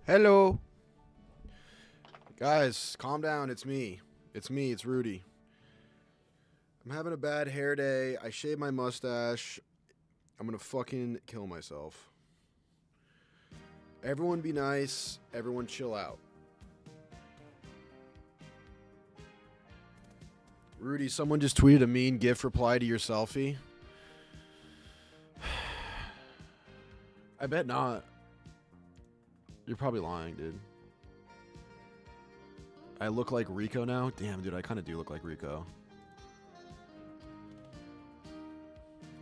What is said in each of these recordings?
Hello. Guys, calm down. It's me. It's Rudy. I'm having a bad hair day. I shaved my mustache. I'm gonna fucking kill myself. Everyone be nice. Everyone chill out. Rudy, someone just tweeted a mean GIF reply to your selfie. I bet not. You're probably lying, dude. I look like Rico now? Damn, dude, I kind of do look like Rico.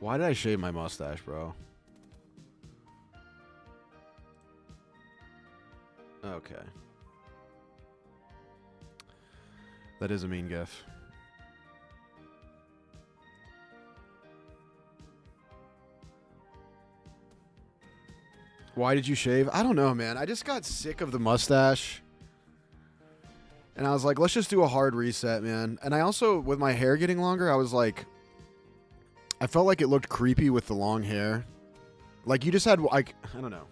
Why did I shave my mustache, bro? Okay. That is a mean gif. Why did you shave? I don't know, man. I just got sick of the mustache. And I was like, let's just do a hard reset, man. And I also, with my hair getting longer, I was like, I felt like it looked creepy with the long hair. Like, you just had, like, I don't know.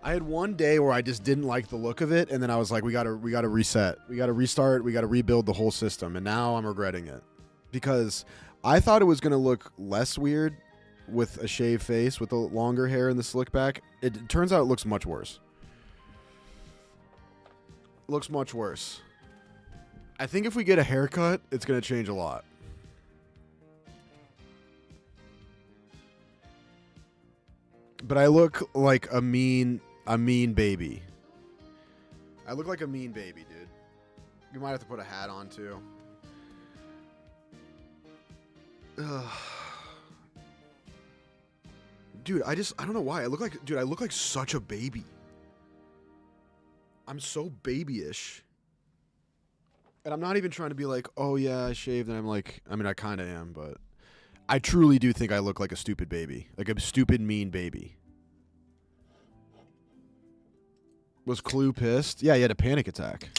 I had one day where I just didn't like the look of it, and then I was like, we gotta reset. We gotta restart. We gotta rebuild the whole system. And now I'm regretting it. Because I thought it was gonna look less weird with a shaved face, with the longer hair and the slick back. It turns out it looks much worse. Looks much worse. I think if we get a haircut, it's gonna change a lot. But I look like a mean baby. I look like a mean baby, dude. You might have to put a hat on too. Ugh. Dude, I don't know why. I look like such a baby. I'm so babyish. And I'm not even trying to be like, oh yeah, I shaved, and I'm like, I mean, I kind of am, but I truly do think I look like a stupid baby. Like a stupid, mean baby. Was Clue pissed? Yeah, he had a panic attack.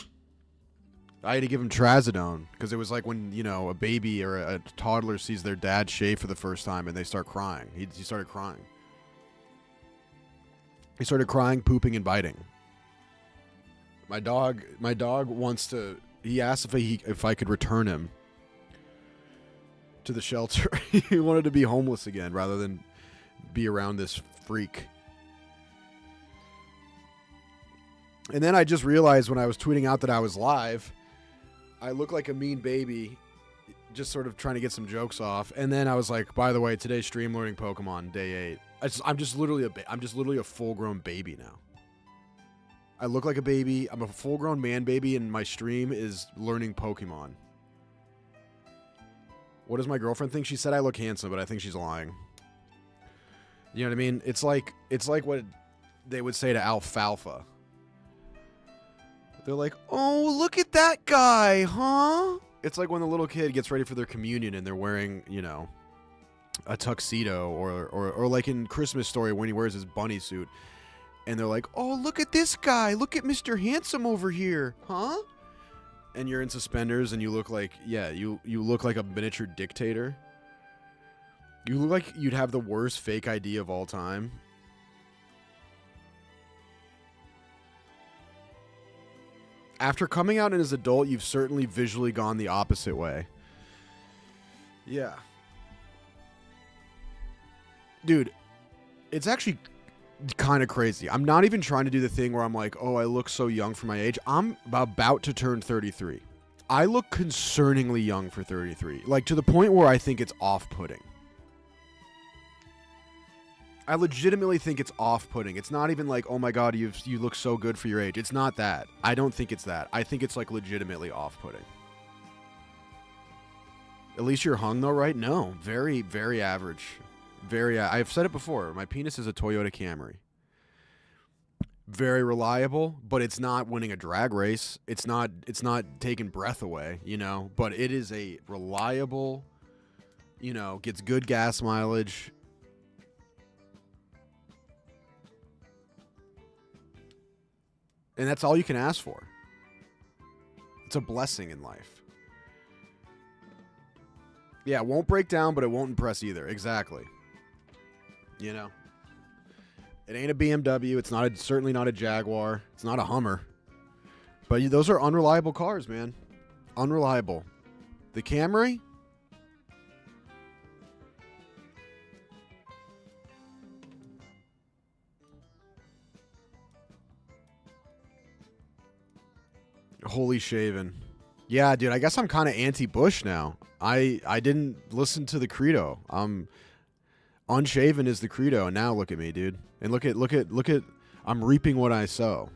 I had to give him trazodone because it was like when, you know, a baby or a toddler sees their dad shave for the first time and they start crying. He started crying. He started crying, pooping, and biting. My dog wants to. He asked if I could return him to the shelter. He wanted to be homeless again rather than be around this freak. And then I just realized when I was tweeting out that I was live, I look like a mean baby, just sort of trying to get some jokes off. And then I was like, by the way, today's stream learning Pokemon, day 8. I'm just literally a full-grown baby now. I look like a baby. I'm a full-grown man baby, and my stream is learning Pokemon. What does my girlfriend think? She said I look handsome, but I think she's lying. You know what I mean? It's like what they would say to alfalfa. They're like, oh, look at that guy, huh? It's like when the little kid gets ready for their communion and they're wearing, you know, a tuxedo or like in Christmas Story when he wears his bunny suit. And they're like, oh, look at this guy. Look at Mr. Handsome over here, huh? And you're in suspenders and you look like, yeah, you look like a miniature dictator. You look like you'd have the worst fake ID of all time. After coming out as an adult, you've certainly visually gone the opposite way. Yeah. Dude, it's actually kind of crazy. I'm not even trying to do the thing where I'm like, oh, I look so young for my age. I'm about to turn 33. I look concerningly young for 33. Like, to the point where I think it's off-putting. I legitimately think it's off-putting. It's not even like, oh my god, you look so good for your age. It's not that. I don't think it's that. I think it's like legitimately off-putting. At least you're hung though, right? No. Very, very average. I've said it before. My penis is a Toyota Camry. Very reliable, but it's not winning a drag race. It's not taking breath away, you know, but it is a reliable, you know, gets good gas mileage. And that's all you can ask for. It's a blessing in life. Yeah, it won't break down, but it won't impress either. Exactly. You know? It ain't a BMW. It's not certainly not a Jaguar. It's not a Hummer. But those are unreliable cars, man. Unreliable. The Camry? Holy shaven. Yeah, dude, I guess I'm kind of anti-Bush now. I didn't listen to the credo. Unshaven is the credo, and now look at me, dude. And look at I'm reaping what I sow.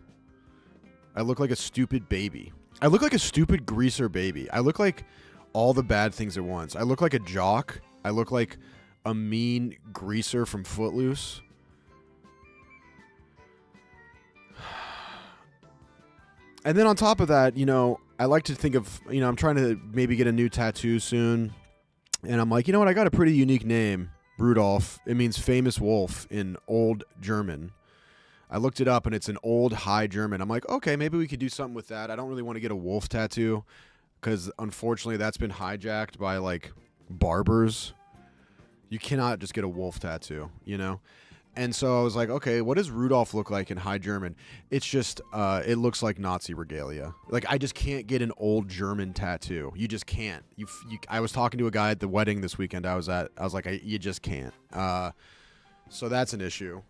I look like a stupid baby. I look like a stupid greaser baby. I look like all the bad things at once. I look like a jock. I look like a mean greaser from Footloose. And then on top of that, I like to think of, I'm trying to maybe get a new tattoo soon. And I'm like, you know what? I got a pretty unique name, Rudolph. It means famous wolf in Old German. I looked it up, and it's an old High German. I'm like, okay, maybe we could do something with that. I don't really want to get a wolf tattoo because, unfortunately, that's been hijacked by, barbers. You cannot just get a wolf tattoo, And so I was like, okay, what does Rudolph look like in High German? It's just, it looks like Nazi regalia. I just can't get an old German tattoo. You just can't. I was talking to a guy at the wedding this weekend I was at. I was like, you just can't. So that's an issue.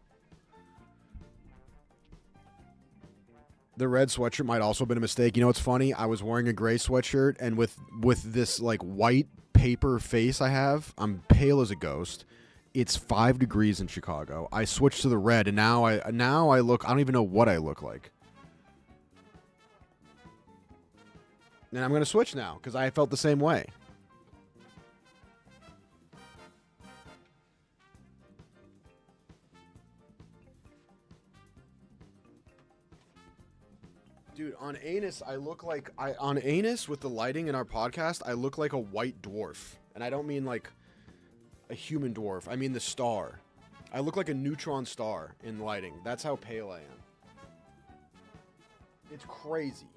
The red sweatshirt might also have been a mistake. It's funny? I was wearing a gray sweatshirt, and with this, white paper face I have, I'm pale as a ghost. It's 5 degrees in Chicago. I switched to the red, and now I look, I don't even know what I look like. And I'm going to switch now because I felt the same way. Dude, on Anus, I look like, on Anus with the lighting in our podcast, I look like a white dwarf. And I don't mean a human dwarf. I mean the star. I look like a neutron star in lighting. That's how pale I am. It's crazy.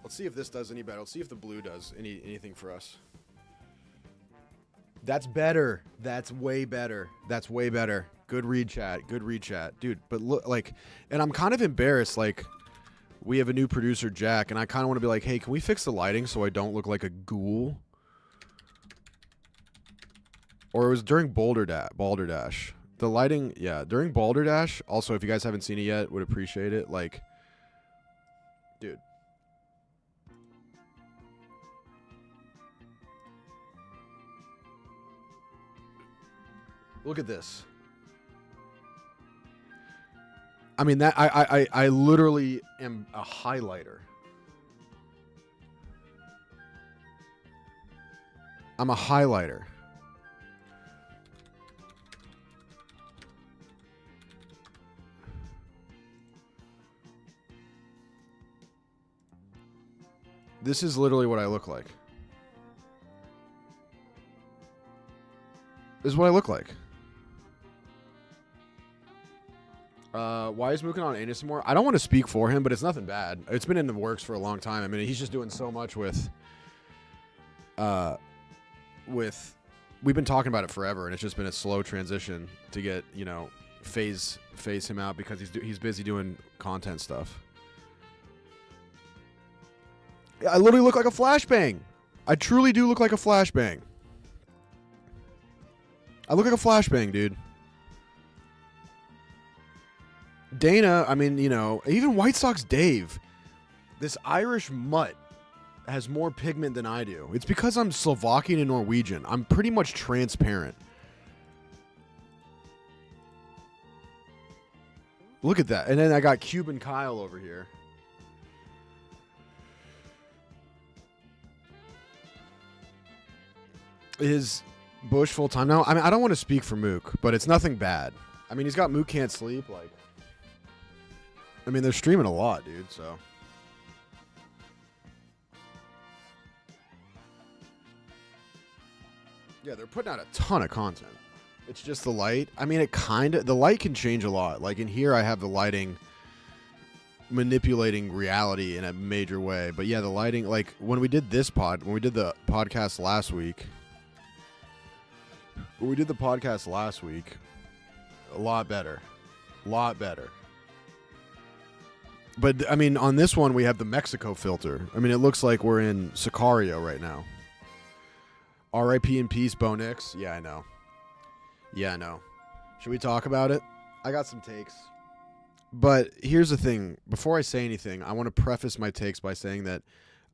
Let's see if this does any better. Let's see if the blue does anything for us. That's better. That's way better. That's way better. Good read chat. Good read chat. Dude, but look, and I'm kind of embarrassed, we have a new producer, Jack, and I kind of want to be like, hey, can we fix the lighting so I don't look like a ghoul? Or it was during Balderdash. The lighting, yeah, during Balderdash. Also, if you guys haven't seen it yet, would appreciate it. Dude. Look at this. I mean, that I literally am a highlighter. I'm a highlighter. This is literally what I look like. This is what I look like. Why is Mookin on Anus more? I don't want to speak for him, but it's nothing bad. It's been in the works for a long time. I mean, he's just doing so much with we've been talking about it forever, and it's just been a slow transition to get, phase him out because he's busy doing content stuff. I literally look like a flashbang. I truly do look like a flashbang. I look like a flashbang, dude. Dana, I mean, even White Sox Dave, this Irish mutt has more pigment than I do. It's because I'm Slovakian and Norwegian. I'm pretty much transparent. Look at that. And then I got Cuban Kyle over here. Is Bush full time now? I mean, I don't want to speak for Mook, but it's nothing bad. I mean, he's got Mook Can't Sleep. I mean, they're streaming a lot, dude, so. Yeah, they're putting out a ton of content. It's just the light. I mean, the light can change a lot. In here, I have the lighting manipulating reality in a major way. But yeah, the lighting, like when we did the podcast last week, a lot better. But I mean, on this one, we have the Mexico filter. I mean, it looks like we're in Sicario right now. R.I.P. in peace, Bo Nix. Yeah, I know. Should we talk about it? I got some takes. But here's the thing. Before I say anything, I want to preface my takes by saying that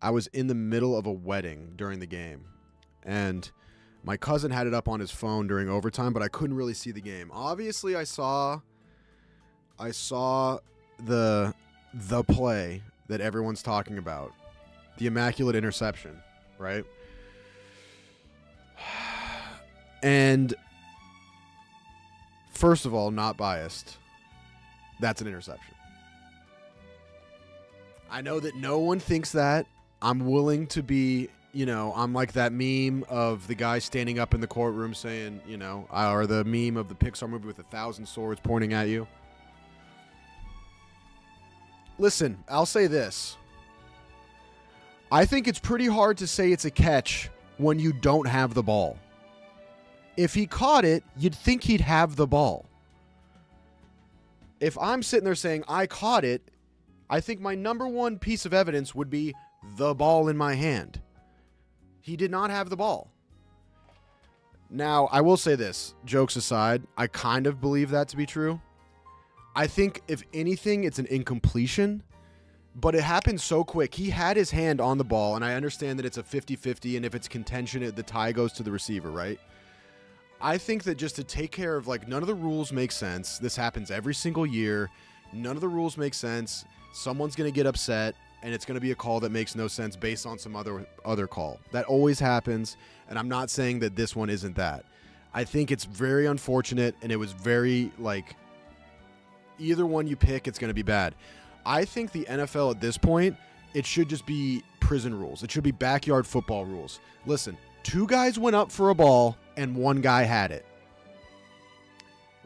I was in the middle of a wedding during the game. And my cousin had it up on his phone during overtime, but I couldn't really see the game. Obviously, I saw the play that everyone's talking about. The immaculate interception, right? And first of all, not biased. That's an interception. I know that no one thinks that. I'm willing to be, I'm like that meme of the guy standing up in the courtroom saying, or the meme of the Pixar movie with 1,000 swords pointing at you. Listen, I'll say this. I think it's pretty hard to say it's a catch when you don't have the ball. If he caught it, you'd think he'd have the ball. If I'm sitting there saying I caught it, I think my number one piece of evidence would be the ball in my hand. He did not have the ball. Now, I will say this, jokes aside, I kind of believe that to be true. I think, if anything, it's an incompletion, but it happened so quick. He had his hand on the ball, and I understand that it's a 50-50, and if it's contention, the tie goes to the receiver, right? I think that just to take care of, none of the rules make sense. This happens every single year. None of the rules make sense. Someone's going to get upset, and it's going to be a call that makes no sense based on some other call. That always happens, and I'm not saying that this one isn't that. I think it's very unfortunate, and it was very, either one you pick, it's going to be bad. I think the NFL at this point, it should just be prison rules. It should be backyard football rules. Listen, 2 guys went up for a ball, and 1 guy had it.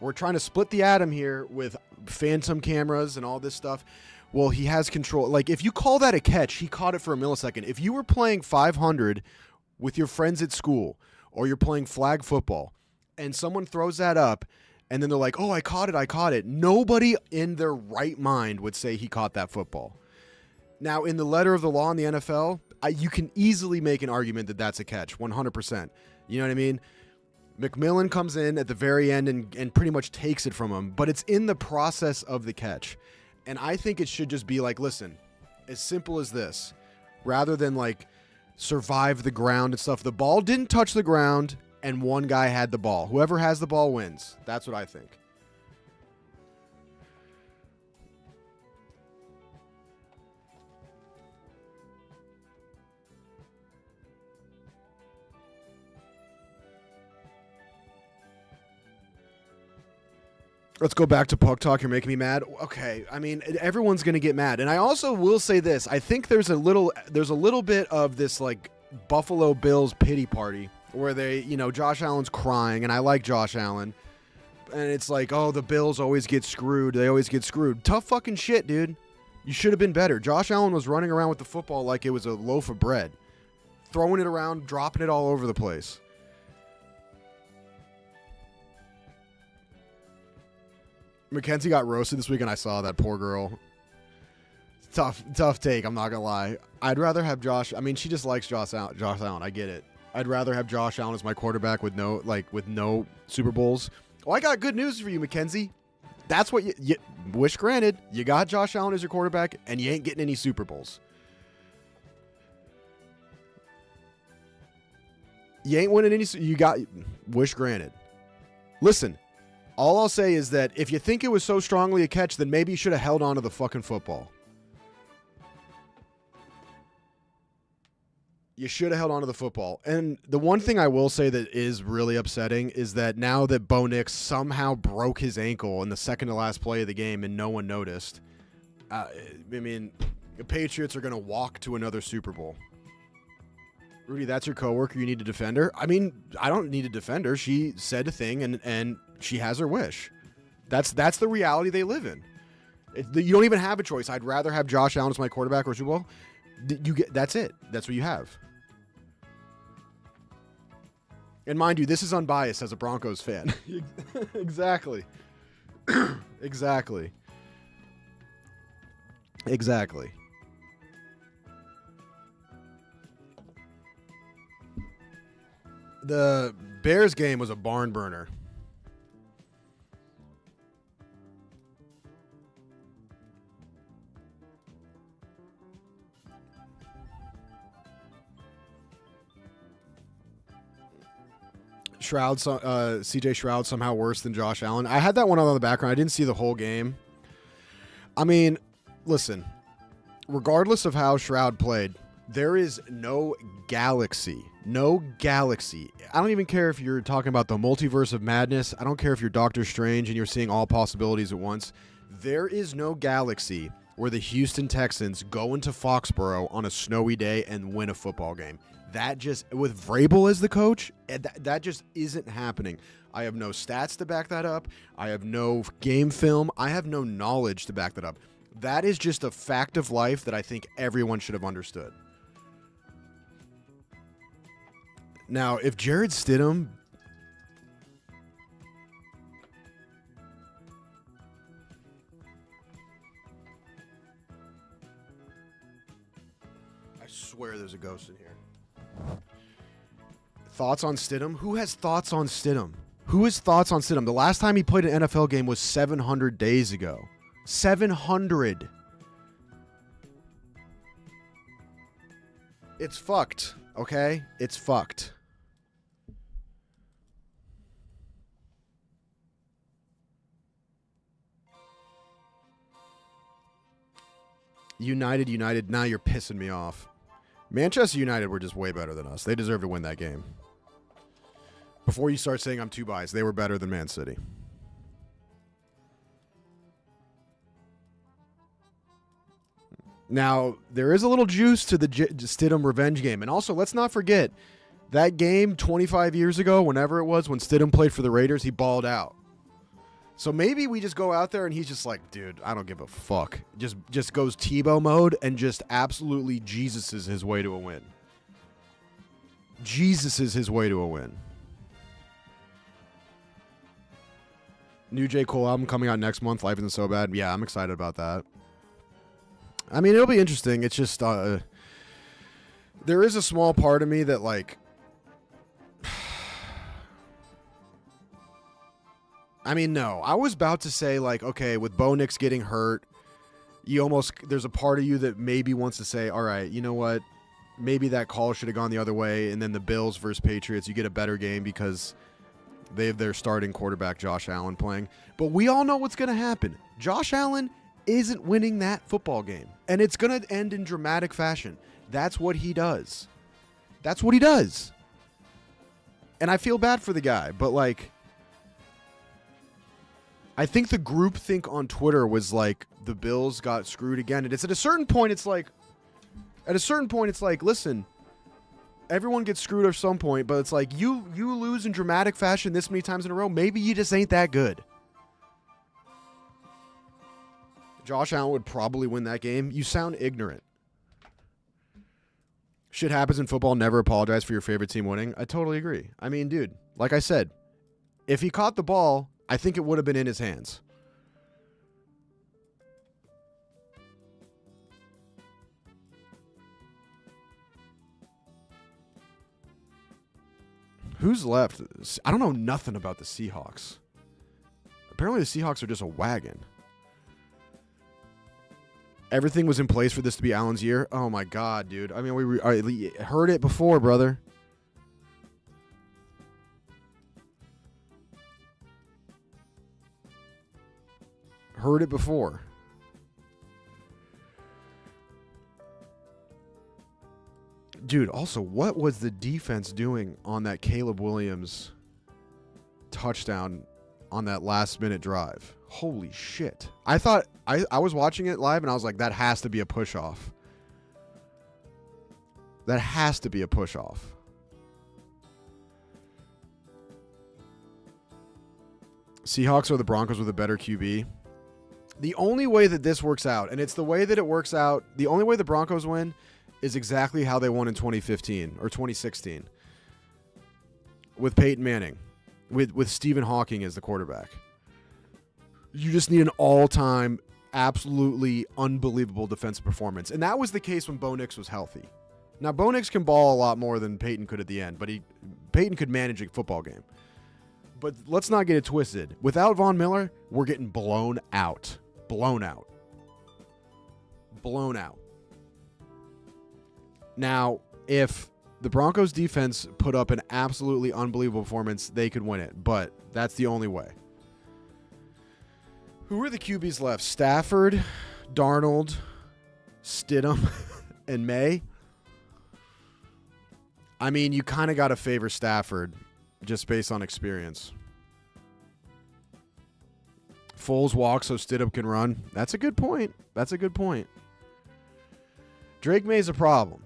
We're trying to split the atom here with phantom cameras and all this stuff. Well, he has control. If you call that a catch, he caught it for a millisecond. If you were playing 500 with your friends at school, or you're playing flag football, and someone throws that up, and then they're like, oh, I caught it. Nobody in their right mind would say he caught that football. Now, in the letter of the law in the NFL, you can easily make an argument that that's a catch, 100%. You know what I mean? McMillan comes in at the very end and pretty much takes it from him, but it's in the process of the catch. And I think it should just be listen, as simple as this. Rather than survive the ground and stuff. The ball didn't touch the ground, and 1 guy had the ball. Whoever has the ball wins. That's what I think. Let's go back to puck talk. You're making me mad. Okay, I mean, everyone's gonna get mad, and I also will say this. I think there's a little bit of this Buffalo Bills pity party where they, Josh Allen's crying, and I like Josh Allen, and it's oh, the Bills always get screwed. They always get screwed. Tough fucking shit, dude. You should have been better. Josh Allen was running around with the football like it was a loaf of bread, throwing it around, dropping it all over the place. Mackenzie got roasted this week, and I saw that poor girl. Tough take, I'm not going to lie. I'd rather have Josh. I mean, she just likes Josh Allen. I get it. I'd rather have Josh Allen as my quarterback with no Super Bowls. Well, I got good news for you, Mackenzie. That's what you wish granted. You got Josh Allen as your quarterback, and you ain't getting any Super Bowls. You ain't winning any. You got wish granted. Listen. All I'll say is that if you think it was so strongly a catch, then maybe you should have held on to the fucking football. You should have held on to the football. And the one thing I will say that is really upsetting is that now that Bo Nix somehow broke his ankle in the second to last play of the game and no one noticed, the Patriots are going to walk to another Super Bowl. Rudy, that's your coworker. You need a defender? I mean, I don't need a defender. She said a thing, and she has her wish. That's the reality they live in. You don't even have a choice. I'd rather have Josh Allen as my quarterback or Super Bowl. That's it. That's what you have. And mind you, this is unbiased as a Broncos fan. Exactly. Exactly. Exactly. The Bears game was a barn burner. CJ Stroud somehow worse than Josh Allen. I had that one on the background. I didn't see the whole game. I mean, listen, regardless of how Stroud played, there is no galaxy. No galaxy. I don't even care if you're talking about the multiverse of madness. I don't care if you're Doctor Strange and you're seeing all possibilities at once. There is no galaxy where the Houston Texans go into Foxborough on a snowy day and win a football game. That just, with Vrabel as the coach, that just isn't happening. I have no stats to back that up. I have no game film. I have no knowledge to back that up. That is just a fact of life that I think everyone should have understood. Now, if Jared Stidham... I swear there's a ghost in here. Thoughts on Stidham? Who has thoughts on Stidham? Who has thoughts on Stidham? The last time he played an NFL game was 700 days ago. 700. It's fucked, okay? It's fucked. United, now you're pissing me off. Manchester United were just way better than us. They deserve to win that game. Before you start saying I'm too biased, they were better than Man City. Now, there is a little juice to the Stidham revenge game. And also, let's not forget, that game 25 years ago, whenever it was, when Stidham played for the Raiders, he balled out. So maybe we just go out there and he's just like, dude, I don't give a fuck. Just goes Tebow mode and just absolutely Jesuses his way to a win. Jesus is his way to a win. New J. Cole album coming out next month. Life Isn't So Bad. Yeah, I'm excited about that. I mean, it'll be interesting. It's just, there is a small part of me that, like, I mean, no. I was about to say, like, okay, with Bo Nix getting hurt, there's a part of you that maybe wants to say, all right, you know what? Maybe that call should have gone the other way, and then the Bills versus Patriots, you get a better game because they have their starting quarterback, Josh Allen, playing. But we all know what's going to happen. Josh Allen isn't winning that football game, and it's going to end in dramatic fashion. That's what he does. That's what he does. And I feel bad for the guy, but, like, I think the groupthink on Twitter was like the Bills got screwed again. And it's at a certain point, it's like, listen, everyone gets screwed at some point, but it's like you lose in dramatic fashion this many times in a row. Maybe you just ain't that good. Josh Allen would probably win that game. You sound ignorant. Shit happens in football. Never apologize for your favorite team winning. I totally agree. I mean, dude, like I said, if he caught the ball, I think it would have been in his hands. Who's left? I don't know nothing about the Seahawks. Apparently the Seahawks are just a wagon. Everything was in place for this to be Allen's year. Oh, my God, dude. I mean, we heard it before, brother. Heard it before. Dude, also, what was the defense doing on that Caleb Williams touchdown on that last-minute drive? Holy shit. I thought, I was watching it live, and I was like, that has to be a push-off. That has to be a push-off. Seahawks or the Broncos with a better QB? The only way that this works out, and it's the way that it works out, the only way the Broncos win is exactly how they won in 2015 or 2016 with Peyton Manning, with Stephen Hawking as the quarterback. You just need an all-time, absolutely unbelievable defensive performance. And that was the case when Bo Nix was healthy. Now, Bo Nix can ball a lot more than Peyton could at the end, but Peyton could manage a football game. But let's not get it twisted. Without Von Miller, we're getting blown out. Blown out. Blown out. Now, if the Broncos defense put up an absolutely unbelievable performance, they could win it. But that's the only way. Who are the QBs left? Stafford, Darnold, Stidham, and May. I mean, you kind of got to favor Stafford just based on experience. Foles walks so Stidham can run. That's a good point. That's a good point. Drake May's a problem.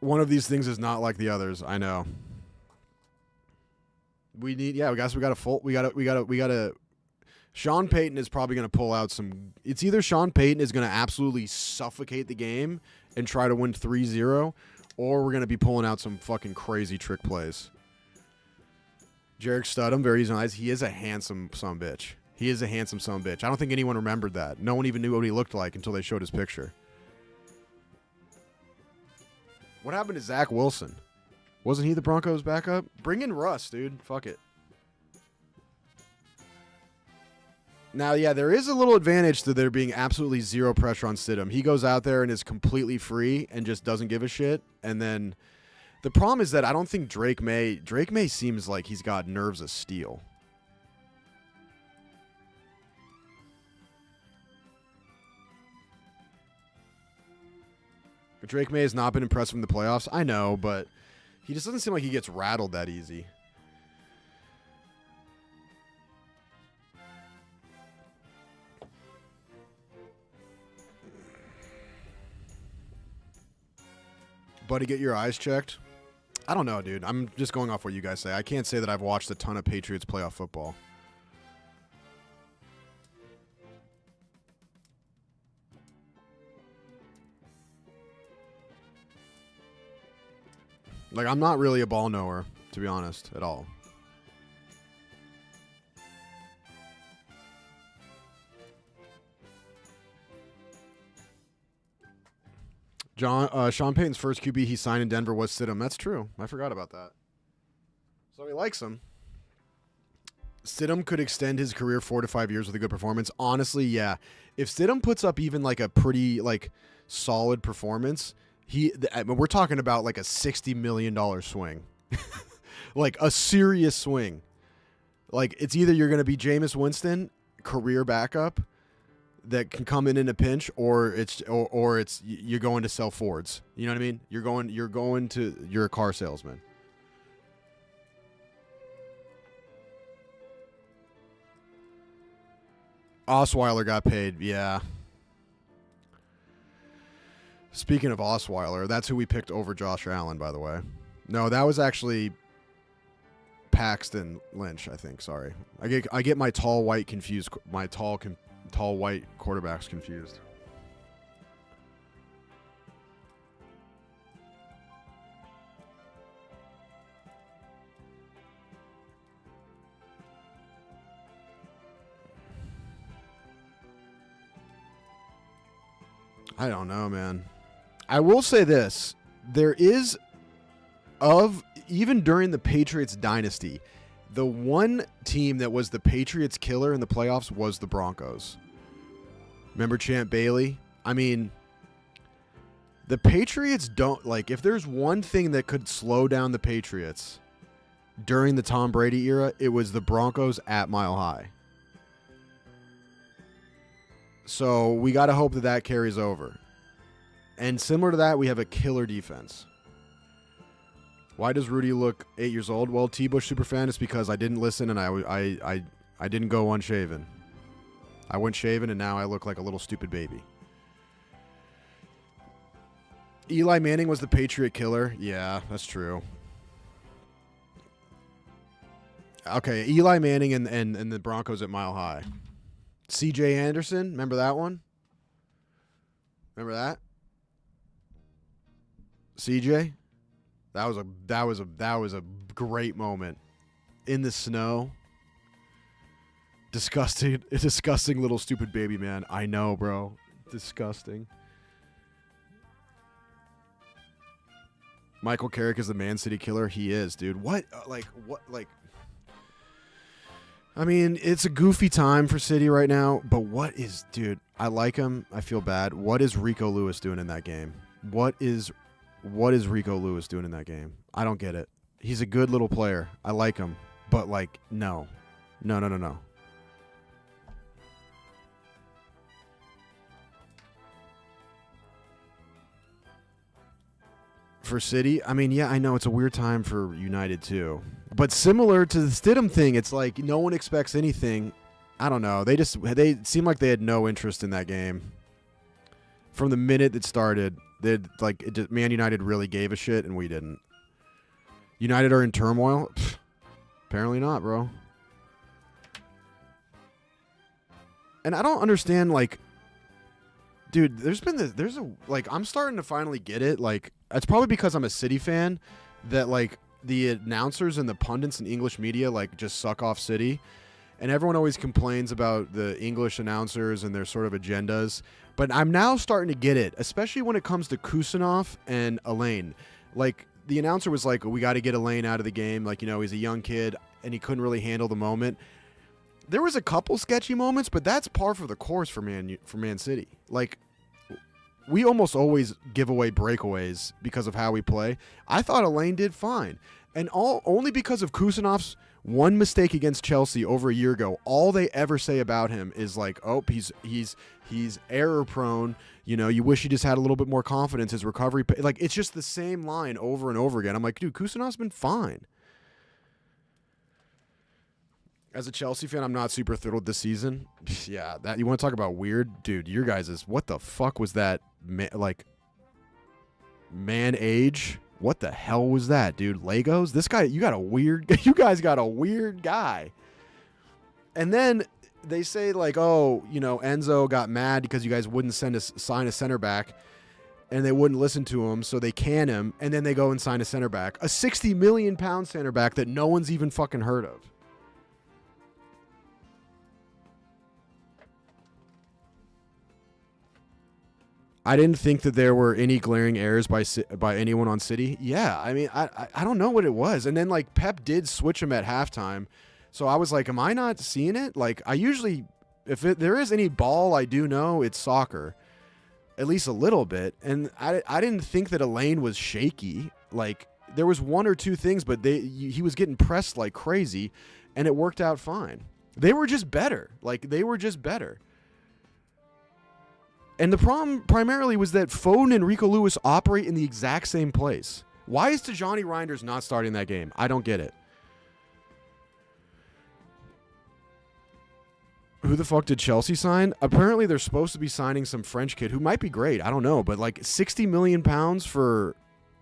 One of these things is not like the others. I know. We got to. Sean Payton is probably going to pull out some. It's either Sean Payton is going to absolutely suffocate the game and try to win 3-0, or we're going to be pulling out some fucking crazy trick plays. Jarek Stidham, very nice. He is a handsome sumbitch. He is a handsome sumbitch. I don't think anyone remembered that. No one even knew what he looked like until they showed his picture. What happened to Zach Wilson? Wasn't he the Broncos' backup? Bring in Russ, dude. Fuck it. Now, yeah, there is a little advantage to there being absolutely zero pressure on Stidham. He goes out there and is completely free and just doesn't give a shit. And then the problem is that I don't think Drake May seems like he's got nerves of steel. Drake May has not been impressive in the playoffs. I know, but he just doesn't seem like he gets rattled that easy. Buddy, get your eyes checked? I don't know, dude. I'm just going off what you guys say. I can't say that I've watched a ton of Patriots playoff football. Like, I'm not really a ball knower, to be honest, at all. Sean Payton's first QB he signed in Denver was Stidham. That's true. I forgot about that. So he likes him. Stidham could extend his career 4 to 5 years with a good performance. Honestly, yeah. If Stidham puts up even like a pretty solid performance, we're talking about like a $60 million swing. Like a serious swing. Like it's either you're going to be Jameis Winston, career backup that can come in a pinch, or it's you're going to sell Fords. You know what I mean? You're a car salesman. Osweiler got paid, yeah. Speaking of Osweiler, that's who we picked over Josh Allen, by the way. No, that was actually Paxton Lynch, I think. Sorry, I get my tall white confused. My tall white quarterbacks confused. I don't know, man. I will say this. There is, even during the Patriots dynasty, the one team that was the Patriots killer in the playoffs was the Broncos. Remember Champ Bailey? I mean, the Patriots don't, if there's one thing that could slow down the Patriots during the Tom Brady era, it was the Broncos at Mile High. So we got to hope that carries over. And similar to that, we have a killer defense. Why does Rudy look 8 years old? Well, T-Bush superfan, it's because I didn't listen and I didn't go unshaven. I went shaven and now I look like a little stupid baby. Eli Manning was the Patriot killer. Yeah, that's true. Okay, Eli Manning and the Broncos at Mile High. C.J. Anderson, remember that one? Remember that? C.J. That was a great moment in the snow. Disgusting little stupid baby man. I know, bro. Disgusting. Michael Carrick is the Man City killer. He is, dude. What? I mean, it's a goofy time for City right now, but dude, I like him. I feel bad. What is Rico Lewis doing in that game? What is Rico Lewis doing in that game? I don't get it. He's a good little player. I like him, but no. For City, I mean, yeah, I know it's a weird time for United too. But similar to the Stidham thing, it's like no one expects anything. I don't know. They seem like they had no interest in that game. From the minute it started, Man United really gave a shit and we didn't. United are in turmoil? Pfft, apparently not, bro. And I don't understand, dude, I'm starting to finally get it. It's probably because I'm a City fan that, the announcers and the pundits in English media, just suck off City. And everyone always complains about the English announcers and their sort of agendas. But I'm now starting to get it, especially when it comes to Kusanov and Elaine. The announcer was like, we got to get Elaine out of the game. He's a young kid, and he couldn't really handle the moment. There was a couple sketchy moments, but that's par for the course for Man City. We almost always give away breakaways because of how we play. I thought Elaine did fine. And only because of Kusanov's one mistake against Chelsea over a year ago, all they ever say about him is he's error prone. You wish he just had a little bit more confidence. His recovery, it's just the same line over and over again. I'm like, dude, Kusanov's been fine. As a Chelsea fan, I'm not super thrilled this season. Yeah, that you want to talk about weird, dude. Your guys' what the fuck was that? Man age. What the hell was that, dude? Legos? This guy, you guys got a weird guy. And then they say Enzo got mad because you guys wouldn't sign a center back, and they wouldn't listen to him, so they can him, and then they go and sign a center back, a 60 million pound center back that no one's even fucking heard of. I didn't think that there were any glaring errors by anyone on City. Yeah, I mean, I don't know what it was. And then, Pep did switch him at halftime. So I was like, am I not seeing it? I usually, there is any ball I do know, it's soccer. At least a little bit. And I didn't think that Elaine was shaky. There was one or two things, but he was getting pressed like crazy, and it worked out fine. They were just better. And the problem primarily was that Foden and Rico Lewis operate in the exact same place. Why is Tijani Reinders not starting that game? I don't get it. Who the fuck did Chelsea sign? Apparently they're supposed to be signing some French kid who might be great. I don't know. But 60 million pounds for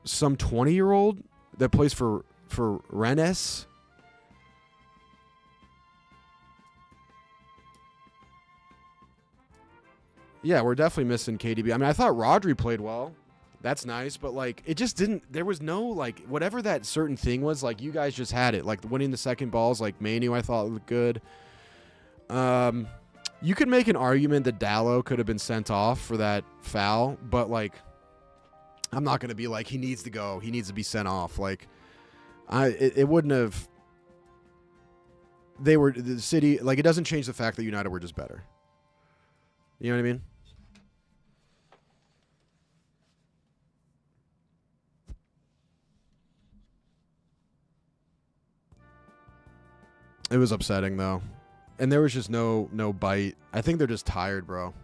some 20-year-old that plays for Rennes? Yeah, we're definitely missing KDB. I mean, I thought Rodri played well. That's nice, but it just didn't. There was no whatever that certain thing was. You guys just had it. Winning the second balls, Manu, I thought looked good. You could make an argument that Dallo could have been sent off for that foul, but I'm not gonna be he needs to go. He needs to be sent off. It wouldn't have. They were the City. It doesn't change the fact that United were just better. You know what I mean? It was upsetting though. And there was just no bite. I think they're just tired, bro.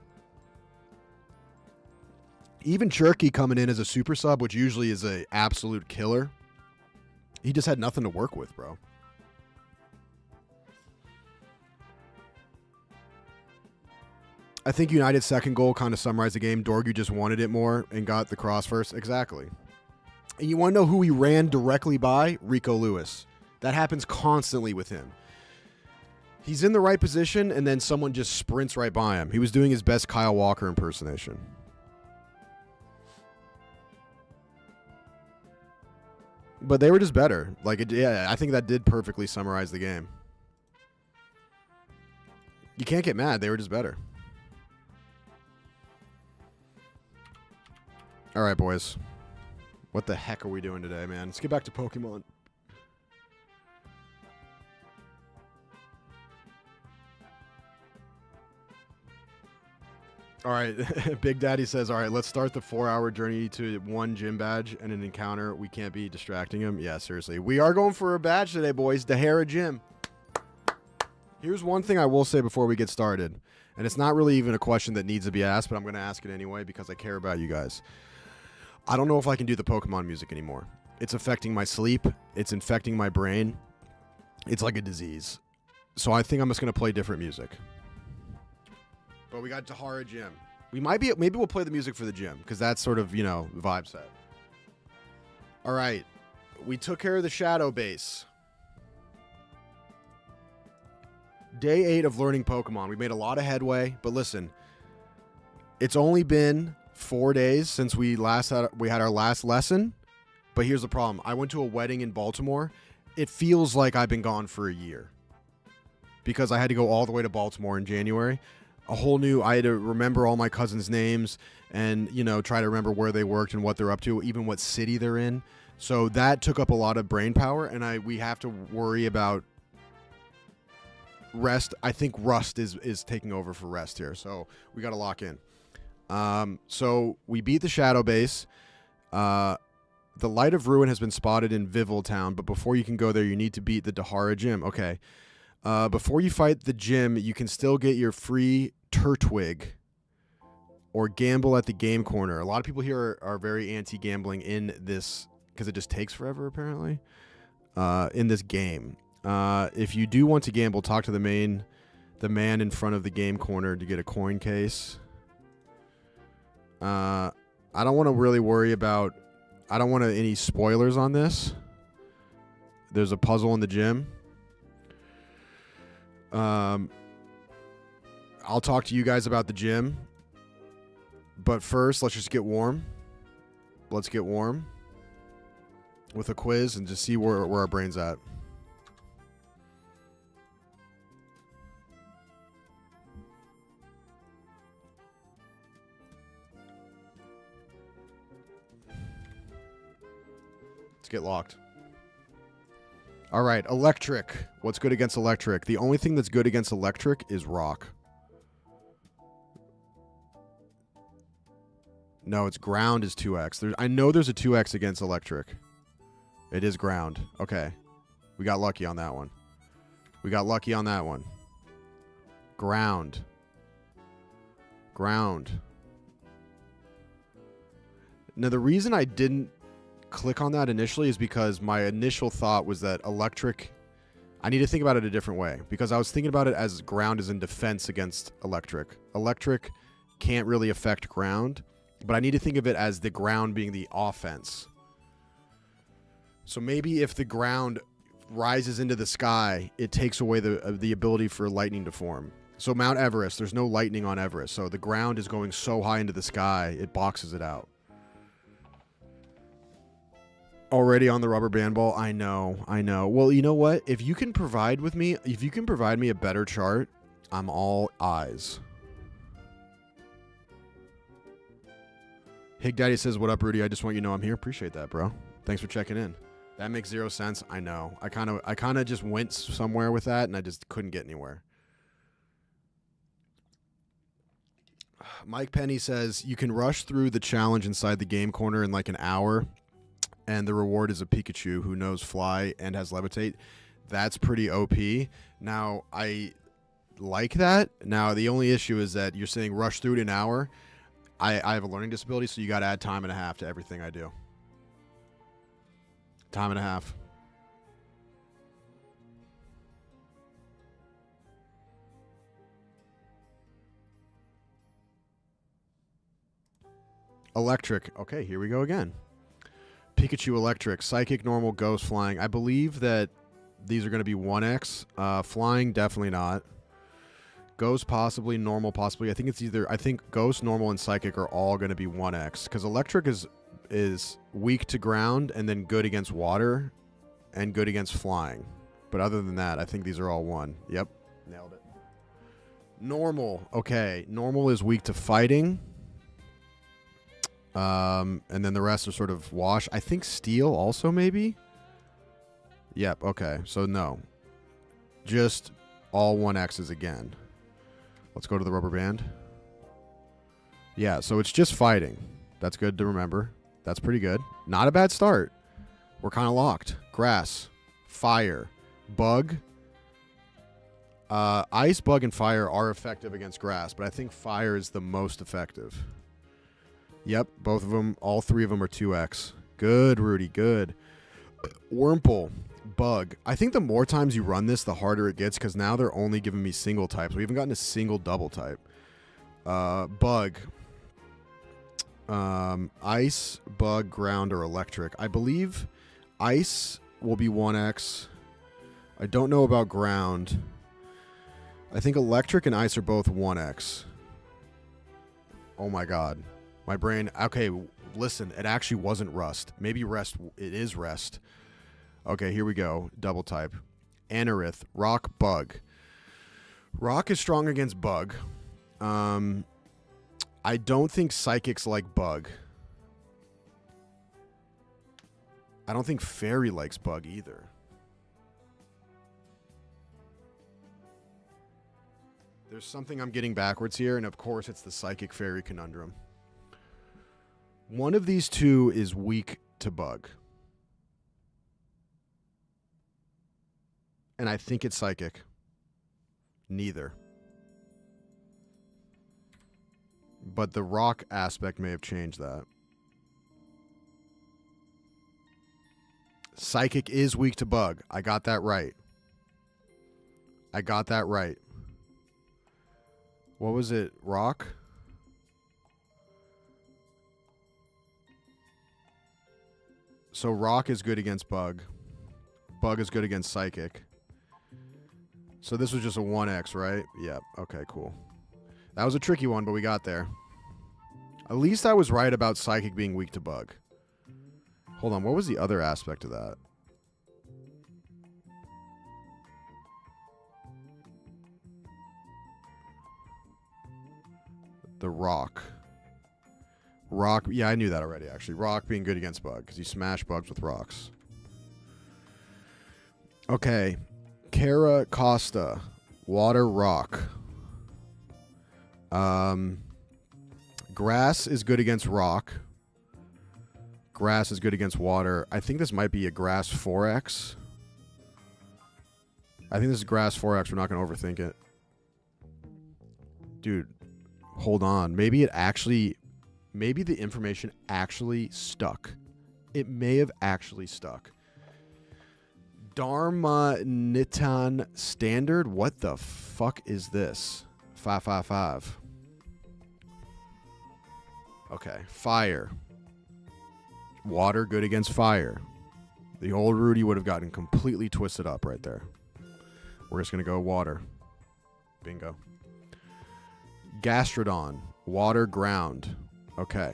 Even Cherky coming in as a super sub, which usually is a absolute killer, he just had nothing to work with, bro. I think United's second goal kind of summarized the game. Dorgu just wanted it more and got the cross first. Exactly. And you want to know who he ran directly by? Rico Lewis. That happens constantly with him. He's in the right position, and then someone just sprints right by him. He was doing his best Kyle Walker impersonation. But they were just better. Yeah, I think that did perfectly summarize the game. You can't get mad. They were just better. All right, boys. What the heck are we doing today, man? Let's get back to Pokemon. All right, Big Daddy says, all right, let's start the 4-hour journey to one gym badge and an encounter. We can't be distracting him. Yeah, seriously. We are going for a badge today, boys. Dehara Gym. Here's one thing I will say before we get started, and it's not really even a question that needs to be asked, but I'm going to ask it anyway because I care about you guys. I don't know if I can do the Pokemon music anymore. It's affecting my sleep. It's infecting my brain. It's like a disease. So I think I'm just going to play different music. But we got Dehara Gym. Maybe we'll play the music for the gym because that's sort of, vibe set. All right. We took care of the shadow base. Day 8 of learning Pokemon. We made a lot of headway, but listen, it's only been 4 days since we had our last lesson. But here's the problem. I went to a wedding in Baltimore. It feels like I've been gone for a year because I had to go all the way to Baltimore in January. I had to remember all my cousins' names and, try to remember where they worked and what they're up to, even what city they're in. So that took up a lot of brain power, and we have to worry about rest. I think rust is taking over for rest here, so we got to lock in. So we beat the Shadow Base. The Light of Ruin has been spotted in Viville Town, but before you can go there, you need to beat the Dehara Gym. Okay. Before you fight the gym, you can still get your free Turtwig or gamble at the game corner. A lot of people here are very anti-gambling in this because it just takes forever, apparently, in this game. If you do want to gamble, talk to the man in front of the game corner to get a coin case. I don't want to really worry about... I don't want any spoilers on this. There's a puzzle in the gym. I'll talk to you guys about the gym. But first, let's just get warm. Let's get warm with a quiz and just see where our brain's at. Let's get locked. All right, electric. What's good against electric? The only thing that's good against electric is rock. No, it's ground is 2x. I know there's a 2x against electric. It is ground. Okay. We got lucky on that one. Ground. Now, the reason I didn't click on that initially is because my initial thought was that electric... I need to think about it a different way because I was thinking about it as ground is in defense against electric. Electric can't really affect ground, but I need to think of it as the ground being the offense. So maybe if the ground rises into the sky, it takes away the ability for lightning to form. So Mount Everest, there's no lightning on Everest. So the ground is going so high into the sky, it boxes it out. Already on the rubber band ball. I know. Well, you know what? If you can provide me a better chart, I'm all eyes. Hig Daddy says, "What up, Rudy? I just want you to know I'm here." Appreciate that, bro. Thanks for checking in. That makes 0 sense. I know. I kind of just went somewhere with that, and I just couldn't get anywhere. Mike Penny says, "You can rush through the challenge inside the game corner in like an hour. And the reward is a Pikachu who knows fly and has levitate." That's pretty OP. Now, I like that. Now, the only issue is that you're saying rush through it in an hour. I have a learning disability, so you got to add time and a half to everything I do. Time and a half. Electric. Okay, here we go again. Pikachu electric, psychic, normal, ghost, flying. I believe that These are going to be 1x. Flying, definitely not. Ghost, possibly. Normal, possibly. I think Ghost, Normal, and Psychic are all going to be 1x. Because Electric is weak to ground and then good against water and good against flying. But other than that, I think these are all 1. Yep. Nailed it. Normal. Okay. Normal is weak to fighting. And then the rest are sort of wash. I think Steel also maybe. Yep. Okay. So no. Just all 1x's again. Let's go to the rubber band. Yeah. So it's just fighting. That's good to remember. That's pretty good. Not a bad start. We're kind of locked. Grass. Fire. Bug. Ice, bug, and fire are effective against grass, but I think fire is the most effective. Yep, both of them, all 3 of them are 2x. Good, Rudy, good. Wurmple, bug. I think the more times you run this, the harder it gets, because now they're only giving me single types. We haven't gotten a single double type. Bug. Ice, bug, ground, or electric. I believe ice will be 1x. I don't know about ground. I think electric and ice are both 1x. Oh my god. My brain... Okay, listen. It actually wasn't rust. Maybe rest. It is rest. Okay, here we go. Double type. Anorith. Rock, bug. Rock is strong against bug. I don't think psychics like bug. I don't think fairy likes bug either. There's something I'm getting backwards here, and of course it's the psychic fairy conundrum. One of these 2 is weak to bug. And I think it's psychic. Neither. But the rock aspect may have changed that. Psychic is weak to bug. I got that right. I got that right. What was it? Rock? So rock is good against bug. Bug is good against psychic. So this was just a 1x, right? Yep. Okay, cool. That was a tricky one, but we got there. At least I was right about psychic being weak to bug. Hold on. What was the other aspect of that? The rock. Rock. Yeah, I knew that already, actually. Rock being good against bug, because you smash bugs with rocks. Okay. Cara Costa. Water, rock. Grass is good against rock. Grass is good against water. I think this might be a grass 4x. I think this is grass 4x. We're not going to overthink it. Dude. Hold on. Maybe the information actually stuck. It may have actually stuck. Dharma Nitan Standard? What the fuck is this? 555. Okay. Fire. Water, good against fire. The old Rudy would have gotten completely twisted up right there. We're just going to go water. Bingo. Gastrodon. Water, ground. Okay.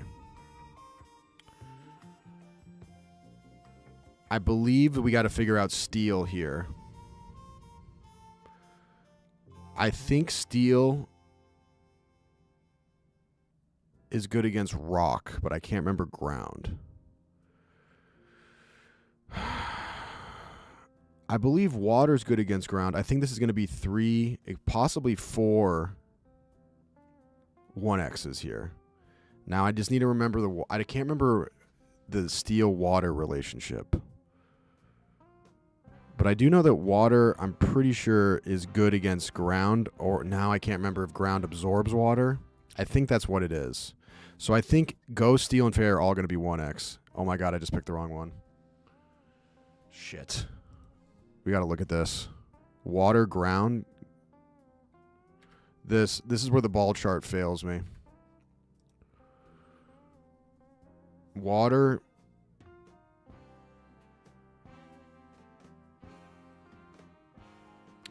I believe we got to figure out steel here. I think steel is good against rock, but I can't remember ground. I believe water's good against ground. I think this is going to be 3, possibly 4 1x's here. Now I just need to remember I can't remember the steel-water relationship. But I do know that water, I'm pretty sure, is good against ground. Or now I can't remember if ground absorbs water. I think that's what it is. So I think Ghost, Steel, and Fair are all going to be 1x. Oh my god, I just picked the wrong one. Shit. We got to look at this. Water, ground. This is where the ball chart fails me. Water.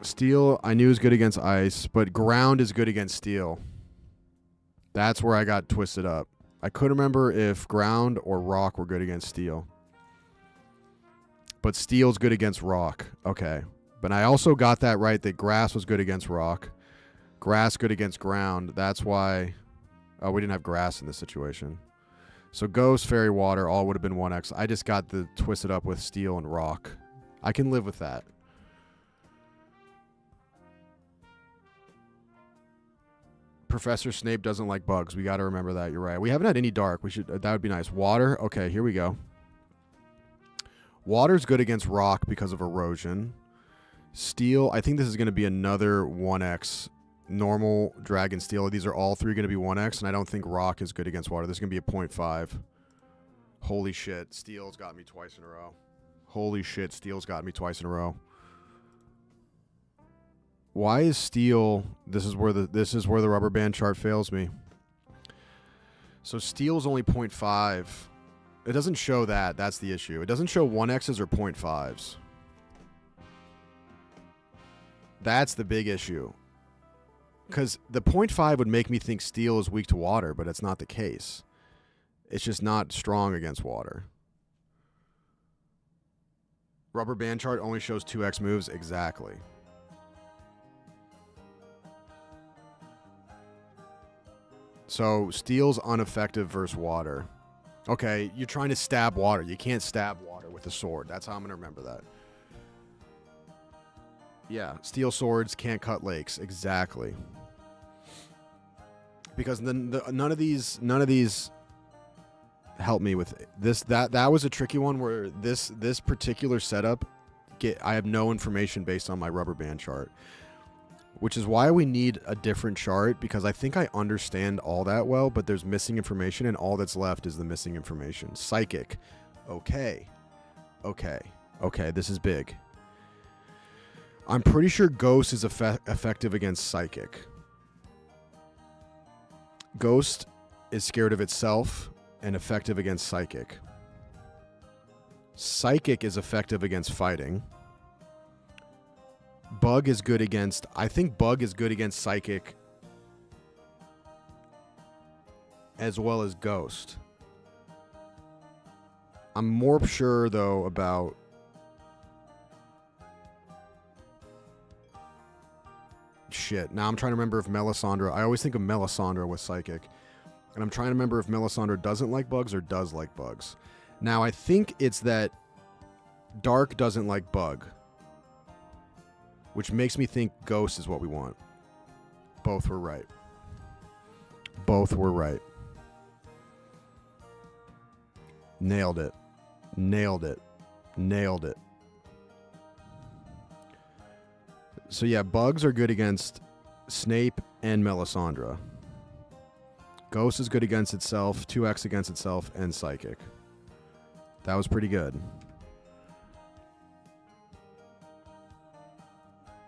Steel, I knew is good against ice, but ground is good against steel. That's where I got twisted up. I couldn't remember if ground or rock were good against steel. But steel's good against rock. Okay. But I also got that right that grass was good against rock. Grass good against ground. That's why... Oh, we didn't have grass in this situation. So ghost, fairy, water, all would have been 1x. I just got the twisted up with steel and rock. I can live with that. Professor Snape doesn't like bugs. We got to remember that. You're right. We haven't had any dark. We should. That would be nice. Water. Okay, here we go. Water's good against rock because of erosion. Steel. I think this is going to be another 1x. Normal, dragon, steel. These are all three going to be 1x, and I don't think rock is good against water. This is going to be a 0.5. Holy shit. Steel's got me twice in a row. Holy shit. Steel's got me twice in a row. Why is steel... This is where the rubber band chart fails me. So steel is only 0.5. It doesn't show that. That's the issue. It doesn't show 1x's or 0.5s. That's the big issue. Because the 0.5 would make me think steel is weak to water, but it's not the case. It's just not strong against water. Rubber band chart only shows 2x moves. Exactly. So steel's ineffective versus water. Okay, you're trying to stab water. You can't stab water with a sword. That's how I'm going to remember that. Yeah, steel swords can't cut lakes. Exactly. Because then none of these help me with this. That was a tricky one where this particular setup, I have no information based on my rubber band chart. Which is why we need a different chart, because I think I understand all that well, but there's missing information, and all that's left is the missing information. Psychic. Okay. Okay. Okay, this is big. I'm pretty sure Ghost is effective against Psychic. Ghost is scared of itself and effective against Psychic. Psychic is effective against fighting. Bug is good against... I think Bug is good against Psychic as well as Ghost. I'm more sure, though, about... Shit. Now I'm trying to remember if Melisandre... I always think of Melisandre with Psychic. And I'm trying to remember if Melisandre doesn't like bugs or does like bugs. Now, I think it's that Dark doesn't like Bug. Which makes me think Ghost is what we want. Both were right. Both were right. Nailed it. Nailed it. Nailed it. So yeah, bugs are good against Snape and Melisandre. Ghost is good against itself, 2x against itself, and Psychic. That was pretty good.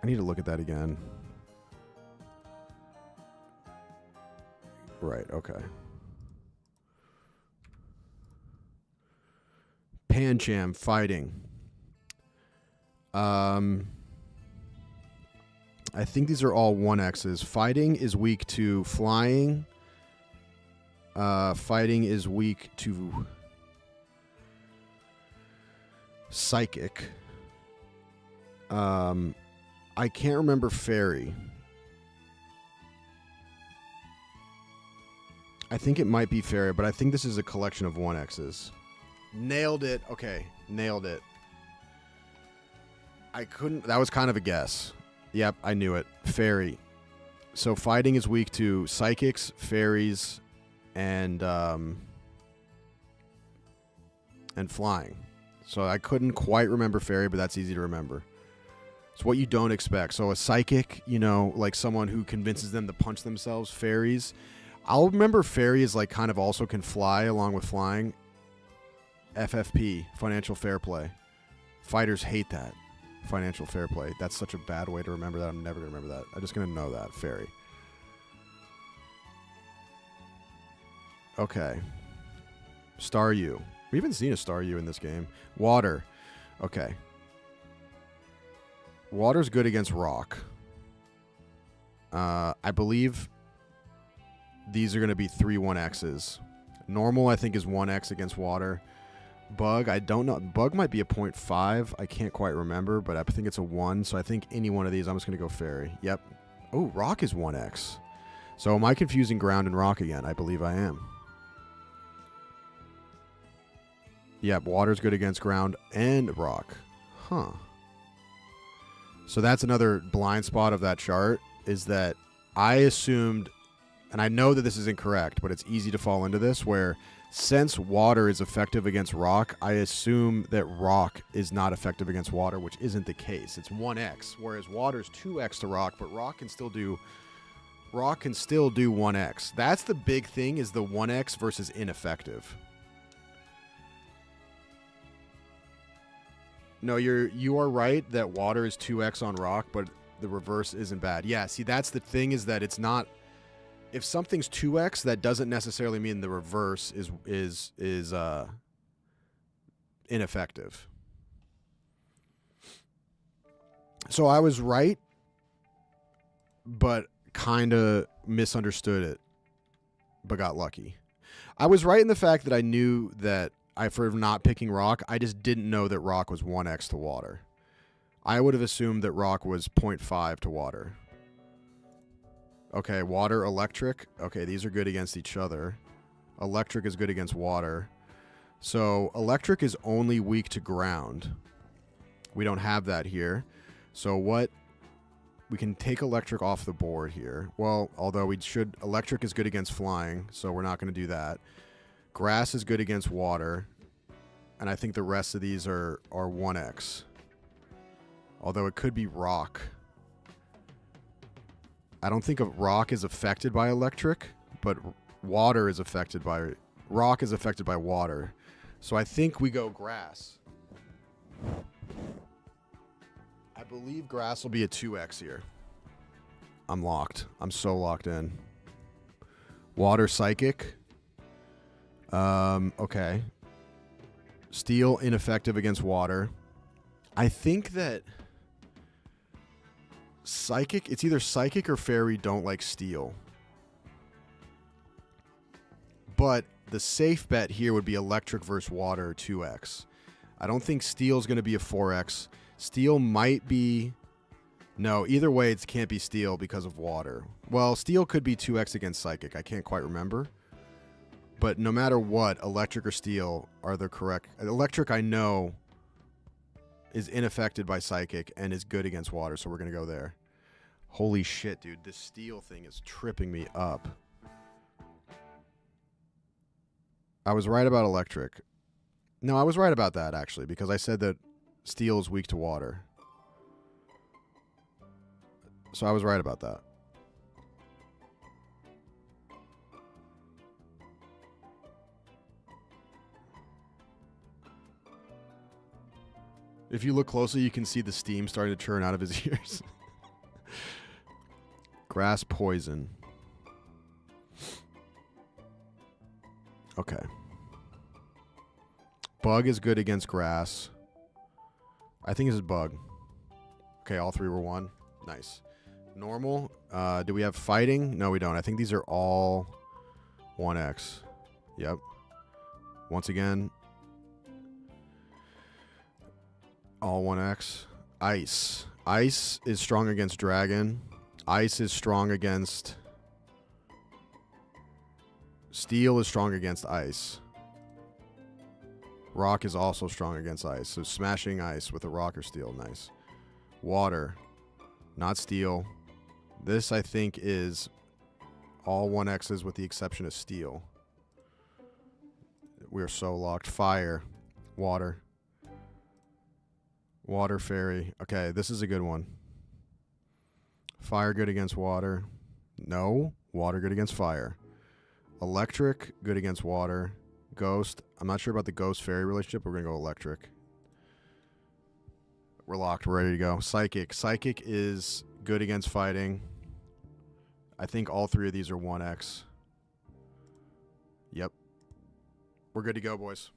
I need to look at that again. Right, okay. Pancham, fighting. I think these are all 1x's. Fighting is weak to flying. Fighting is weak to Psychic. I can't remember fairy. I think it might be fairy, but I think this is a collection of 1x's. Nailed it. Okay, nailed it. I couldn't... That was kind of a guess. Yep, I knew it. Fairy. So fighting is weak to psychics, fairies, and flying. So I couldn't quite remember fairy, but that's easy to remember. It's what you don't expect. So a psychic, you know, like someone who convinces them to punch themselves, fairies. I'll remember fairy is like kind of also can fly along with flying. FFP, financial fair play. Fighters hate that. Financial fair play. That's such a bad way to remember that. I'm never going to remember that. I'm just going to know that. Fairy. Okay. Star U. We haven't seen a Star U in this game. Water. Okay. Water's good against rock. I believe these are going to be 3 1Xs. Normal, I think, is 1X against water. Bug, I don't know. Bug might be a 0.5. I can't quite remember, but I think it's a 1. So I think any one of these, I'm just going to go fairy. Yep. Oh, rock is 1X. So am I confusing ground and rock again? I believe I am. Yep, water's good against ground and rock. Huh. So that's another blind spot of that chart, is that I assumed, and I know that this is incorrect, but it's easy to fall into this, where since water is effective against rock, I assume that rock is not effective against water, which isn't the case. It's 1X, whereas water is 2X to rock, but rock can still do 1X. That's the big thing, is the 1X versus ineffective. No, you are right that water is 2X on rock, but the reverse isn't bad. Yeah, see, that's the thing, is that it's not. If something's 2X, that doesn't necessarily mean the reverse is ineffective. So I was right, but kind of misunderstood it, but got lucky. I was right in the fact that I knew that for not picking rock, I just didn't know that rock was 1X to water. I would have assumed that rock was 0.5 to water. Okay, water, electric. Okay, these are good against each other. Electric is good against water. So electric is only weak to ground. We don't have that here. So what? We can take electric off the board here. Well, although we should. Electric is good against flying, so we're not going to do that. Grass is good against water. And I think the rest of these are 1X. Although it could be rock. I don't think rock is affected by electric, but water is affected by... Rock is affected by water. So I think we go grass. I believe grass will be a 2X here. I'm locked. I'm so locked in. Water, psychic. Okay. Steel, ineffective against water. I think that psychic, it's either psychic or fairy don't like steel. But the safe bet here would be electric versus water, 2X. I don't think steel's going to be a 4X. Steel might be... No, either way, it can't be steel because of water. Well, steel could be 2X against psychic. I can't quite remember. But no matter what, electric or steel are the correct... Electric, I know, is unaffected by psychic and is good against water, so we're going to go there. Holy shit, dude. This steel thing is tripping me up. I was right about electric. No, I was right about that, actually, because I said that steel is weak to water. So I was right about that. If you look closely, you can see the steam starting to churn out of his ears. Grass poison. Okay. Bug is good against grass. I think this is bug. Okay, all 3 were 1. Nice. Normal. Do we have fighting? No, we don't. I think these are all 1X. Yep. Once again, all 1X. Ice. Ice is strong against dragon. Ice is strong against... Steel is strong against ice. Rock is also strong against ice. So smashing ice with a rock or steel. Nice. Water. Not steel. This, I think, is all 1Xs with the exception of steel. We're so locked. Fire. Water. Water, fairy. Okay, this is a good one. Fire good against water. No. Water good against fire. Electric good against water. Ghost. I'm not sure about the ghost-fairy relationship. We're going to go electric. We're locked. We're ready to go. Psychic. Psychic is good against fighting. I think all 3 of these are 1X. Yep. We're good to go, boys.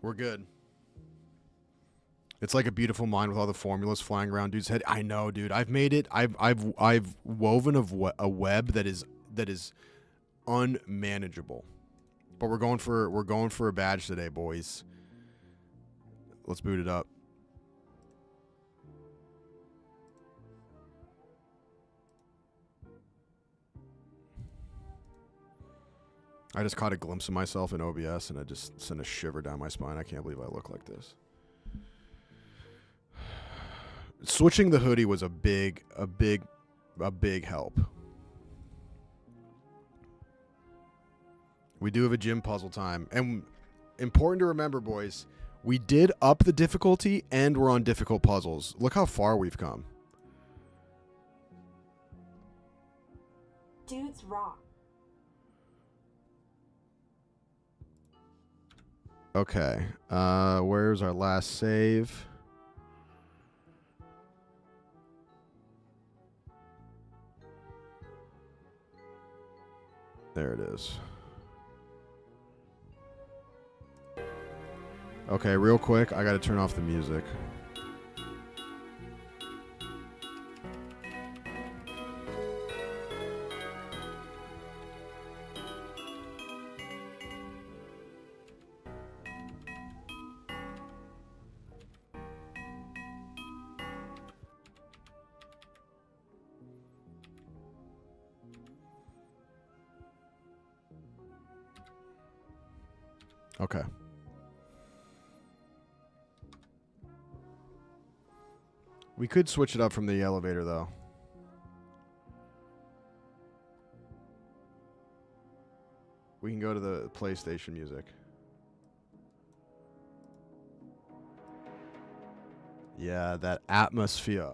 We're good. It's like a beautiful mind with all the formulas flying around dude's head. I know, dude. I've made it. I've woven a web that is unmanageable. But we're going for a badge today, boys. Let's boot it up. I just caught a glimpse of myself in OBS and I just sent a shiver down my spine. I can't believe I look like this. Switching the hoodie was a big help. We do have a gym puzzle time. And important to remember, boys, we did up the difficulty and we're on difficult puzzles. Look how far we've come. Dude's rock. Okay. Where's our last save? There it is. Okay, real quick, I gotta turn off the music. Okay. We could switch it up from the elevator, though. We can go to the PlayStation music. Yeah, that atmosphere.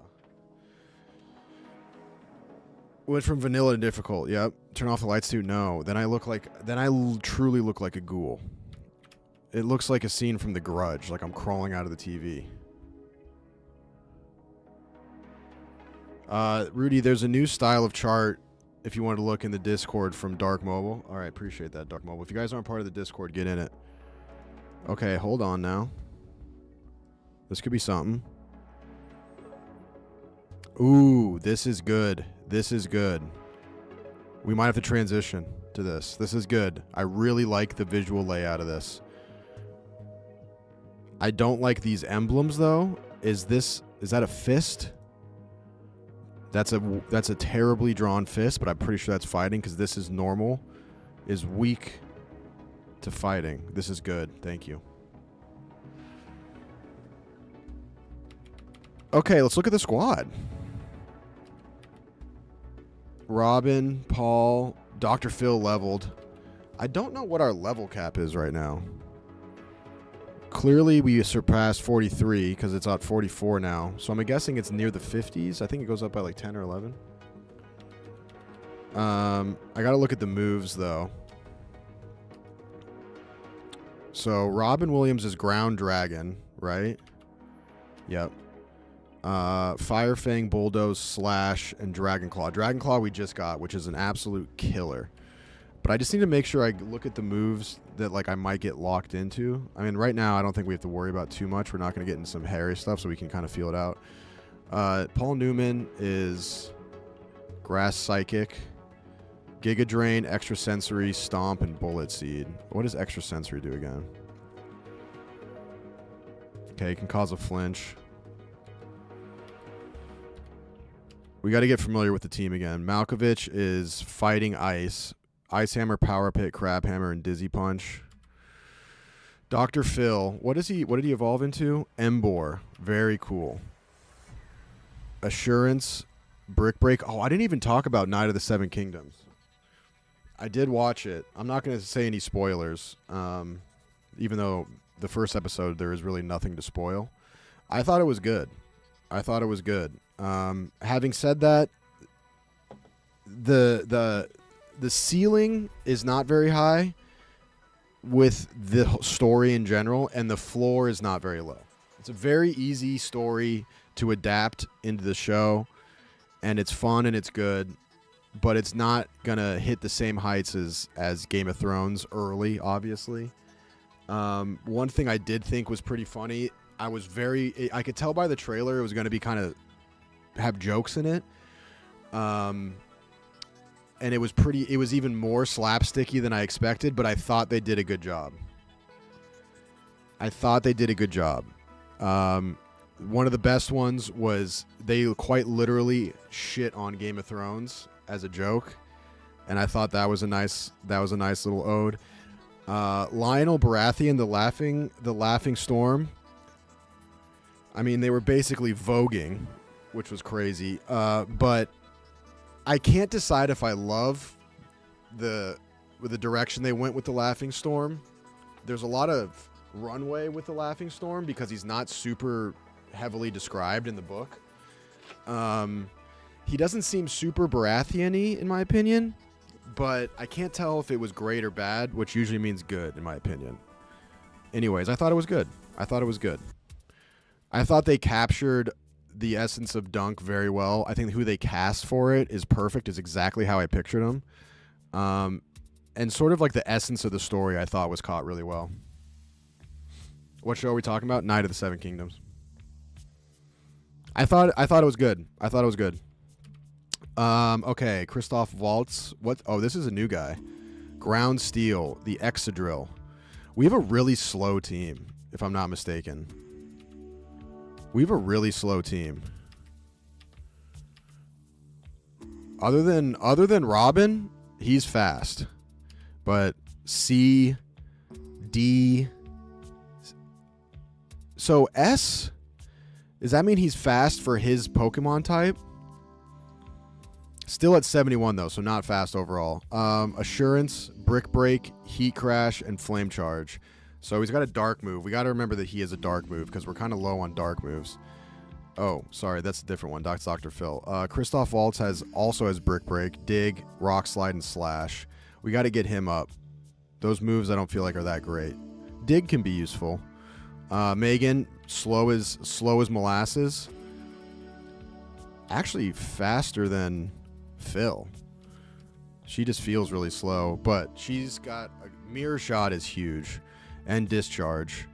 Went from vanilla to difficult. Yep. Turn off the lights too. No. Then I truly look like a ghoul. It looks like a scene from The Grudge, like I'm crawling out of the TV. Rudy, there's a new style of chart if you want to look in the Discord from Dark Mobile. All right, appreciate that, Dark Mobile. If you guys aren't part of the Discord, get in it. Okay, hold on now. This could be something. Ooh, this is good. This is good. We might have to transition to this. This is good. I really like the visual layout of this. I don't like these emblems, though. Is that a fist? That's a terribly drawn fist, but I'm pretty sure that's fighting because this is normal, is weak to fighting. This is good. Thank you. Okay, let's look at the squad. Robin, Paul, Dr. Phil leveled. I don't know what our level cap is right now. Clearly, we surpassed 43 because it's at 44 now. So I'm guessing it's near the 50s. I think it goes up by like 10 or 11. I got to look at the moves, though. So Robin Williams is Ground Dragon, right? Yep. Fire Fang, Bulldoze, Slash, and Dragon Claw. Dragon Claw we just got, which is an absolute killer. But I just need to make sure I look at the moves that like I might get locked into. I mean, right now I don't think we have to worry about too much. We're not going to get into some hairy stuff, so we can kind of feel it out. Paul Newman is Grass Psychic, Giga Drain, Extrasensory, Stomp, and Bullet Seed. What does Extrasensory do again? Okay, it can cause a flinch. We got to get familiar with the team again. Malkovich is Fighting Ice. Ice Hammer, Power Pit, Crab Hammer, and Dizzy Punch. Dr. Phil, what did he evolve into? Embor. Very cool. Assurance, Brick Break. Oh, I didn't even talk about Night of the Seven Kingdoms. I did watch it. I'm not going to say any spoilers, even though the first episode there is really nothing to spoil. I thought it was good. Having said that, the ceiling is not very high with the story in general, and the floor is not very low. It's a very easy story to adapt into the show, and it's fun and it's good, but it's not going to hit the same heights as Game of Thrones early, obviously. One thing I did think was pretty funny, I could tell by the trailer it was going to be kind of have jokes in it. And it was even more slapsticky than I expected, but I thought they did a good job. One of the best ones was they quite literally shit on Game of Thrones as a joke, and I thought that was a nice little ode. Lionel Baratheon, the laughing storm. I mean, they were basically voguing, which was crazy. But I can't decide if I love the direction they went with the laughing storm. There's a lot of runway with the laughing storm because he's not super heavily described in the book. He doesn't seem super Baratheon-y, in my opinion, but I can't tell if it was great or bad, which usually means good, in my opinion. Anyways, I thought it was good. I thought they captured the essence of Dunk very well. I think who they cast for it is perfect, is exactly how I pictured him. And sort of like the essence of the story I thought was caught really well. What show are we talking about? Night of the Seven Kingdoms. I thought it was good. Okay, Christoph Waltz. What? Oh, this is a new guy. Ground Steel, the Exadrill. We have a really slow team, if I'm not mistaken. Other than Robin, he's fast. But C, D. So S, does that mean he's fast for his Pokemon type? Still at 71 though, so not fast overall. Assurance, Brick Break, Heat Crash, and Flame Charge. So he's got a dark move. We got to remember that he has a dark move because we're kind of low on dark moves. Oh, sorry, that's a different one. That's Dr. Phil. Christoph Waltz also has Brick Break, Dig, Rock Slide, and Slash. We got to get him up. Those moves I don't feel like are that great. Dig can be useful. Megan, slow as molasses. Actually faster than Phil. She just feels really slow, but she's got a Mirror Shot is huge, and Discharge.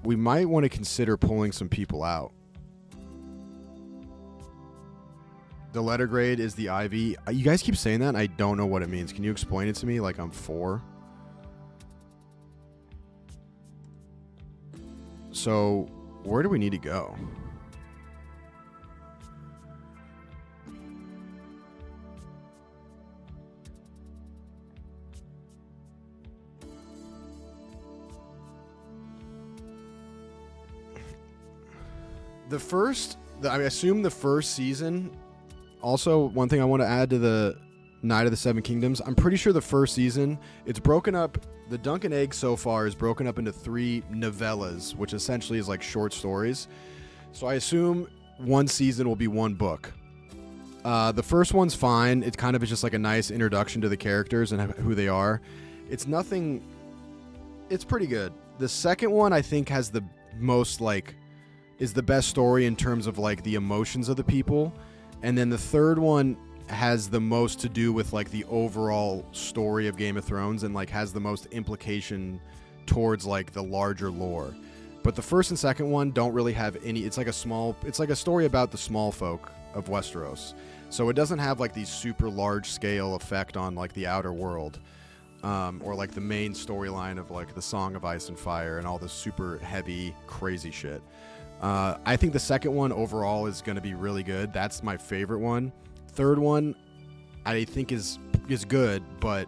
We might want to consider pulling some people out. The letter grade is the IV. You guys keep saying that, and I don't know what it means. Can you explain it to me like I'm 4? So, where do we need to go? I assume the first season. Also, one thing I want to add to the Night of the Seven Kingdoms, I'm pretty sure the first season, it's broken up. The Dunk and Egg so far is broken up into 3 novellas, which essentially is like short stories. So I assume one season will be one book. The first one's fine. It kind of is just like a nice introduction to the characters and who they are. It's pretty good. The second one I think has the most is the best story in terms of like the emotions of the people. And then the third one has the most to do with like the overall story of Game of Thrones and like has the most implication towards like the larger lore. But the first and second one don't really have any. It's like a story about the small folk of Westeros. So it doesn't have like these super large scale effect on like the outer world, or like the main storyline of like the Song of Ice and Fire and all this super heavy crazy shit. I think the second one overall is going to be really good. That's my favorite one. Third one, I think is good, but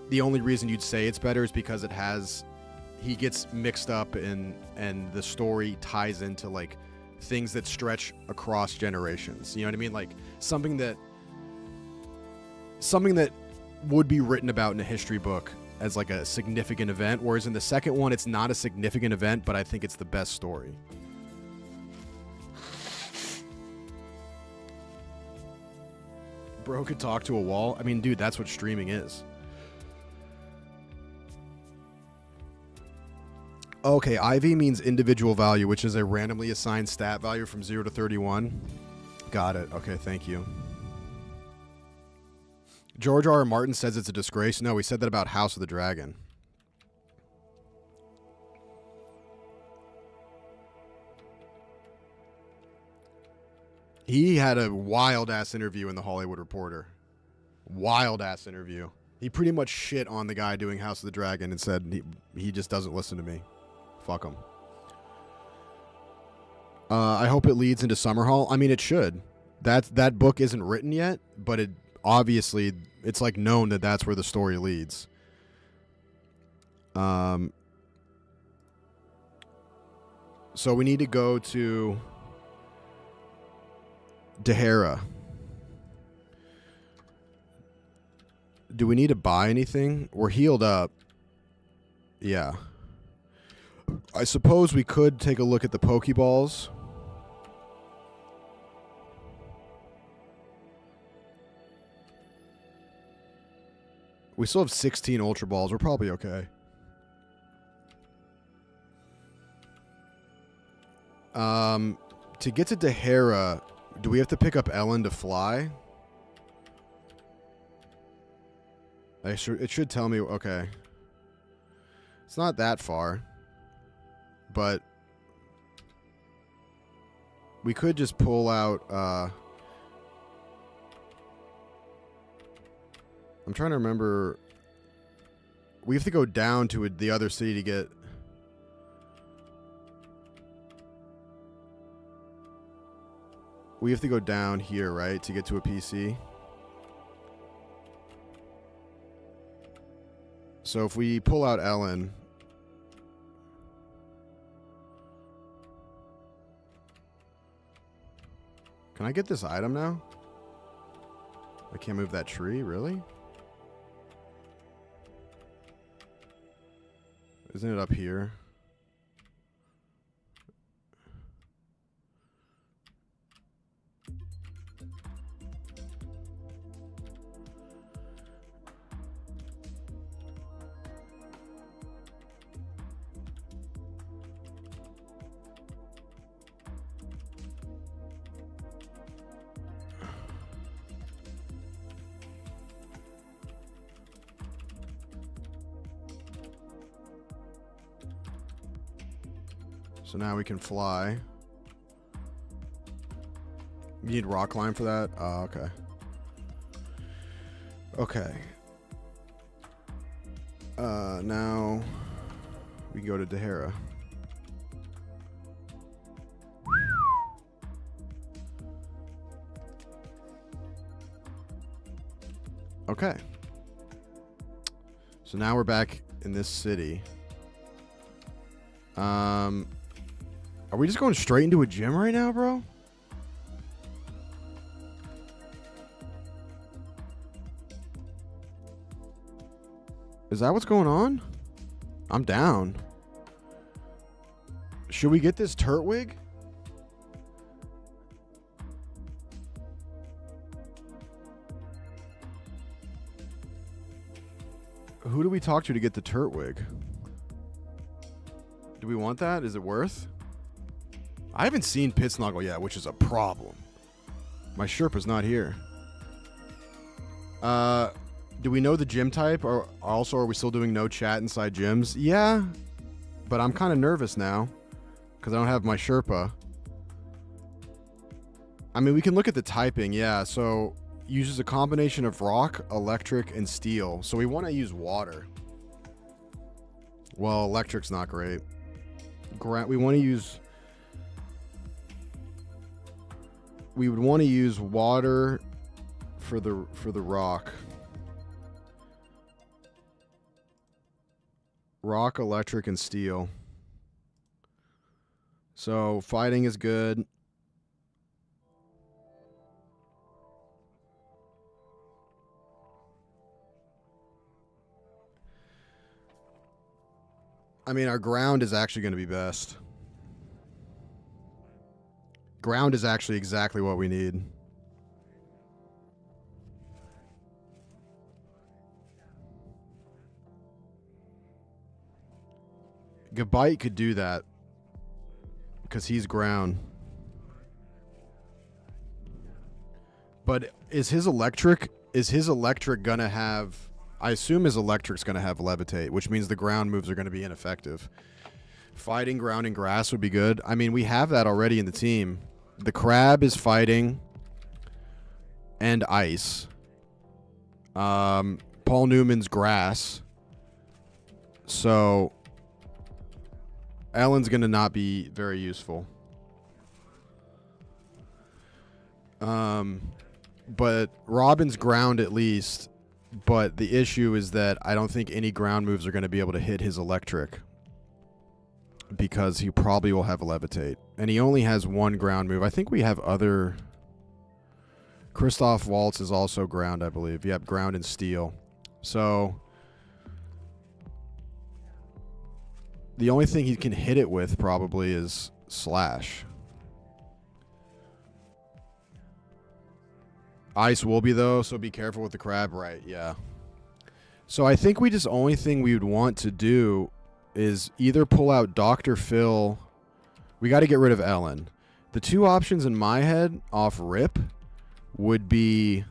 the only reason you'd say it's better is because he gets mixed up and the story ties into like things that stretch across generations. You know what I mean? Like something that would be written about in a history book as like a significant event, whereas in the second one, it's not a significant event, but I think it's the best story. Bro could talk to a wall. I mean, dude, that's what streaming is. Okay, IV means individual value, which is a randomly assigned stat value from 0 to 31. Got it. Okay, thank you. George R. R. Martin says it's a disgrace. No, he said that about House of the Dragon. He had a wild-ass interview in The Hollywood Reporter. Wild-ass interview. He pretty much shit on the guy doing House of the Dragon and said he just doesn't listen to me. Fuck him. I hope it leads into Summer Hall. I mean, it should. That book isn't written yet, but it obviously, it's like known that that's where the story leads. So we need to go to Dehara. Do we need to buy anything? We're healed up. Yeah. I suppose we could take a look at the Pokeballs. We still have 16 Ultra Balls. We're probably okay. To get to Dehara, do we have to pick up Ellen to fly? It should tell me. Okay. It's not that far. But we could just pull out... I'm trying to remember. We have to go down to the other city to get... We have to go down here, right, to get to a PC. So if we pull out Ellen... Can I get this item now? I can't move that tree, really? Isn't it up here? So now we can fly. You need rock climb for that? Oh, okay. Okay. Now we can go to Dehara. Okay. So now we're back in this city. Are we just going straight into a gym right now, bro? Is that what's going on? I'm down. Should we get this Turtwig? Who do we talk to get the Turtwig? Do we want that? Is it worth? I haven't seen Pitsnoggle yet, which is a problem. My Sherpa's not here. Do we know the gym type? Or also, are we still doing no chat inside gyms? Yeah, but I'm kind of nervous now because I don't have my Sherpa. I mean, we can look at the typing. Yeah, so uses a combination of rock, electric, and steel. So we want to use water. Well, electric's not great. We want to use... We would want to use water for the rock. Rock, electric, and steel. So fighting is good. I mean, our ground is actually going to be best. Ground is actually exactly what we need. Gabite could do that because he's ground. But is his electric gonna have... I assume his electric's gonna have levitate, which means the ground moves are gonna be ineffective. Fighting, ground, and grass would be good. I mean, we have that already in the team. The crab is fighting and ice. Paul Newman's grass. So Ellen's going to not be very useful. But Robin's ground at least. But the issue is that I don't think any ground moves are going to be able to hit his electric. Because he probably will have levitate. And he only has one ground move. I think we have other... Christoph Waltz is also ground, I believe. Yep, ground and steel. So... the only thing he can hit it with probably is slash. Ice will be, though, so be careful with the crab. Right, yeah. So I think we just only thing we would want to do is either pull out Dr. Phil. We got to get rid of Ellen. The two options in my head off rip would be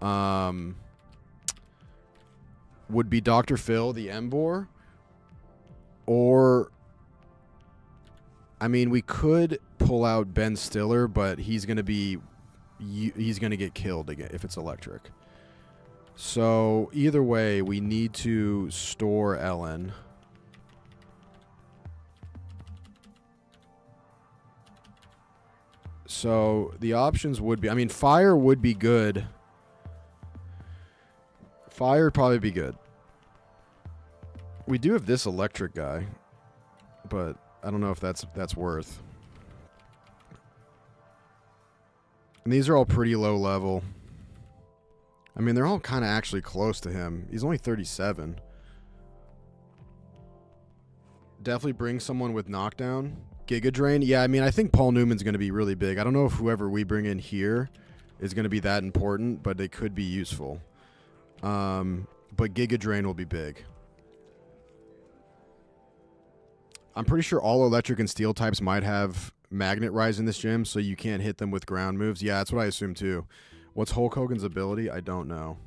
Dr. Phil, the Embor, or I mean, we could pull out Ben Stiller, but he's going to get killed again if it's electric. So either way, we need to store Ellen. So the options would be, I mean, fire would be good. Fire would probably be good. We do have this electric guy, but I don't know if that's worth. And these are all pretty low level. I mean, they're all kind of actually close to him. He's only 37. Definitely bring someone with knockdown. Giga Drain. Yeah, I mean, I think Paul Newman's going to be really big. I don't know if whoever we bring in here is going to be that important, but they could be useful. But Giga Drain will be big. I'm pretty sure all electric and steel types might have Magnet Rise in this gym, so you can't hit them with ground moves. Yeah, that's what I assume too. What's Hulk Hogan's ability? I don't know.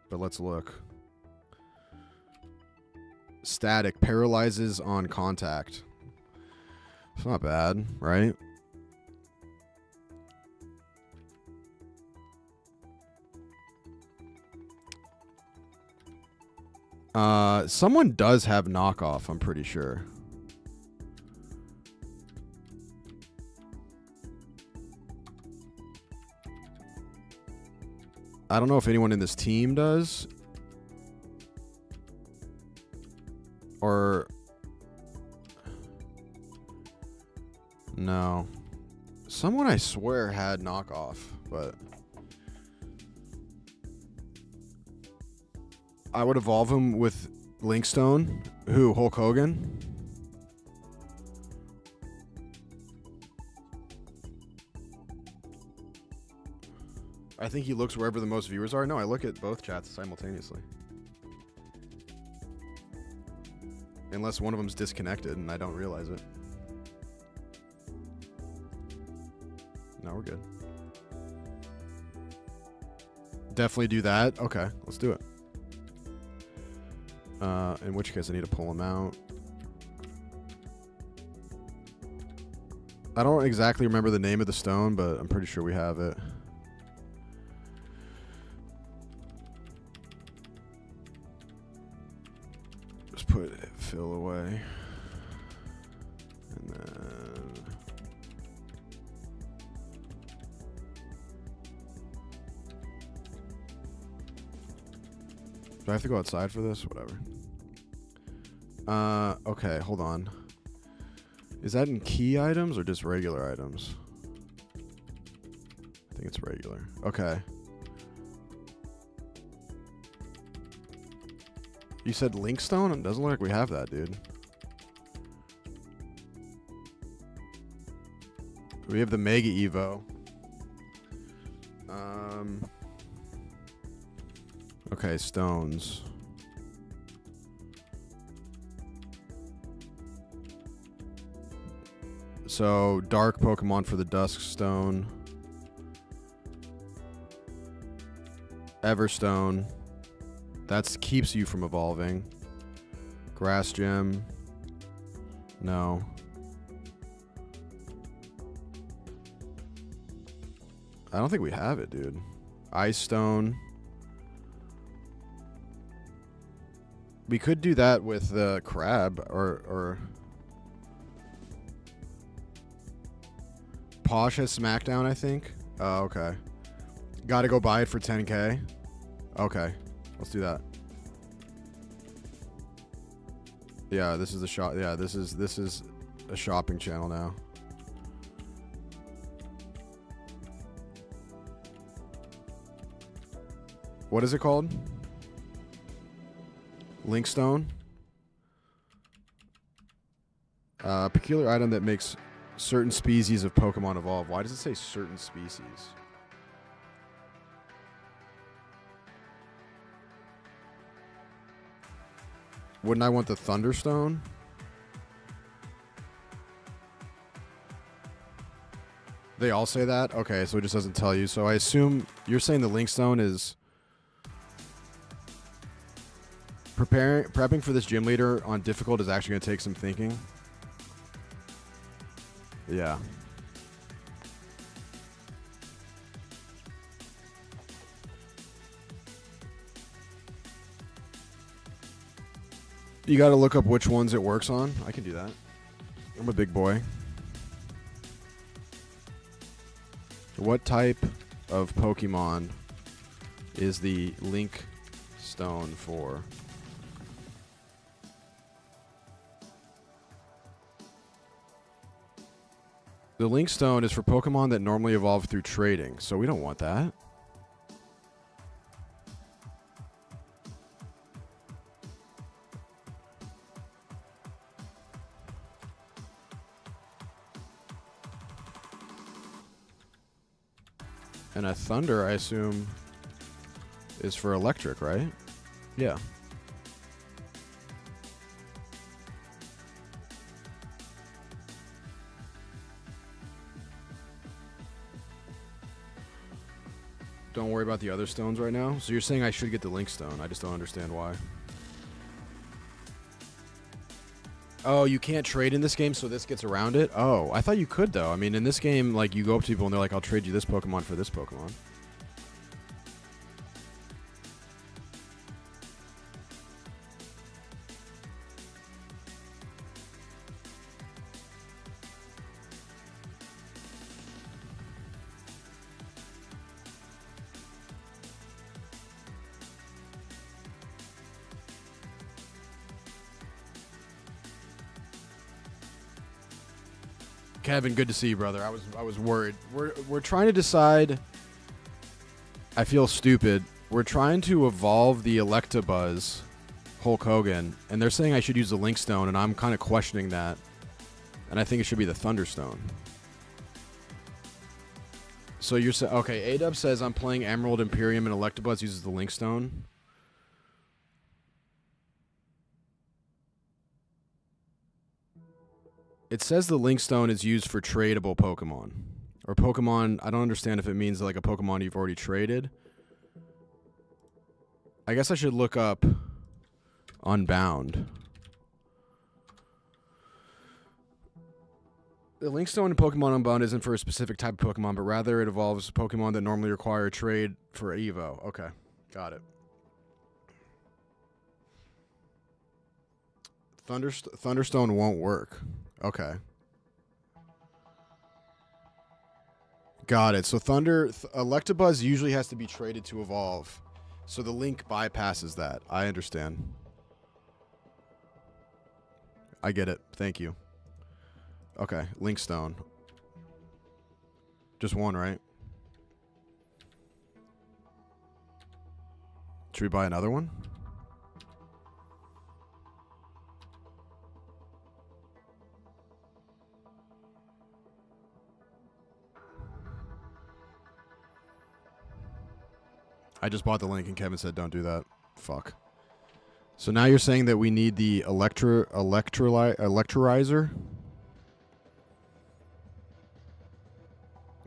But let's look. Static. Paralyzes on contact. It's not bad, right? Someone does have knockoff, I'm pretty sure. I don't know if anyone in this team does. Or... no. Someone I swear had knockoff, but... I would evolve him with Linkstone. Who? Hulk Hogan? I think he looks wherever the most viewers are. No, I look at both chats simultaneously. Unless one of them's disconnected and I don't realize it. No, we're good. Definitely do that. Okay, let's do it. In which case I need to pull him out. I don't exactly remember the name of the stone, but I'm pretty sure we have it. Just put Phil away. And then... do I have to go outside for this? Whatever. Okay, hold on. Is that in key items or just regular items? I think it's regular. Okay. You said Linkstone? It doesn't look like we have that, dude. We have the Mega Evo. Okay, stones. So, dark Pokemon for the Dusk Stone. Everstone. That keeps you from evolving. Grass Gem. No. don't think we have it, dude. Ice Stone. We could do that with the crab or Posh has SmackDown, I think. Oh, okay. Got to go buy it for 10K. Okay, let's do that. Yeah, this is the shop. Yeah, this is a shopping channel now. What is it called? Linkstone. Peculiar item that makes certain species of Pokemon evolve. Why does it say certain species? Wouldn't I want the Thunderstone? They all say that? Okay, so it just doesn't tell you. So I assume you're saying the Linkstone is prepping for this gym leader on difficult is actually going to take some thinking. Yeah. You got to look up which ones it works on. I can do that. I'm a big boy. What type of Pokemon is the Link Stone for? The Link Stone is for Pokemon that normally evolve through trading, so we don't want that. And a Thunder, I assume, is for electric, right? Yeah. Don't worry about the other stones right now. So you're saying I should get the Link Stone. I just don't understand why. Oh, you can't trade in this game, so this gets around it? Oh, I thought you could, though. I mean, in this game, like, you go up to people and they're like, I'll trade you this Pokemon for this Pokemon. Kevin, good to see you, brother. I was worried. We're trying to decide. I feel stupid. We're trying to evolve the Electabuzz Hulk Hogan, and they're saying I should use the Link Stone, and I'm kind of questioning that. And I think it should be the Thunderstone. So you're saying, okay, Adub says I'm playing Emerald Imperium and Electabuzz uses the Link Stone. It says the Link Stone is used for tradable Pokemon. Or Pokemon, I don't understand if it means like a Pokemon you've already traded. I guess I should look up Unbound. The Link Stone in Pokemon Unbound isn't for a specific type of Pokemon, but rather it evolves Pokemon that normally require a trade for Evo. Okay, got it. Thunderstone won't work. Okay. Got it. So Electabuzz usually has to be traded to evolve. So the Link bypasses that. I understand. I get it. Thank you. Okay, Link Stone. Just one, right? Should we buy another one? I just bought the link and Kevin said don't do that. Fuck. So now you're saying that we need the electrolyzer?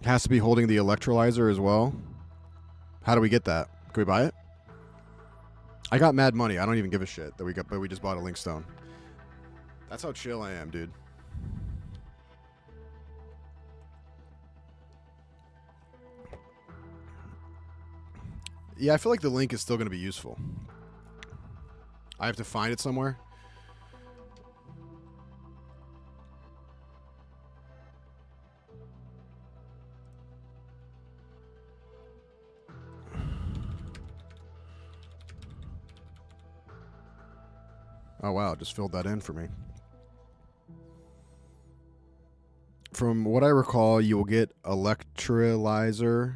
It has to be holding the electrolyzer as well? How do we get that? Can we buy it? I got mad money. I don't even give a shit that but we just bought a Link Stone. That's how chill I am, dude. Yeah, I feel like the link is still going to be useful. I have to find it somewhere. Oh, wow. Just filled that in for me. From what I recall, you will get Electrolyzer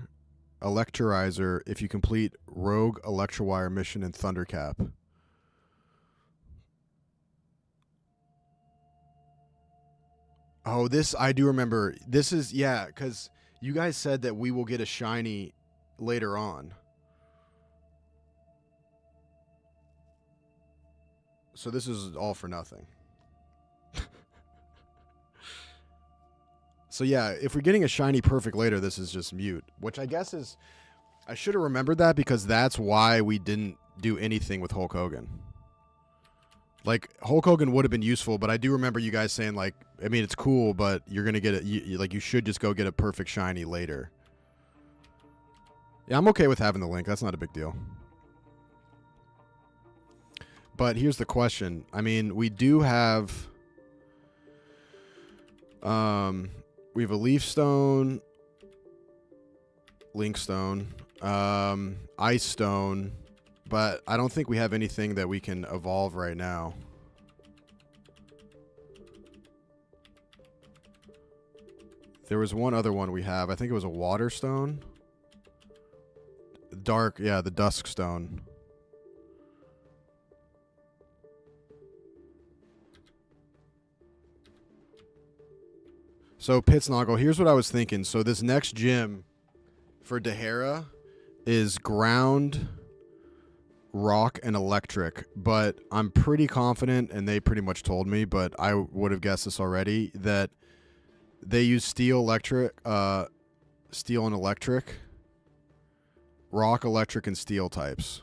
if you complete Rogue Electrowire mission in Thundercap. Oh, this, I do remember. This is, yeah, because you guys said that we will get a shiny later on. So this is all for nothing. So yeah, if we're getting a shiny perfect later, this is just mute, which I guess is, I should have remembered that because that's why we didn't do anything with Hulk Hogan. Like, Hulk Hogan would have been useful, but I do remember you guys saying, like, I mean, it's cool, but you're going to get it, you should just go get a perfect shiny later. Yeah, I'm okay with having the link. That's not a big deal. But here's the question. I mean, we do have... we have a Leaf Stone, Link Stone, Ice Stone, but I don't think we have anything that we can evolve right now. There was one other one we have. I think it was a Water Stone. Dark, yeah, the Dusk Stone. So, Pitsnoggle, here's what I was thinking. So, this next gym for Dehara is ground, rock, and electric. But I'm pretty confident, and they pretty much told me, but I would have guessed this already, that they use steel, steel and electric, rock, electric, and steel types.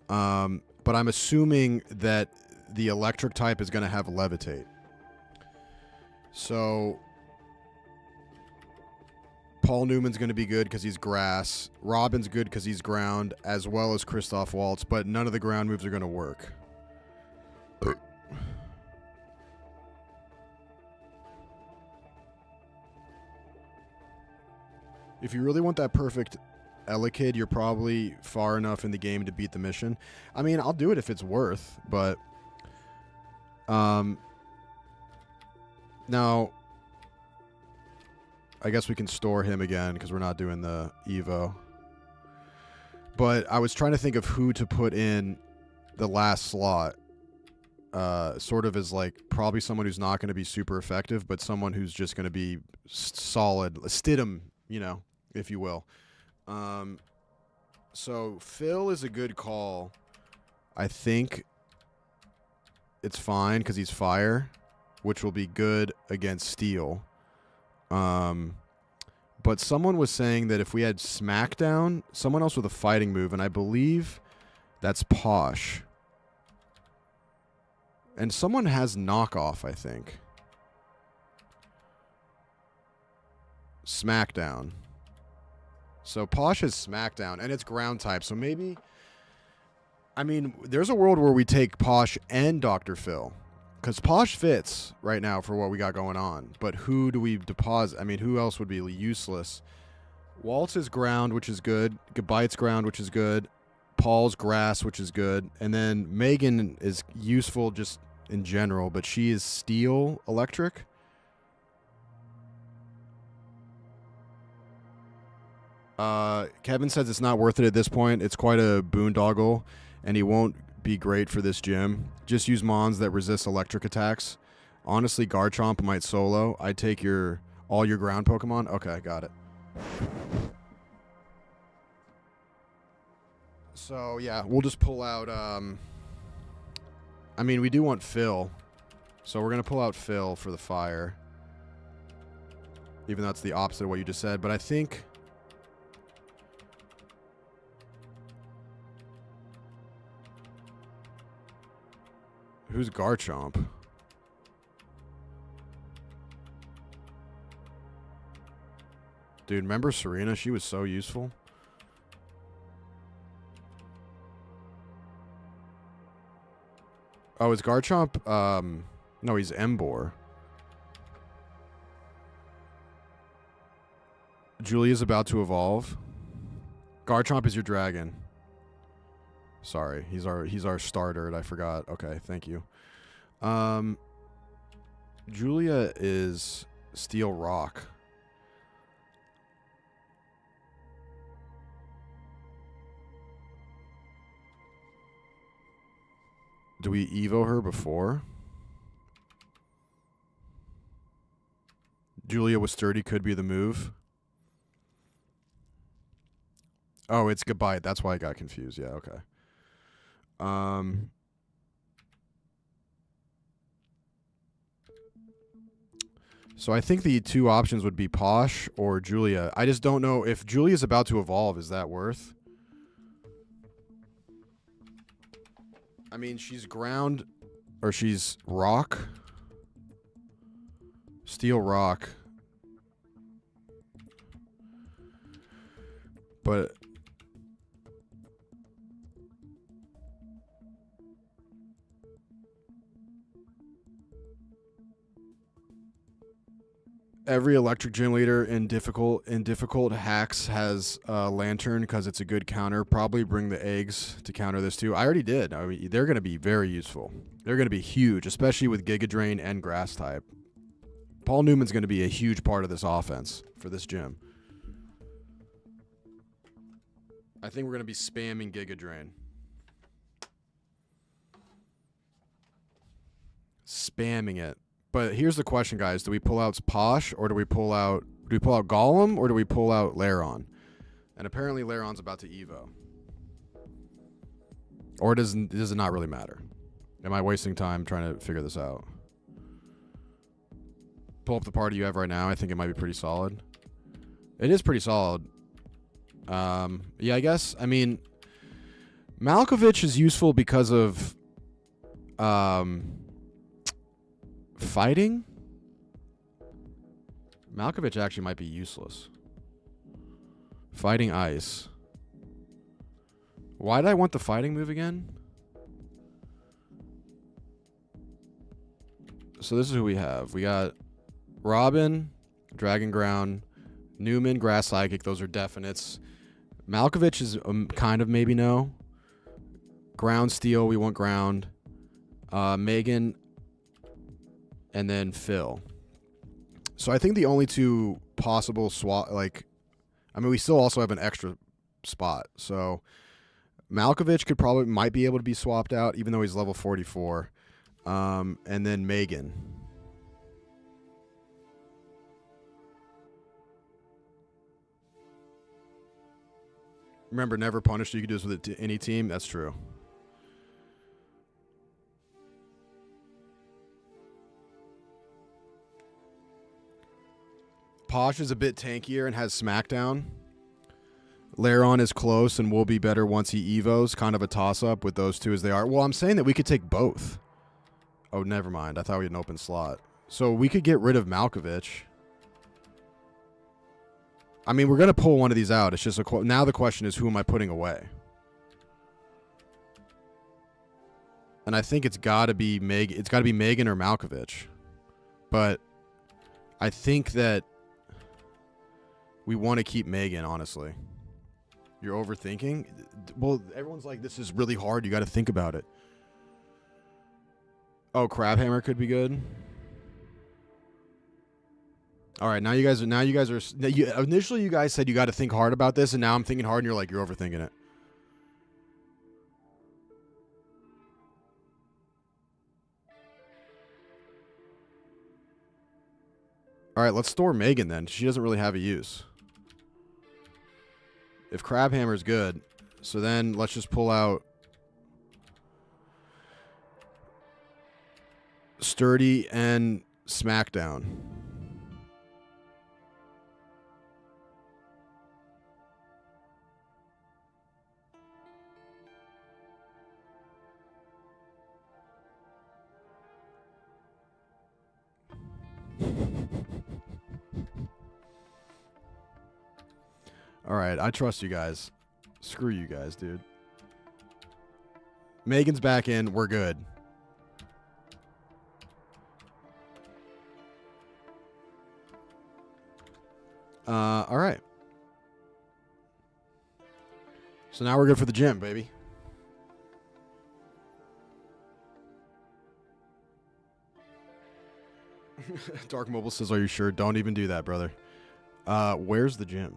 But I'm assuming that the electric type is going to have levitate. So, Paul Newman's going to be good because he's grass. Robin's good because he's ground, as well as Christoph Waltz, but none of the ground moves are going to work. If you really want that perfect Elekid, you're probably far enough in the game to beat the mission. I mean, I'll do it if it's worth, but... Now, I guess we can store him again because we're not doing the Evo. But I was trying to think of who to put in the last slot. Sort of as like probably someone who's not going to be super effective, but someone who's just going to be solid. Stidham, you know, if you will. So Phil is a good call. I think it's fine because he's fire, which will be good against steel. But someone was saying that if we had Smackdown, someone else with a fighting move, and I believe that's Posh. And someone has knockoff, I think. Smackdown. So Posh is Smackdown, and it's ground type, so maybe... I mean, there's a world where we take Posh and Dr. Phil. Because Posh fits right now for what we got going on. But who do we deposit? I mean, who else would be useless? Waltz is ground, which is good. Gebite's ground, which is good. Paul's grass, which is good. And then Megan is useful just in general, but she is steel electric. Kevin says it's not worth it at this point. It's quite a boondoggle, and he won't be great for this gym. Just use Mons that resist electric attacks. Honestly, Garchomp might solo. I'd take all your ground Pokemon. Okay, got it. So, yeah, we'll just pull out... I mean, we do want Phil. So we're going to pull out Phil for the fire. Even though it's the opposite of what you just said. But I think... Who's Garchomp? Dude, remember Serena? She was so useful. Oh, is Garchomp? No, he's Emboar. Julia's about to evolve. Garchomp is your dragon. Sorry, he's our starter. I forgot. Okay, thank you. Julia is Steel Rock. Do we Evo her before? Julia with Sturdy could be the move. Oh, it's Goodbye. That's why I got confused. Yeah, okay. So I think the two options would be Posh or Julia. I just don't know if Julia's about to evolve. Is that worth? I mean, she's ground or she's rock. Steel rock. But every electric gym leader in difficult hacks has a lantern because it's a good counter. Probably bring the eggs to counter this too. I already did. I mean, they're going to be very useful. They're going to be huge, especially with Giga Drain and Grass type. Paul Newman's going to be a huge part of this offense for this gym. I think we're going to be spamming Giga Drain. Spamming it. But here's the question, guys. Do we pull out Posh or do we pull out Golem or do we pull out Laron? And apparently Laron's about to Evo. Or does it not really matter? Am I wasting time trying to figure this out? Pull up the party you have right now. I think it might be pretty solid. It is pretty solid. Yeah, I guess. I mean, Malkovich is useful because of fighting. Malkovich actually might be useless. Fighting ice. Why did I want the fighting move again? So this is who we have. We got Robin, Dragon Ground, Newman, Grass Psychic. Those are definites. Malkovich is kind of maybe no. Ground Steel, we want ground. Megan, and then Phil. So I think the only two possible swap, like, I mean, we still also have an extra spot. So Malkovich might be able to be swapped out, even though he's level 44. And then Megan. Remember, never punished. You can do this with any team. That's true. Posh is a bit tankier and has Smackdown. Laron is close and will be better once he Evos. Kind of a toss-up with those two as they are. Well, I'm saying that we could take both. Oh, never mind. I thought we had an open slot. So we could get rid of Malkovich. I mean, we're going to pull one of these out. It's just now the question is, who am I putting away? And I think it's got to be It's got to be Megan or Malkovich. But I think that we want to keep Megan, honestly. You're overthinking? Well, everyone's like, this is really hard. You got to think about it. Oh, Crabhammer could be good. All right, now you guys are. Initially, you guys said you got to think hard about this, and now I'm thinking hard, and you're like, you're overthinking it. All right, let's store Megan then. She doesn't really have a use. If Crabhammer's good, so then let's just pull out Sturdy and Smackdown. All right, I trust you guys. Screw you guys, dude. Megan's back in. We're good. All right. So now we're good for the gym, baby. Dark Mobile says, are you sure? Don't even do that, brother. Where's the gym?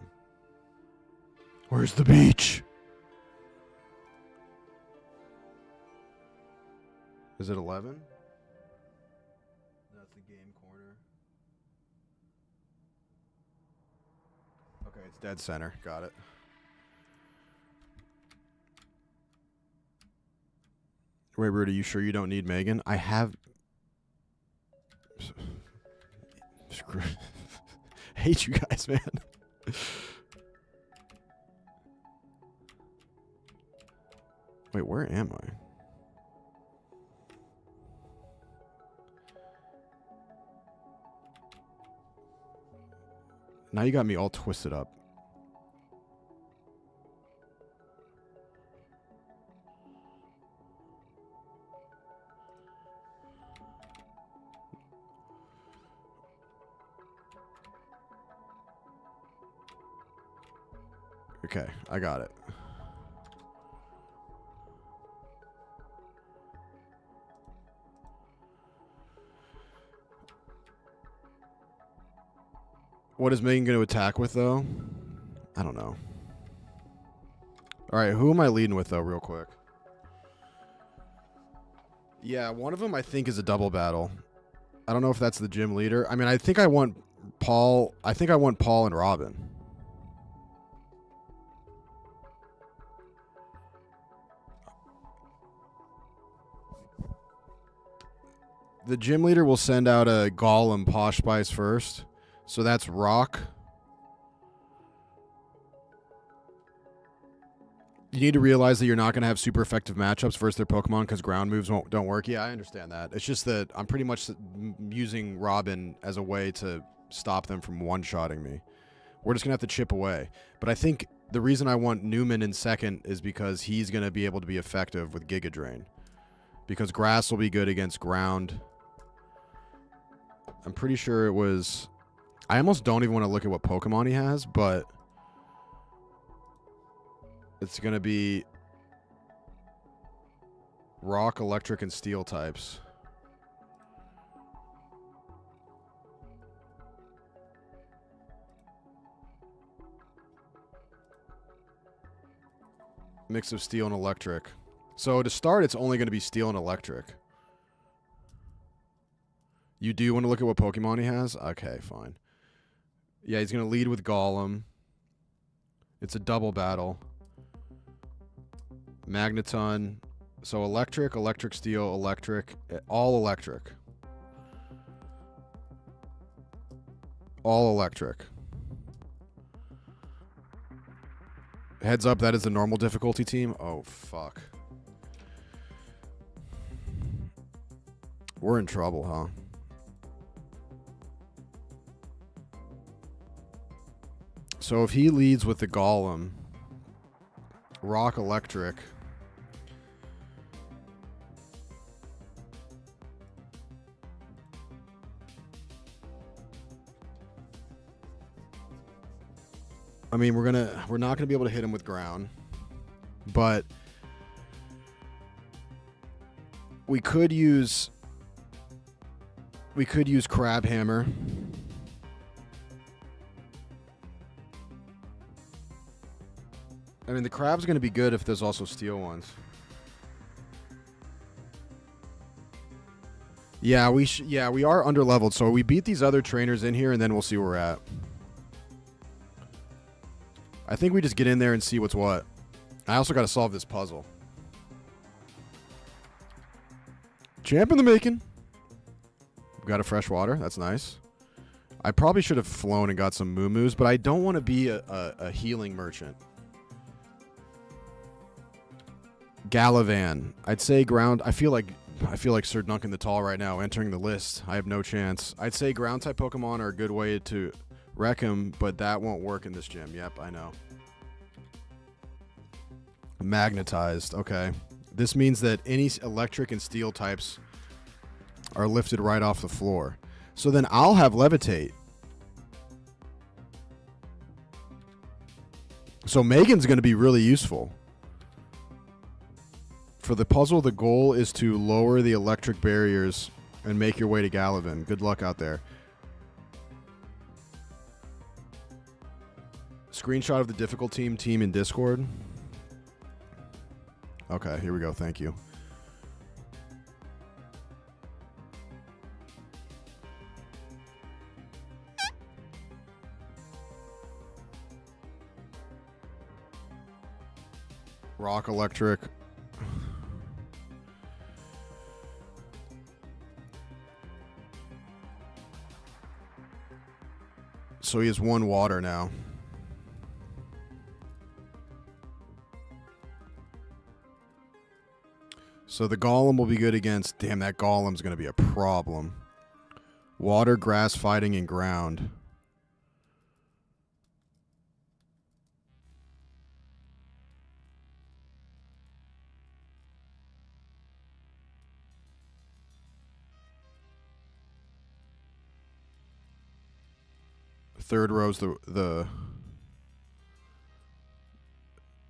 Where's the beach? Is it 11? That's the game corner. Okay, it's dead center. Got it. Wait, Rudy, you sure you don't need Megan? I have... Screw. Hate you guys, man. Wait, where am I? Now you got me all twisted up. Okay, I got it. What is Megan going to attack with, though? I don't know. All right, who am I leading with, though, real quick? Yeah, one of them I think is a double battle. I don't know if that's the gym leader. I mean, I think I want Paul. I think I want Paul and Robin. The gym leader will send out a Golem Posh Spice first. So that's Rock. You need to realize that you're not going to have super effective matchups versus their Pokemon because ground moves don't work. Yeah, I understand that. It's just that I'm pretty much using Robin as a way to stop them from one-shotting me. We're just going to have to chip away. But I think the reason I want Newman in second is because he's going to be able to be effective with Giga Drain. Because Grass will be good against ground. I'm pretty sure it was... I almost don't even want to look at what Pokemon he has, but... It's going to be... Rock, Electric, and Steel types. Mix of Steel and Electric. So to start, it's only going to be Steel and Electric. You do want to look at what Pokemon he has? Okay, fine. Yeah, he's going to lead with Golem. It's a double battle. Magneton. So Electric, Electric Steel, Electric. All Electric. All Electric. Heads up, that is the normal difficulty team. Oh, fuck. We're in trouble, huh? So if he leads with the Golem, Rock, Electric. I mean, we're not gonna be able to hit him with ground, but we could use Crab Hammer. I mean, the Crab's going to be good if there's also Steel ones. Yeah, we are underleveled, so we beat these other trainers in here, and then we'll see where we're at. I think we just get in there and see what's what. I also got to solve this puzzle. Champ in the making. We got a fresh water. That's nice. I probably should have flown and got some moo-moos, but I don't want to be a healing merchant. Galavan. I'd say ground. I feel like Sir Duncan the Tall right now entering the list. I have no chance. I'd say ground type Pokemon are a good way to wreck him, but that won't work in this gym. Yep, I know. Magnetized. Okay. This means that any electric and steel types are lifted right off the floor. So then I'll have Levitate. So Megan's going to be really useful. For the puzzle, the goal is to lower the electric barriers and make your way to Galavin. Good luck out there. Screenshot of the difficult team in Discord. Okay, here we go. Thank you. Rock electric. So he has 1 water now. So the golem will be good against... Damn, that golem's going to be a problem. Water, grass, fighting, and ground. Third row's the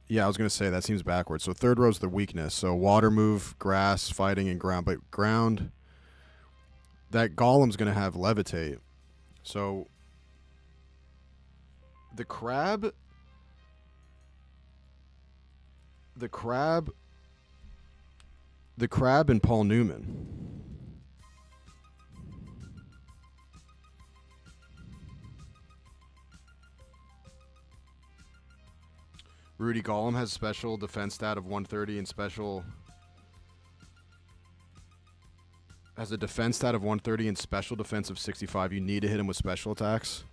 yeah, I was going to say that seems backwards. So third row's the weakness. So water move, grass, fighting, and ground. But ground, that golem's going to have levitate. So the crab and Paul Newman. Rudy Golem has special defense stat of 130 and special... Has a defense stat of 130 and special defense of 65. You need to hit him with special attacks.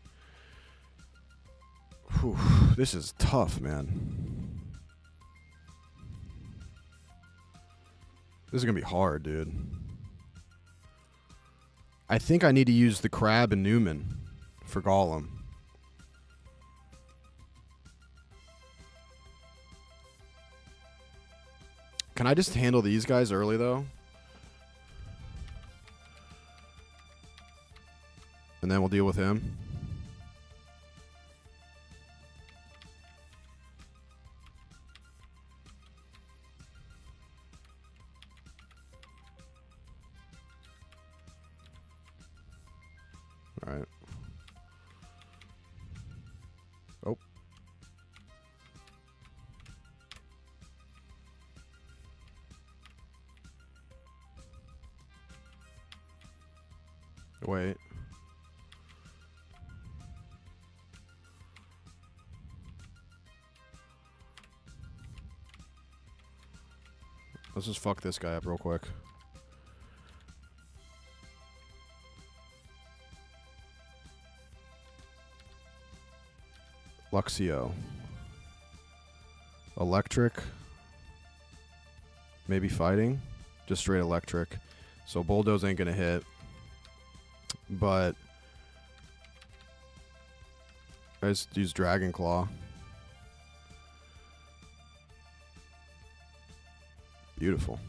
Whew, this is tough, man. This is going to be hard, dude. I think I need to use the crab and Newman for Golem. Can I just handle these guys early, though? And then we'll deal with him. All right. Oh. Wait. Let's just fuck this guy up real quick. Luxio. Electric. Maybe fighting. Just straight electric. So Bulldoze ain't gonna hit. But I just use Dragon Claw. Beautiful.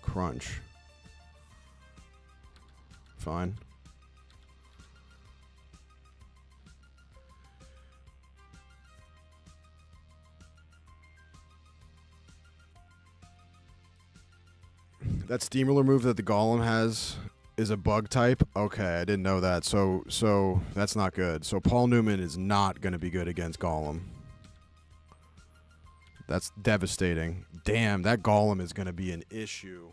Crunch. Fine. That Steamroller move that the Golem has is a bug type. Okay, I didn't know that. So that's not good. So Paul Newman is not going to be good against Golem. That's devastating. Damn, that Golem is going to be an issue.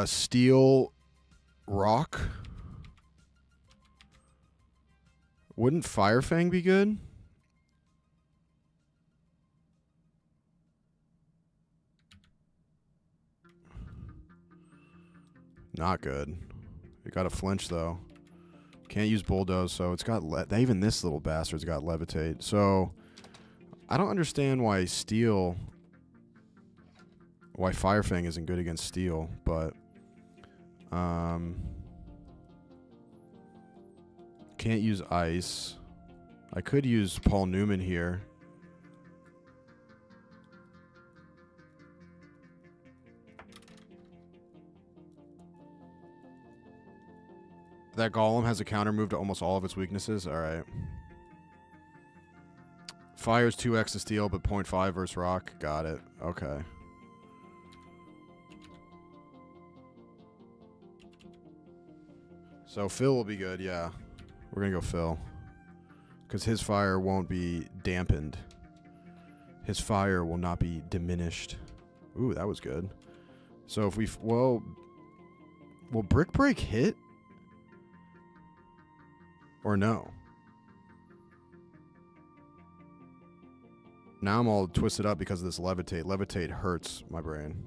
Steel Rock. Wouldn't Firefang be good? Not good. You got to flinch, though. Can't use Bulldoze, so it's got... even this little bastard's got Levitate. So, I don't understand why Steel... Why Firefang isn't good against Steel, but... Can't use Ice. I could use Paul Newman here. That golem has a counter move to almost all of its weaknesses. All right. Fire's 2x to steel, but 0.5 versus rock. Got it. Okay. So Phil will be good, yeah. We're going to go Phil. Because his fire won't be dampened. His fire will not be diminished. Ooh, that was good. So if we... Well... Will Brick Break hit? Or no? Now I'm all twisted up because of this Levitate. Levitate hurts my brain.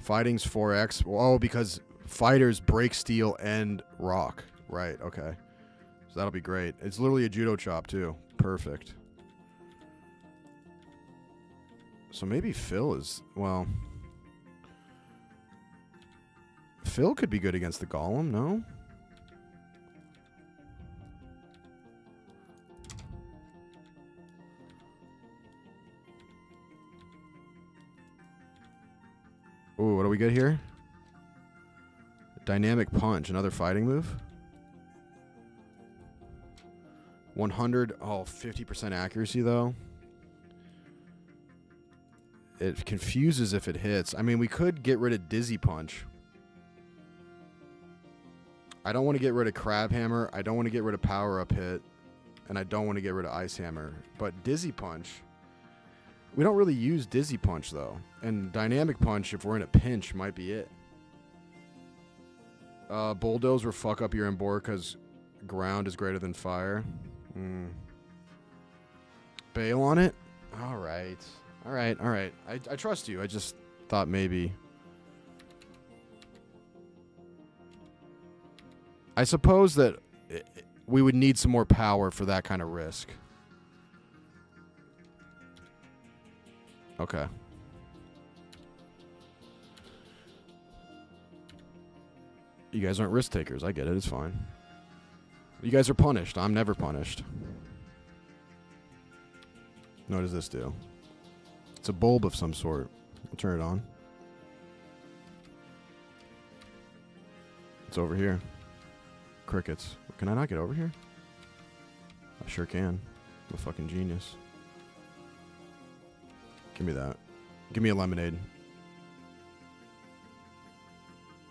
Fighting's 4x. Oh, because fighters break steel and rock. Right, okay. So that'll be great. It's literally a judo chop, too. Perfect. So maybe Phil is... Well... Phil could be good against the golem, no? Ooh, what do we get here? Dynamic punch, another fighting move. 100, oh, 50% accuracy though. It confuses if it hits. I mean, we could get rid of Dizzy Punch. I don't want to get rid of Crab Hammer. I don't want to get rid of Power Up Hit. And I don't want to get rid of Ice Hammer. But Dizzy Punch... We don't really use Dizzy Punch, though. And Dynamic Punch, if we're in a pinch, might be it. Bulldoze or fuck up your Embor because ground is greater than fire. Bail on it? All right. All right, all right. I trust you. I just thought maybe... I suppose that we would need some more power for that kind of risk. Okay. You guys aren't risk takers. I get it. It's fine. You guys are punished. I'm never punished. What does this do? It's a bulb of some sort. I'll turn it on. It's over here. Crickets. Can I not get over here? I sure can. I'm a fucking genius. Give me that. Give me a lemonade.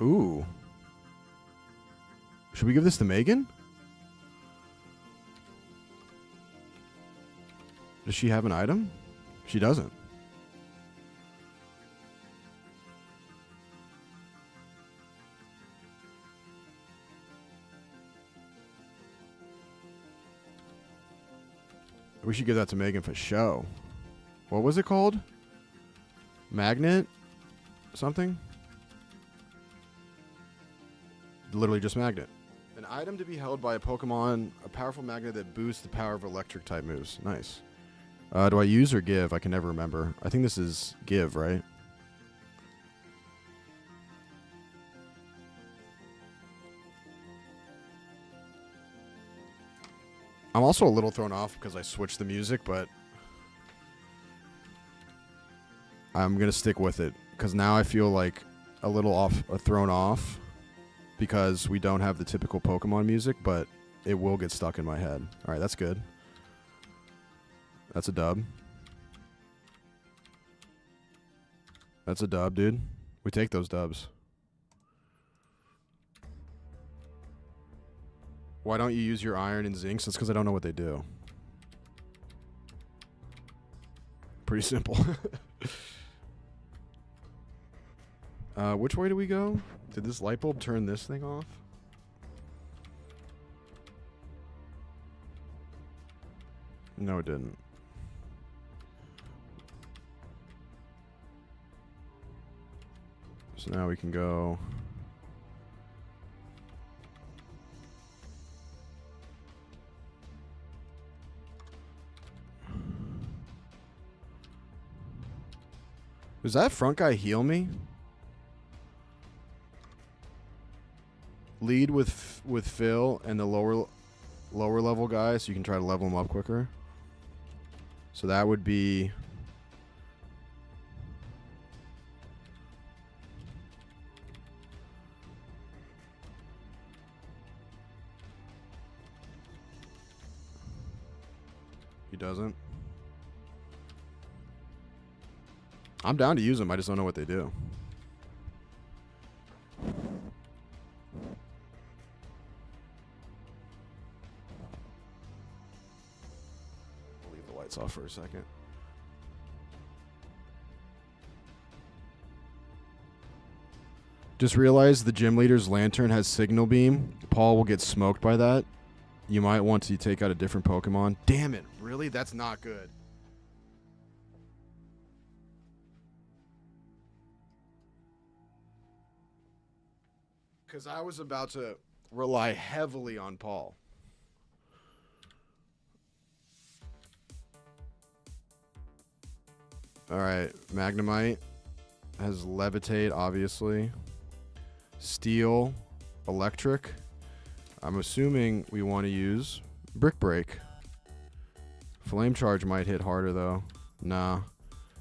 Ooh. Should we give this to Megan? Does she have an item? She doesn't. We should give that to Megan for show. What was it called? Magnet? Something? Literally just magnet. An item to be held by a Pokemon, a powerful magnet that boosts the power of electric type moves. Nice. Do I use or give? I can never remember. I think this is give, right? I'm also a little thrown off because I switched the music, but I'm going to stick with it because now I feel like a little thrown off because we don't have the typical Pokemon music, but it will get stuck in my head. All right, that's good. That's a dub. That's a dub, dude. We take those dubs. Why don't you use your iron and zincs? That's because I don't know what they do. Pretty simple. Which way do we go? Did this light bulb turn this thing off? No, it didn't. So now we can go... Does that front guy heal me? Lead with Phil and the lower level guy, so you can try to level him up quicker. So that would be... doesn't. I'm down to use them. I just don't know what they do. I'll leave the lights off for a second. Just realized the gym leader's lantern has signal beam. Paul will get smoked by that. You might want to take out a different Pokemon. Damn it. Really? That's not good. Because I was about to rely heavily on Paul. All right. Magnemite has Levitate, obviously. Steel, Electric. I'm assuming we want to use Brick Break. Flame Charge might hit harder, though. Nah.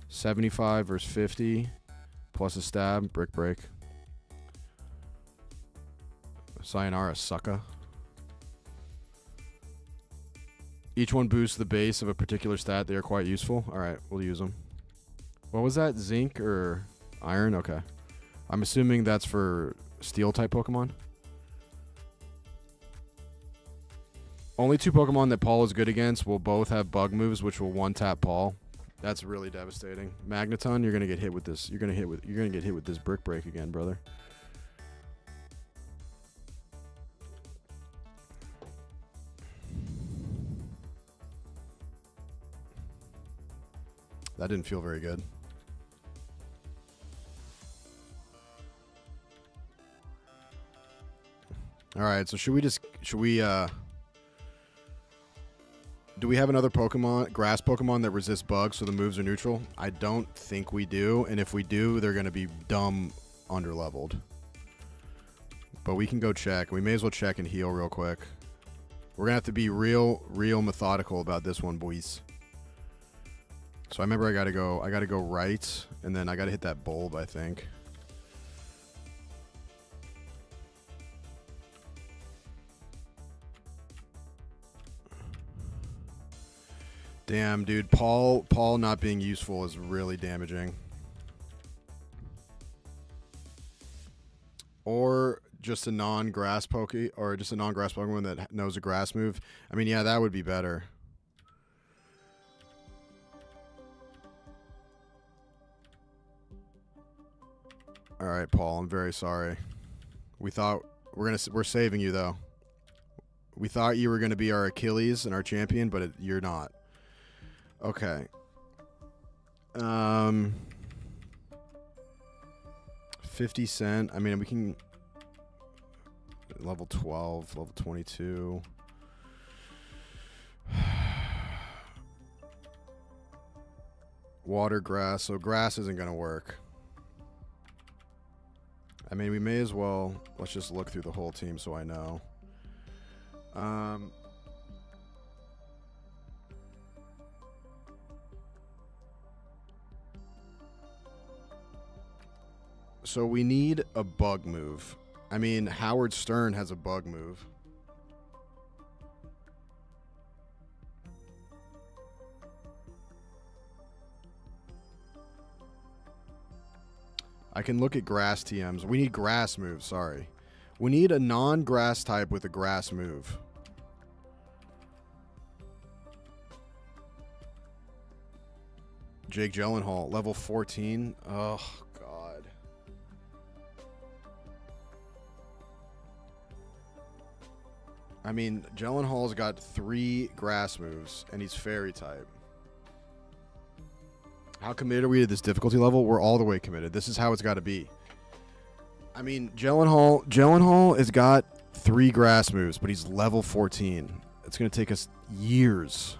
75 versus 50. Plus a stab. Brick Break. Sayonara, sucker. Each one boosts the base of a particular stat. They are quite useful. All right, we'll use them. What was that? Zinc or iron? Okay. I'm assuming that's for steel-type Pokemon. Only 2 Pokemon that Paul is good against will both have bug moves, which will one-tap Paul. That's really devastating. Magneton, you're gonna get hit with this. You're gonna get hit with this Brick Break again, brother. That didn't feel very good. All right, so should we do we have another Pokemon, grass Pokemon that resists bugs so the moves are neutral? I don't think we do, and if we do, they're going to be dumb underleveled. But we can go check. We may as well check and heal real quick. We're going to have to be real methodical about this one, boys. So I remember I got to go right, and then I got to hit that bulb, I think. Damn, dude, Paul not being useful is really damaging. Or just a non-grass Pokemon that knows a grass move. I mean, yeah, that would be better. All right, Paul, I'm very sorry. We thought we're saving you though. We thought you were going to be our Achilles and our champion, but you're not. Okay. 50 cent. I mean, we can level 12, level 22. Water, grass. So grass isn't going to work. I mean, we may as well. Let's just look through the whole team so I know. So we need a bug move. I mean, Howard Stern has a bug move. I can look at grass TMs. We need grass moves, sorry. We need a non-grass type with a grass move. Jake Gyllenhaal, level 14. Oh, God. I mean, Gyllenhaal's got 3 grass moves, and he's fairy type. How committed are we to this difficulty level? We're all the way committed. This is how it's got to be. I mean, Gyllenhaal has got 3 grass moves, but he's level 14. It's going to take us years.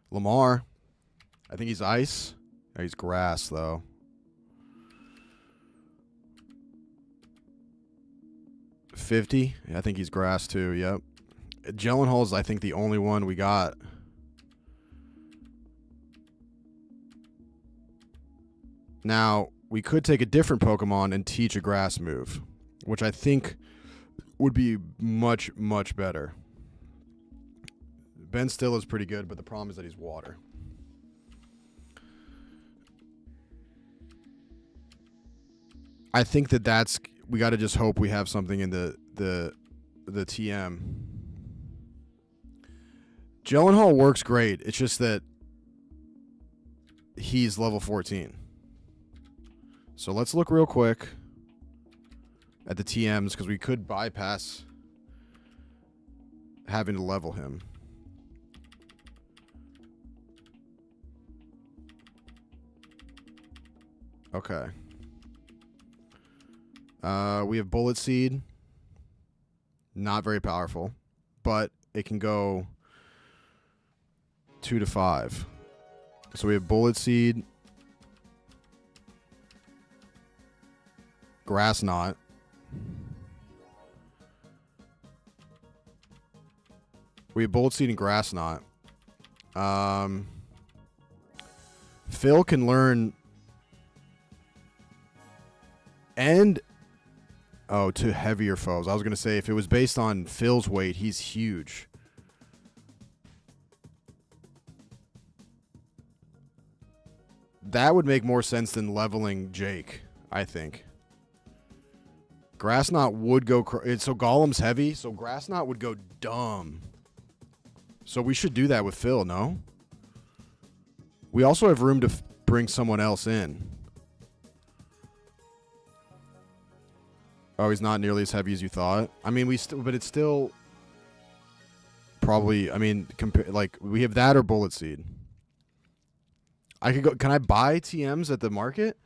Lamar. I think he's ice. Oh, he's grass, though. $50. Yeah, I think he's grass, too. Yep. Gyllenhaal's, I think, the only one we got. Now, we could take a different Pokemon and teach a grass move, which I think would be much, much better. Ben still is pretty good, but the problem is that he's water. I think that's we got to just hope we have something in the TM. Gyllenhaal works great. It's just that he's level 14. So let's look real quick at the TMs because we could bypass having to level him. Okay. We have Bullet Seed. Not very powerful, but it can go 2 to 5. So we have Bullet Seed, Grass Knot, we have Bullet Seed and Grass Knot. Phil can learn and to heavier foes. I was going to say if it was based on Phil's weight, he's huge. That would make more sense than leveling Jake, I think. Grass Knot would go... so Golem's heavy, so Grass Knot would go dumb. So we should do that with Phil, no? We also have room to bring someone else in. Oh, he's not nearly as heavy as you thought. I mean, but it's still probably. I mean, like we have that or Bullet Seed. I could go. Can I buy TMs at the market?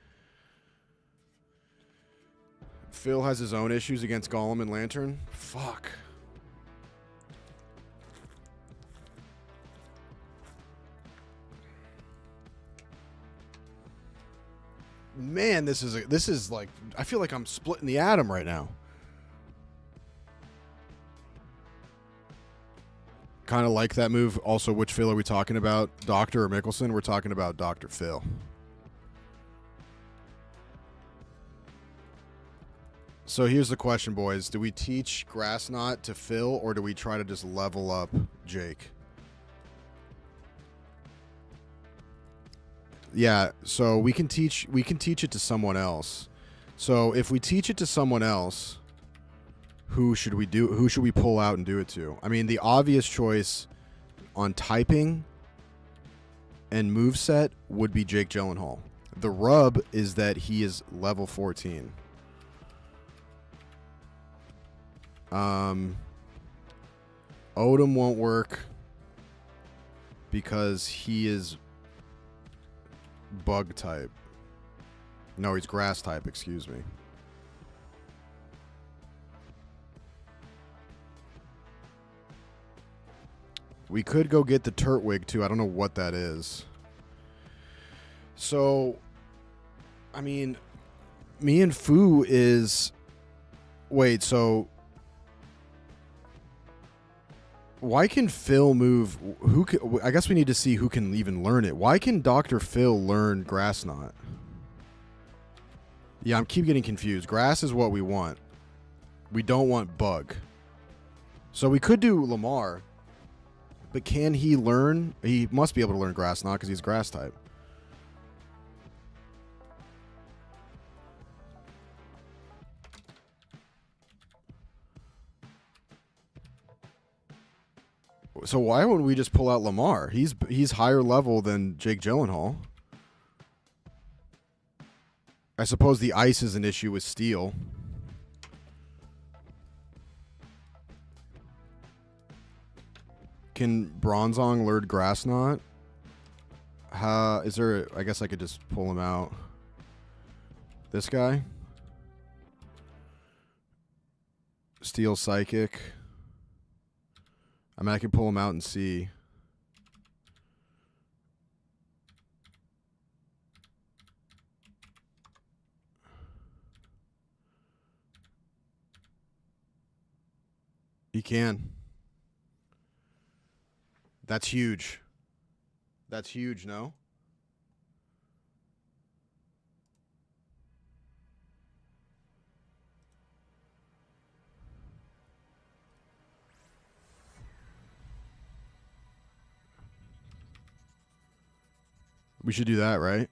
Phil has his own issues against Golem and Lantern. Fuck. Man, this is like I feel like I'm splitting the atom right now. Kind of like that move. Also, which Phil are we talking about? Doctor or Mickelson? We're talking about Dr. Phil. So here's the question, boys. Do we teach Grass Knot to Phil or do we try to just level up Jake? Yeah, so we can teach it to someone else. So if we teach it to someone else, who should we pull out and do it to? I mean, the obvious choice on typing and moveset would be Jake Gyllenhaal. The rub is that he is level 14. Odom won't work because he is bug type. No, he's grass type, excuse me. We could go get the Turtwig too. I don't know what that is. So, I mean, me and Fu is... Wait, so... Why can Phil move? I guess we need to see who can even learn it. Why can Dr. Phil learn Grass Knot? Yeah, I'm keep getting confused. Grass is what we want. We don't want Bug. So we could do Lamar. But can he learn? He must be able to learn Grass Knot because he's grass type. So why wouldn't we just pull out Lamar? He's higher level than Jake Gyllenhaal. I suppose the ice is an issue with steel. Can Bronzong learn Grass Knot? Is there? I guess I could just pull him out. This guy. Steel Psychic. I mean, I can pull him out and see. He can. That's huge. That's huge, no? We should do that, right?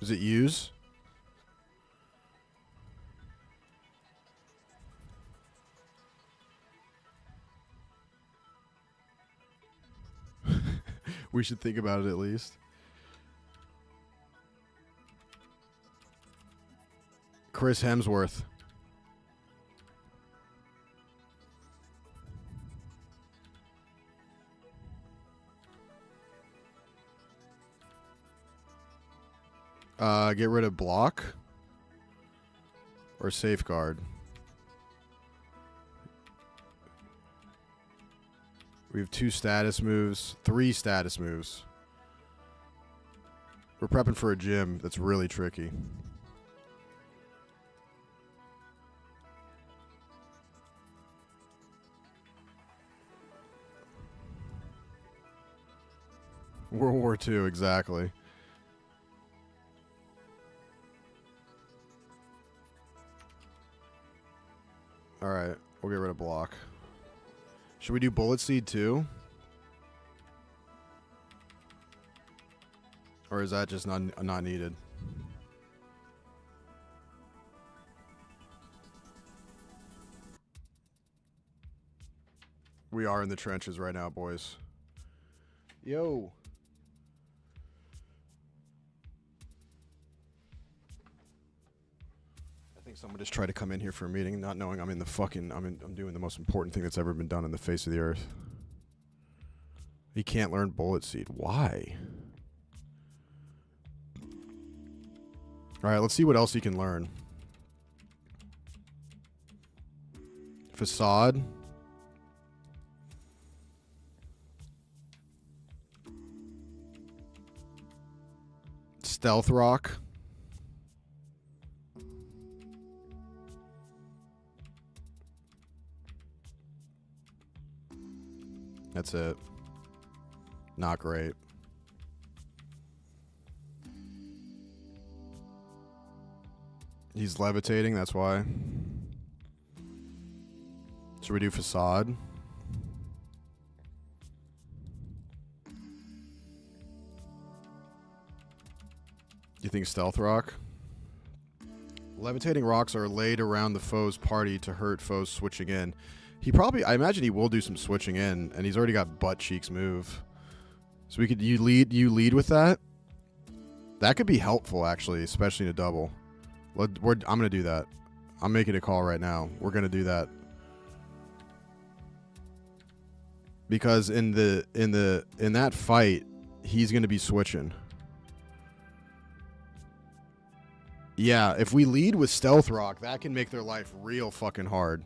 Does it use? We should think about it at least. Chris Hemsworth. Get rid of block or safeguard. We have 2 status moves, 3 status moves. We're prepping for a gym that's really tricky. World War II, exactly. All right, we'll get rid of block. Should we do bullet seed too? Or is that just not needed? We are in the trenches right now, boys. Yo. I think someone just tried to come in here for a meeting, not knowing I'm in the fucking... I'm doing the most important thing that's ever been done on the face of the earth. He can't learn bullet seed. Why? All right, let's see what else he can learn. Facade. Stealth rock. That's it. Not great. He's levitating, that's why. Should we do facade? You think stealth rock? Levitating rocks are laid around the foe's party to hurt foes switching in. He probably, I imagine he will do some switching in, and he's already got butt cheeks move. So we could, you lead with that? That could be helpful, actually, especially in a double. I'm going to do that. I'm making a call right now. We're going to do that. Because in that fight, he's going to be switching. Yeah, if we lead with Stealth Rock, that can make their life real fucking hard.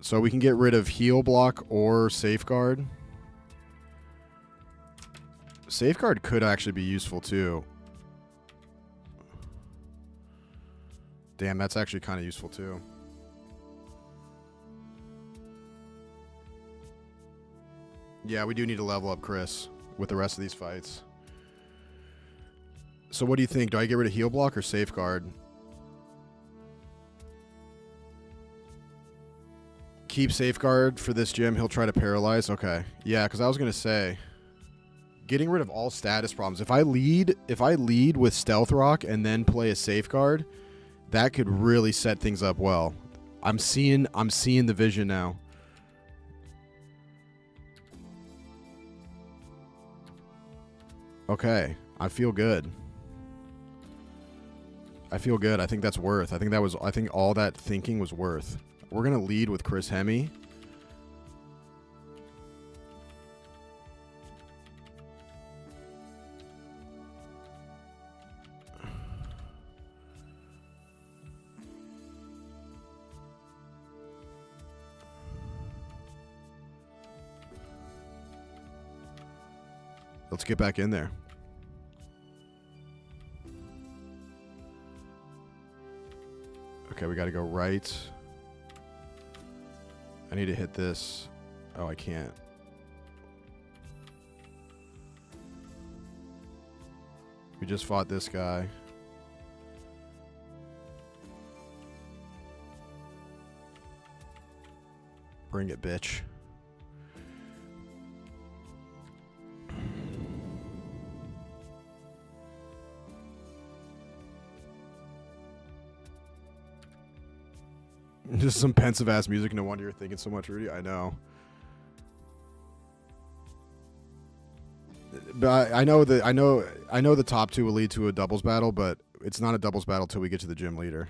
So we can get rid of Heal Block or Safeguard. Safeguard could actually be useful too. Damn, that's actually kind of useful too. Yeah, we do need to level up Chris with the rest of these fights. So what do you think? Do I get rid of Heal Block or Safeguard? Keep Safeguard for this gym. He'll try to paralyze. Okay. Yeah, because I was going to say, getting rid of all status problems. If I lead with Stealth Rock and then play a Safeguard, that could really set things up well. I'm seeing the vision now. Okay. I feel good. I think that's worth. I think all that thinking was worth. We're going to lead with Chris Hemi. Let's get back in there. Okay, we got to go right. I need to hit this. Oh, I can't. just fought this guy. Bring it, bitch. Just some pensive ass music. No wonder you're thinking so much, Rudy. I know. But I know the top two will lead to a doubles battle, but it's not a doubles battle till we get to the gym leader.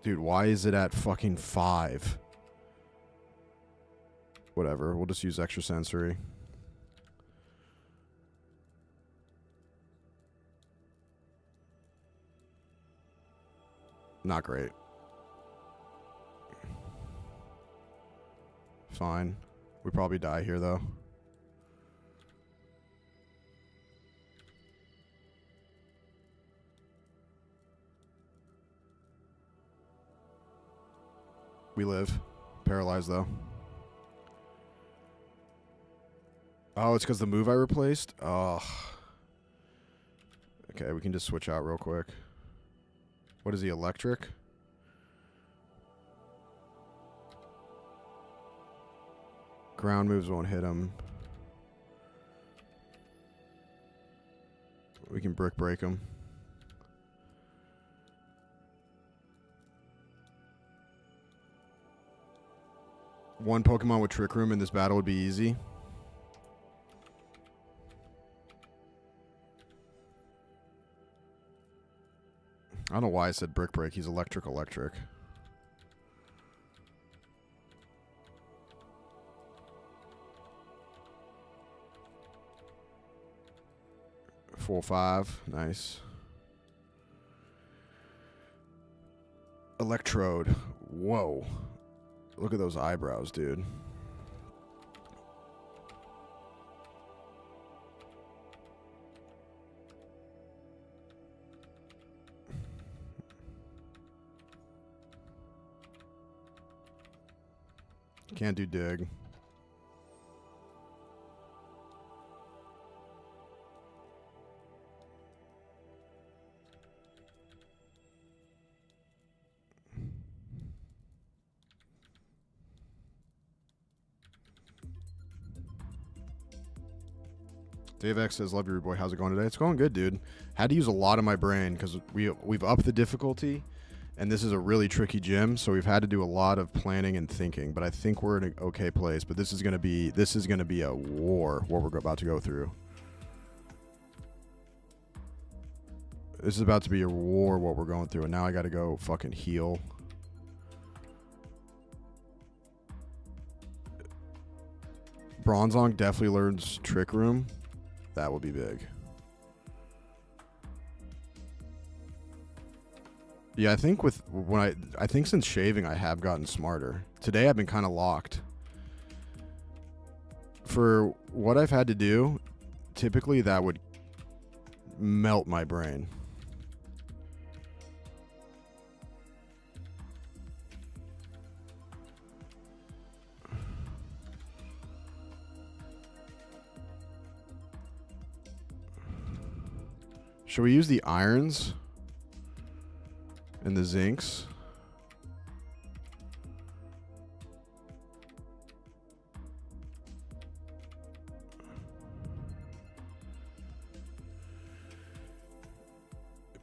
Dude, why is it at fucking 5? Whatever, we'll just use extrasensory. Not great. Fine. We probably die here, though. We live. Paralyzed, though. Oh, it's because the move I replaced? Oh. Okay, we can just switch out real quick. What is he, electric? Ground moves won't hit him. We can brick break him. One Pokemon with Trick Room in this battle would be easy. I don't know why I said brick break. He's electric. 4-5. Nice. Electrode. Whoa. Look at those eyebrows, dude. Can't do dig. Dave X says, love you, boy. How's it going today? It's going good, dude. Had to use a lot of my brain because we've upped the difficulty, and this is a really tricky gym, so we've had to do a lot of planning and thinking. But I think we're in an okay place. But this is gonna be a war what we're about to go through. This is about to be a war what we're going through, and now I got to go fucking heal. Bronzong definitely learns Trick Room. That will be big. Yeah, I think I think since shaving I have gotten smarter. Today I've been kind of locked. For what I've had to do, typically that would melt my brain. Should we use the irons and the zincs?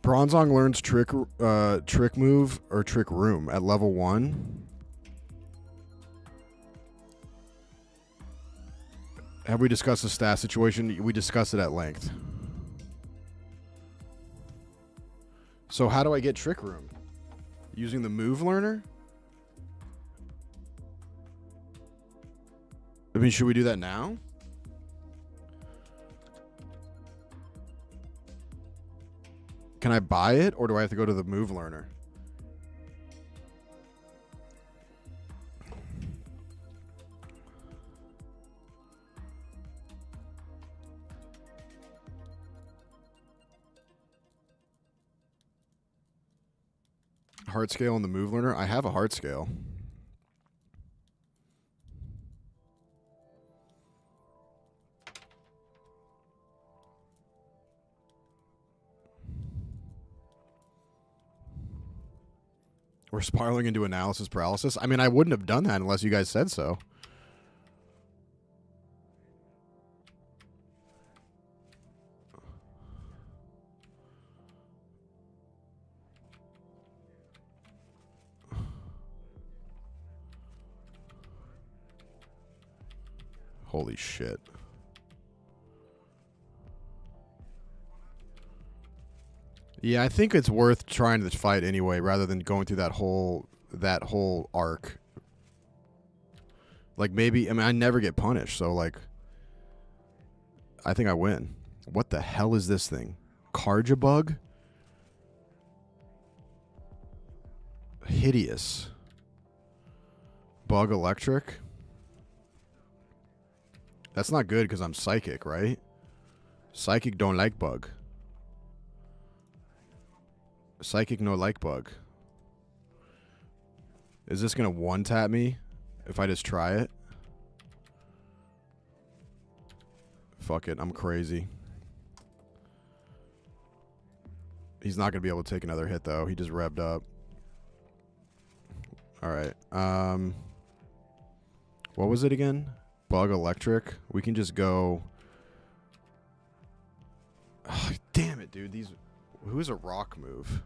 Bronzong learns trick move or trick room at level 1. Have we discussed the stat situation? We discussed it at length. So how do I get Trick Room? Using the move learner? I mean, should we do that now? Can I buy it, or do I have to go to the move learner? Heart scale and the move learner. I have a heart scale. We're spiraling into analysis paralysis. I mean, I wouldn't have done that unless you guys said so. Holy shit. Yeah, I think it's worth trying to fight anyway, rather than going through that whole arc. Like, maybe, I mean, I never get punished, so, like, I think I win. What the hell is this thing? Karja bug? Hideous. Bug electric? That's not good because I'm psychic, right? Psychic don't like bug. Psychic no like bug. Is this going to one-tap me if I just try it? Fuck it, I'm crazy. He's not going to be able to take another hit, though. He just revved up. Alright. What was it again? Bug electric. We can just go... Oh, damn it, dude. These... Who's a rock move?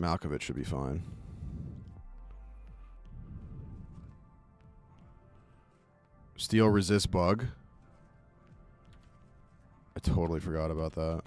Malkovich should be fine. Steel resist bug. I totally forgot about that.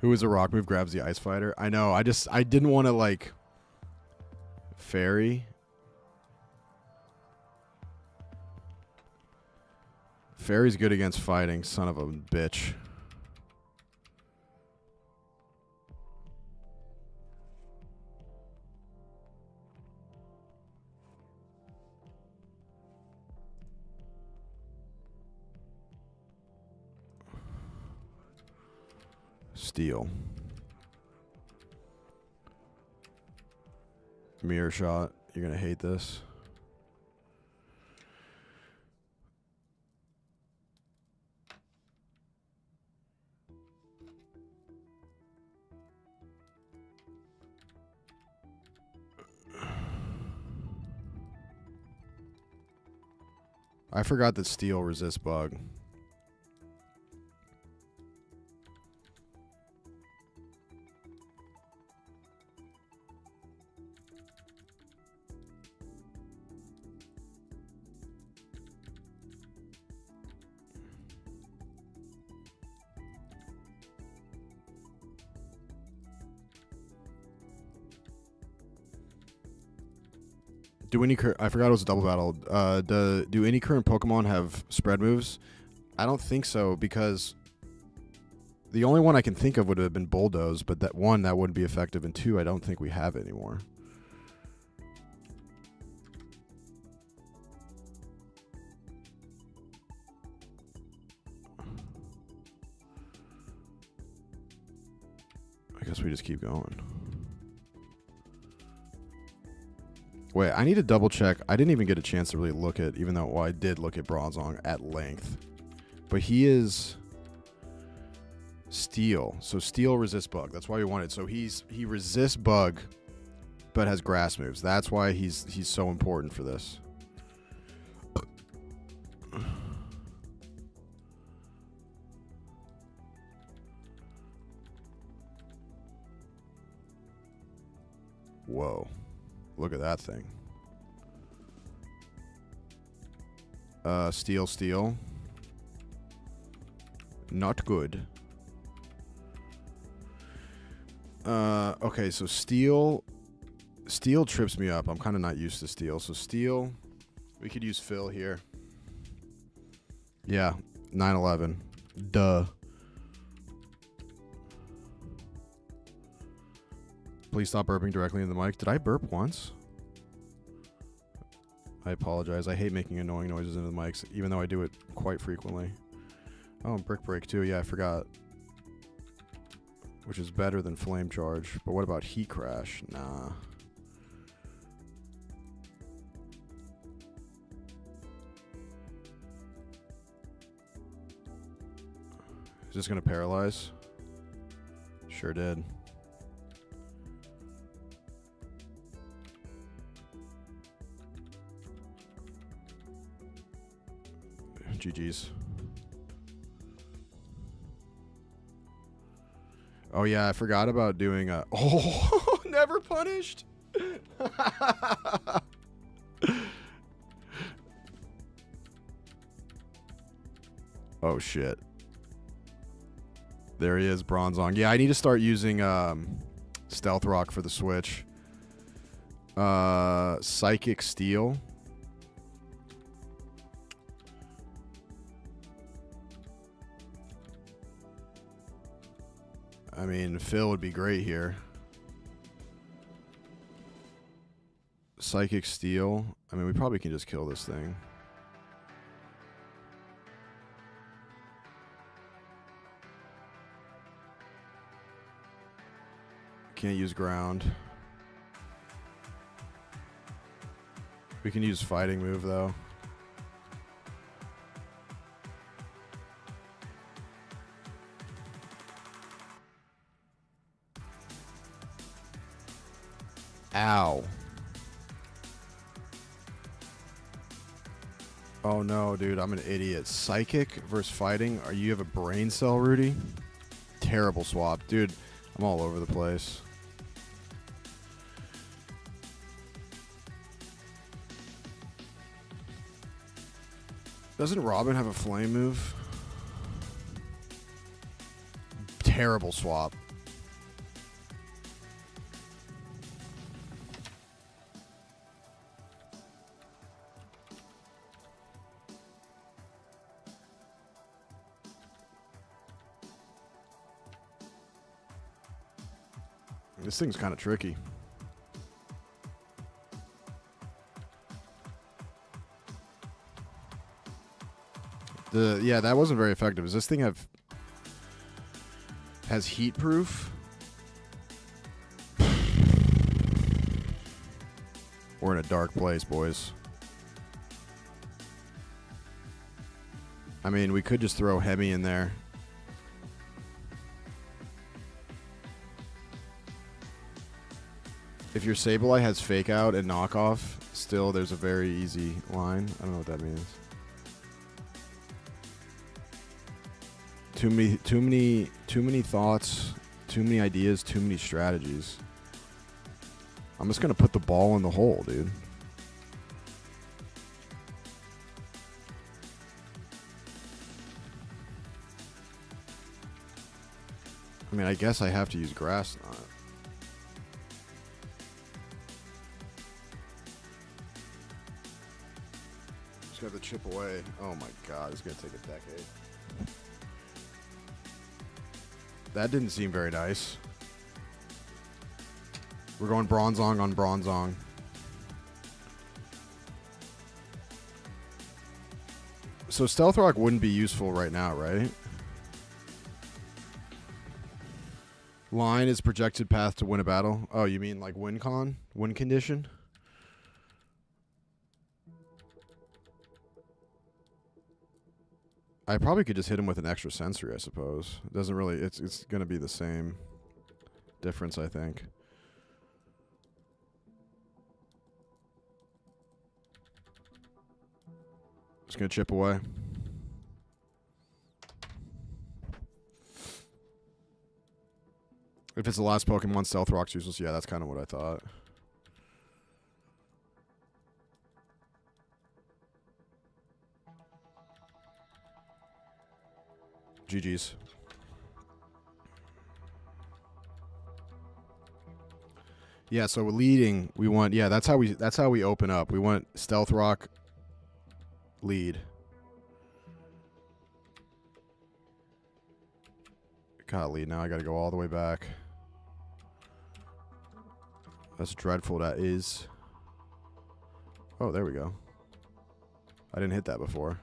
Who is a rock move grabs the ice fighter? I know. I didn't want to, like, fairy. Fairy's good against fighting, son of a bitch. Steel. Mirror shot. You're going to hate this. I forgot that steel resists bug. Do any I forgot it was a double battle. Do any current Pokemon have spread moves? I don't think so, because the only one I can think of would have been Bulldoze, but that one, that wouldn't be effective, and two, I don't think we have it anymore. I guess we just keep going. Wait, I need to double check. I didn't even get a chance to really look at, even though, well, I did look at Bronzong at length. But he is steel. So steel resists bug. That's why we wanted. So he resists bug, but has grass moves. That's why he's so important for this. Whoa. Look at that thing. Steel. Not good. Okay, so steel trips me up. I'm kind of not used to steel. So steel, we could use Phil here. Yeah, 9/11. Duh. Please stop burping directly in the mic. Did I burp once? I apologize. I hate making annoying noises into the mics, even though I do it quite frequently. Oh, brick break too. Yeah, I forgot. Which is better than flame charge. But what about heat crash? Nah. Is this going to paralyze? Sure did. GG's. Oh yeah, I forgot about doing a... Oh, never punished. Oh shit. There he is, Bronzong. Yeah, I need to start using Stealth Rock for the switch. Psychic Steel. I mean, Phil would be great here. Psychic Steel. I mean, we probably can just kill this thing. Can't use ground. We can use fighting move, though. Ow. Oh no, dude, I'm an idiot. Psychic versus fighting? Are you have a brain cell, Rudy? Terrible swap. Dude, I'm all over the place. Doesn't Robin have a flame move? Terrible swap. This thing's kind of tricky. Yeah, that wasn't very effective. Does this thing has heat proof? We're in a dark place, boys. I mean, we could just throw Hemi in there. If your Sableye has fake out and knockoff, still there's a very easy line. I don't know what that means. Too many thoughts, too many ideas, too many strategies. I'm just gonna put the ball in the hole, dude. I mean, I guess I have to use grass on it. Just got to chip away. Oh my god, it's gonna take a decade. That didn't seem very nice. We're going Bronzong on Bronzong. So Stealth Rock wouldn't be useful right now, right? Line is projected path to win a battle. Oh, you mean like win con? Win condition? I probably could just hit him with an extra sensory, I suppose. It doesn't really... It's going to be the same difference, I think. Just going to chip away. If it's the last Pokemon, Stealth Rock's useless. Yeah, that's kind of what I thought. GG's. Yeah, so we're leading. We want... Yeah, that's how we open up. We want Stealth Rock lead. God, lead. Now I got to go all the way back. That's dreadful, that is. Oh, there we go. I didn't hit that before.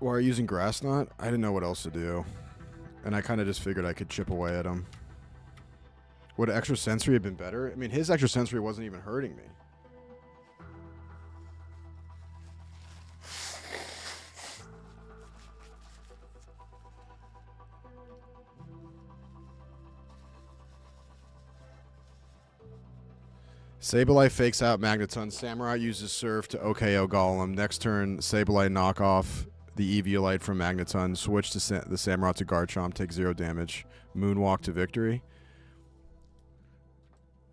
Why are you using grass knot? I didn't know what else to do. And I kind of just figured I could chip away at him. Would extra sensory have been better? I mean, his extra sensory wasn't even hurting me. Sableye fakes out Magneton. Samurai uses Surf to OKO Golem. Next turn, Sableye knock off the Eviolite from Magneton. Switch to the Samurai to Garchomp. Take 0 damage. Moonwalk to victory.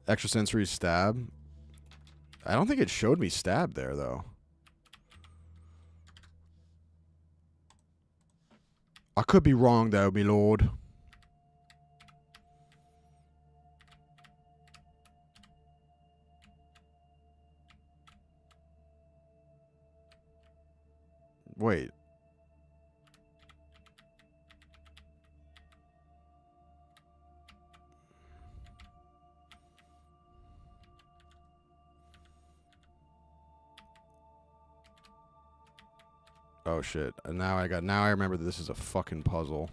Extrasensory Stab. I don't think it showed me Stab there, though. I could be wrong, though, me lord. Wait. Oh shit. And now I remember that this is a fucking puzzle.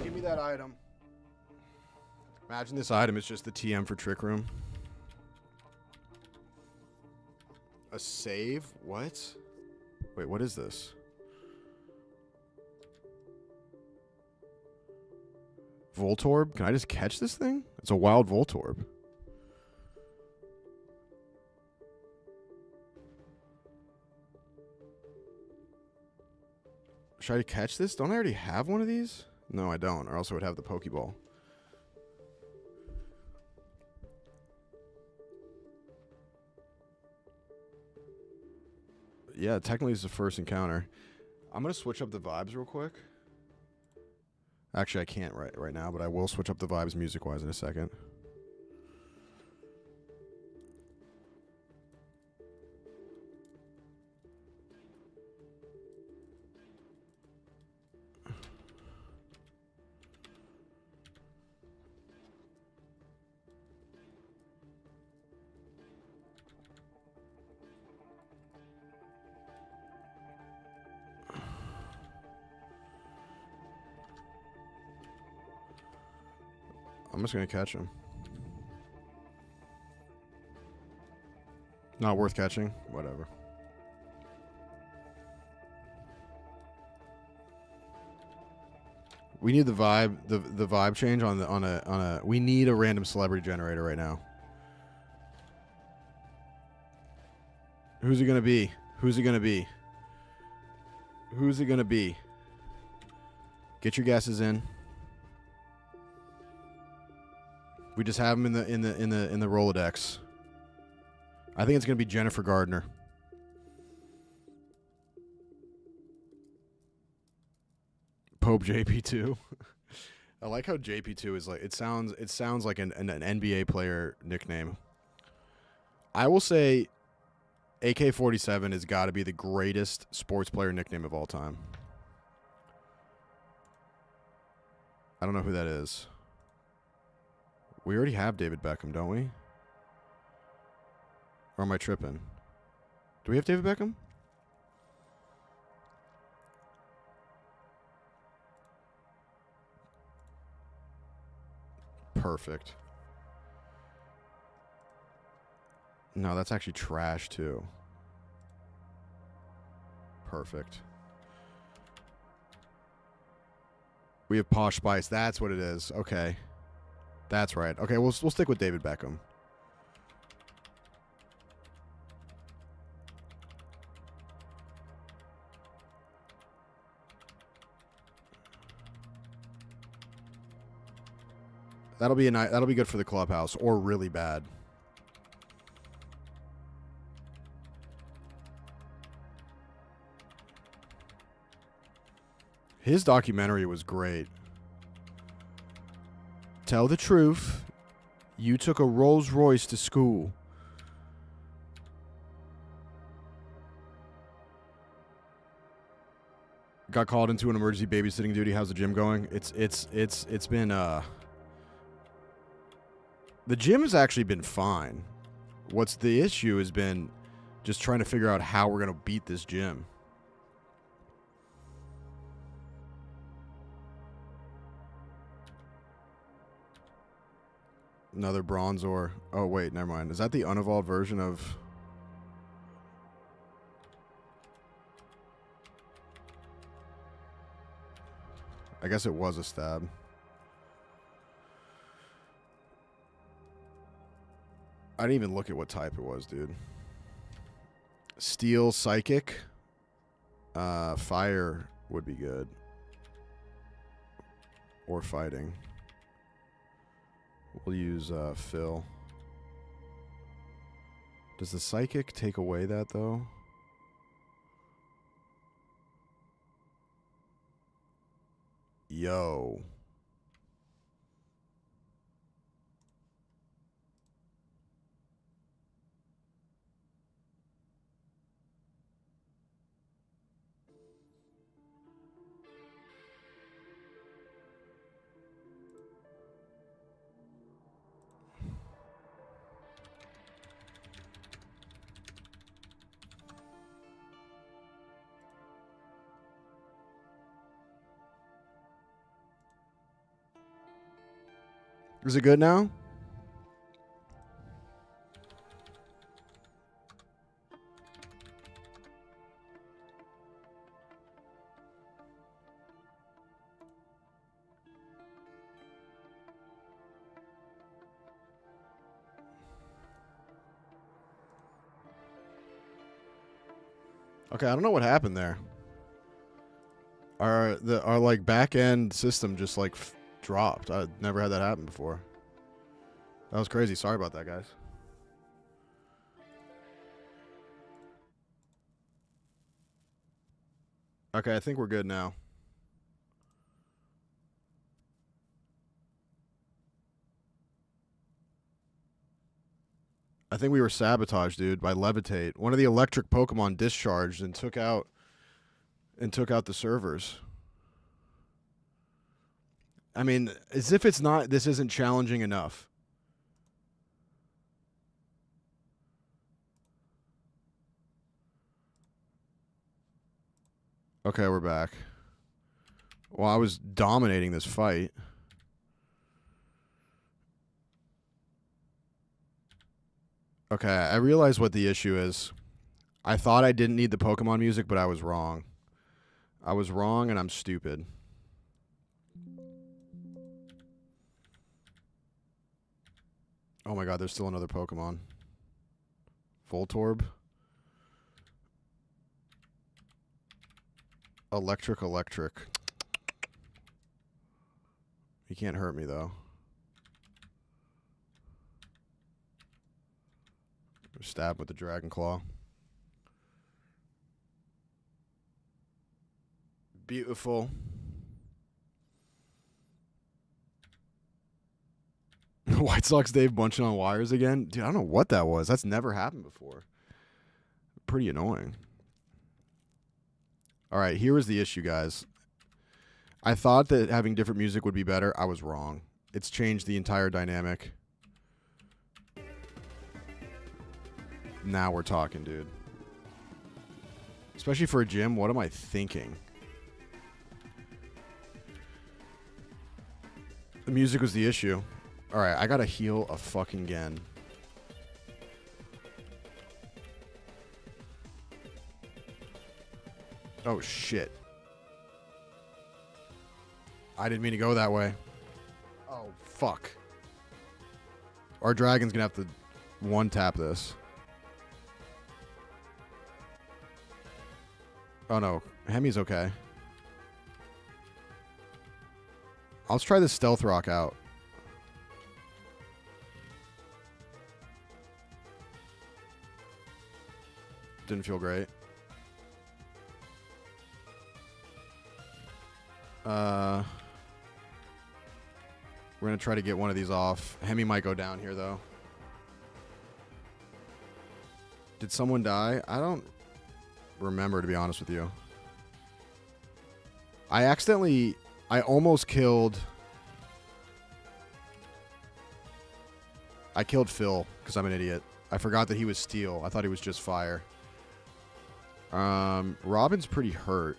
Give me that item. Imagine this item is just the TM for Trick Room. A save? What? Wait, what is this? Voltorb? Can I just catch this thing? It's a wild Voltorb. Should I catch this? Don't I already have one of these? No, I don't, or else I would have the Pokeball. Yeah, technically it's the first encounter. I'm going to switch up the vibes real quick. Actually, I can't right now, but I will switch up the vibes music-wise in a second. I'm just going to catch him. Not worth catching? Whatever. We need the vibe, the vibe change on a. We need a random celebrity generator right now. Who's it gonna be? Who's it gonna be? Who's it gonna be? Get your guesses in. We just have him in the Rolodex. I think it's gonna be Jennifer Gardner. Pope JP2. I like how JP2 is like. It sounds like an NBA player nickname. I will say, AK-47 has got to be the greatest sports player nickname of all time. I don't know who that is. We already have David Beckham, don't we? Or am I tripping? Do we have David Beckham? Perfect. No, that's actually trash too. Perfect. We have Posh Spice. That's what it is. Okay. That's right. Okay, we'll stick with David Beckham. That'll be good for the clubhouse, or really bad. His documentary was great. Tell the truth. You took a Rolls Royce to school. Got called into an emergency babysitting duty. How's the gym going? It's been the gym has actually been fine. What's the issue has been just trying to figure out how we're gonna beat this gym. Another bronze ore. Oh wait, never mind. Is that the unevolved version of? I guess it was a stab. I didn't even look at what type it was, dude. Steel psychic. Fire would be good. Or fighting. We'll use Phil. Does the psychic take away that though? Yo. Is it good now? Okay, I don't know what happened there. Our like back end system just like dropped. I never had that happen before. That was crazy. Sorry about that, guys. Okay, I think we're good now. I think we were sabotaged, dude, by Levitate. One of the electric Pokemon discharged and took out the servers. I mean, as if this isn't challenging enough. Okay, we're back. Well, I was dominating this fight. Okay, I realize what the issue is. I thought I didn't need the Pokemon music, but I was wrong. I was wrong and I'm stupid. Oh my god, there's still another Pokemon. Voltorb. Electric. He can't hurt me, though. Stab with the Dragon Claw. Beautiful. White Sox Dave bunching on wires again? Dude, I don't know what that was. That's never happened before. Pretty annoying. All right, here was the issue, guys. I thought that having different music would be better. I was wrong. It's changed the entire dynamic. Now we're talking, dude. Especially for a gym, what am I thinking? The music was the issue. All right, I gotta heal a fucking again. Oh, shit. I didn't mean to go that way. Oh, fuck. Our dragon's gonna have to one-tap this. Oh, no. Hemi's okay. Let's try this Stealth Rock out. Didn't feel great. We're going to try to get one of these off. Hemi might go down here, though. Did someone die? I don't remember, to be honest with you. I almost killed... I killed Phil because I'm an idiot. I forgot that he was steel. I thought he was just fire. Robin's pretty hurt.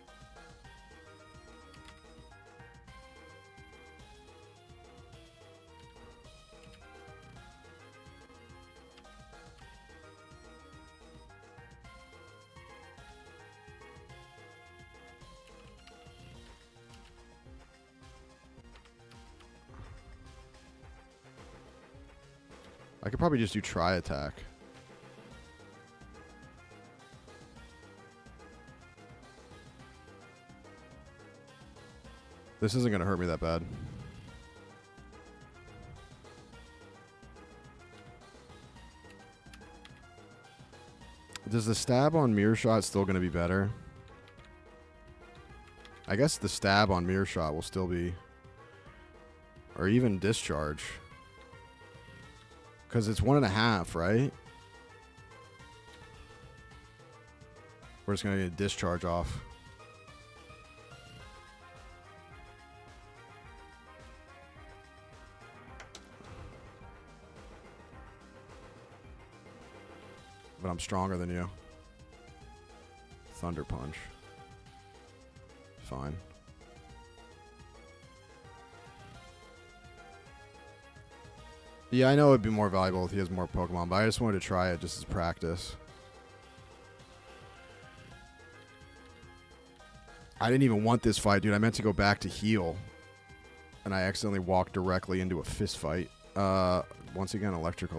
I could probably just do try attack. This isn't going to hurt me that bad. Does the stab on mirror shot still going to be better? I guess the stab on mirror shot will still be... Or even discharge. Because it's 1.5, right? We're just going to get a discharge off. But I'm stronger than you. Thunder punch. Fine. Yeah, I know it'd be more valuable if he has more Pokemon, but I just wanted to try it just as practice. I didn't even want this fight, dude. I meant to go back to heal. And I accidentally walked directly into a fist fight. Once again, electric.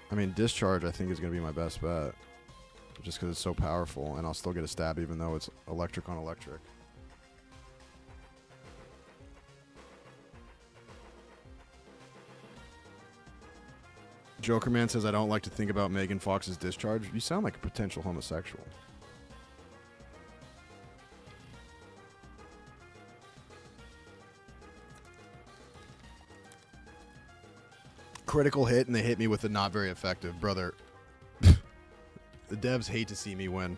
I mean, discharge I think is going to be my best bet. Just because it's so powerful, and I'll still get a stab even though it's electric on electric. Jokerman says, I don't like to think about Megan Fox's discharge. You sound like a potential homosexual. Critical hit, and they hit me with a not very effective. Brother, the devs hate to see me win.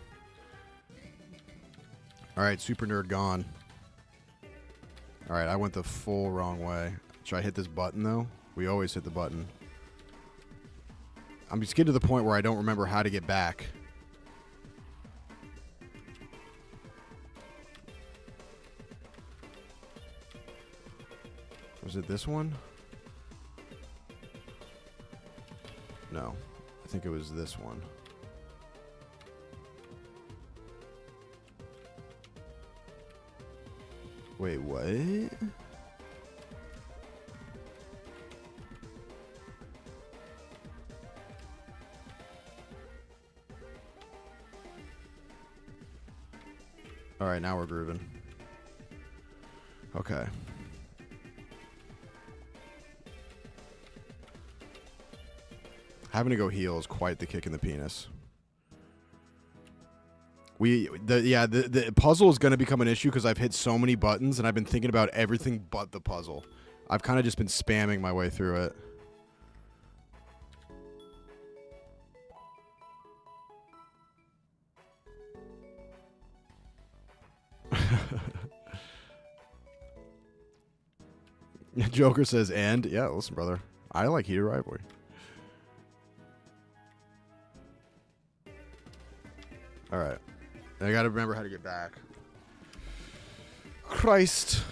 All right, Super Nerd gone. All right, I went the full wrong way. Should I hit this button, though? We always hit the button. I'm just getting to the point where I don't remember how to get back. Was it this one? No. I think it was this one. Wait, what? All right, now we're grooving. Okay. Having to go heal is quite the kick in the penis. The puzzle is going to become an issue because I've hit so many buttons and I've been thinking about everything but the puzzle. I've kind of just been spamming my way through it. Joker says, and? Yeah, listen, brother. I like heated rivalry. Alright. I gotta remember how to get back. Christ.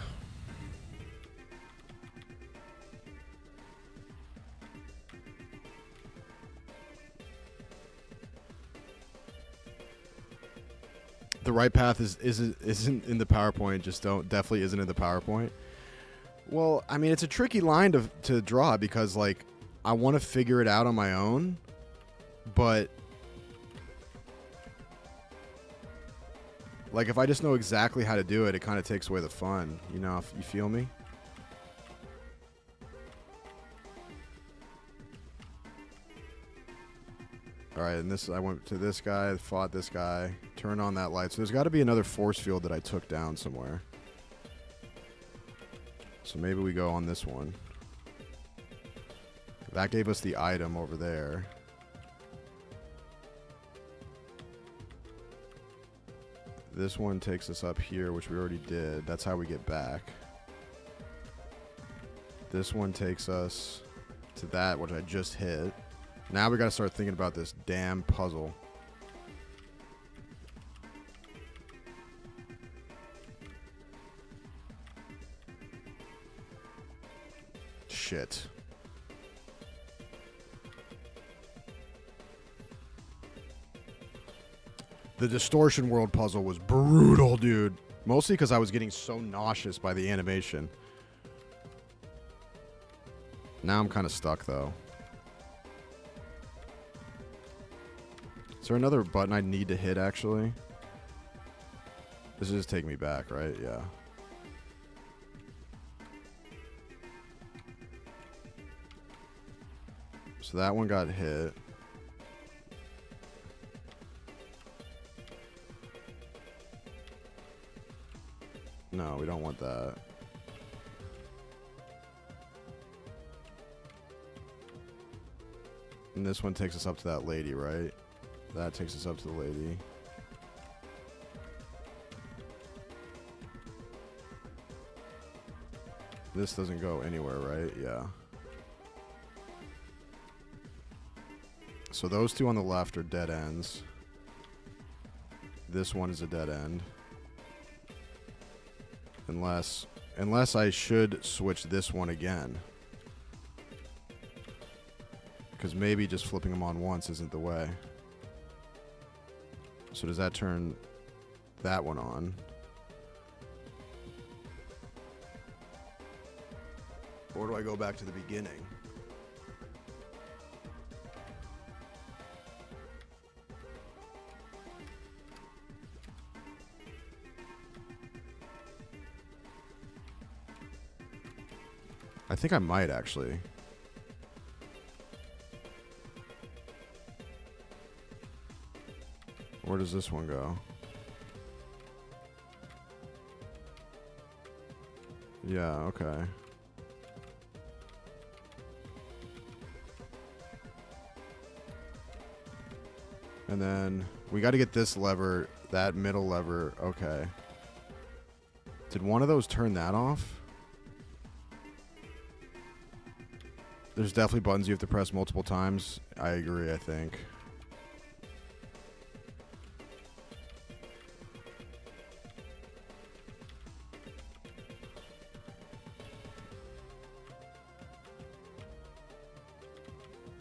The right path isn't in the PowerPoint. Just definitely isn't in the PowerPoint. Well, I mean, it's a tricky line to draw because, like, I want to figure it out on my own, but, like, if I just know exactly how to do it, it kind of takes away the fun, you know, if you feel me? All right, and this, I went to this guy, fought this guy, Turn on that light. So there's got to be another force field that I took down somewhere. So maybe we go on this one. That gave us the item over there. This one takes us up here, which we already did. That's how we get back. This one takes us to that, which I just hit. Now we got to start thinking about this damn puzzle. Shit. The Distortion World puzzle was brutal, dude. Mostly because I was getting so nauseous by the animation. Now I'm kind of stuck, though. Is there another button I need to hit, actually? This is taking me back, right? Yeah. So that one got hit. No, we don't want that. And this one takes us up to that lady, right? That takes us up to the lady. This doesn't go anywhere, right? Yeah. So those two on the left are dead ends. This one is a dead end. Unless I should switch this one again. Because maybe just flipping them on once isn't the way. So does that turn that one on? Or do I go back to the beginning? I think I might actually. Where does this one go? Yeah, okay. And then we got to get this lever, that middle lever. Okay. Did one of those turn that off? There's definitely buttons you have to press multiple times. I agree, I think.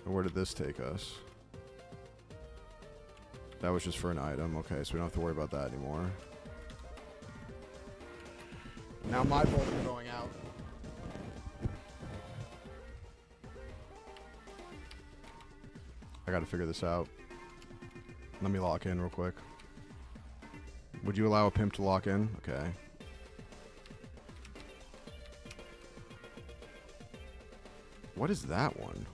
And where did this take us? That was just for an item. Okay, so we don't have to worry about that anymore. Now my bolts are going out. I gotta figure this out. Let me lock in real quick. Would you allow a pimp to lock in? Okay. What is that one?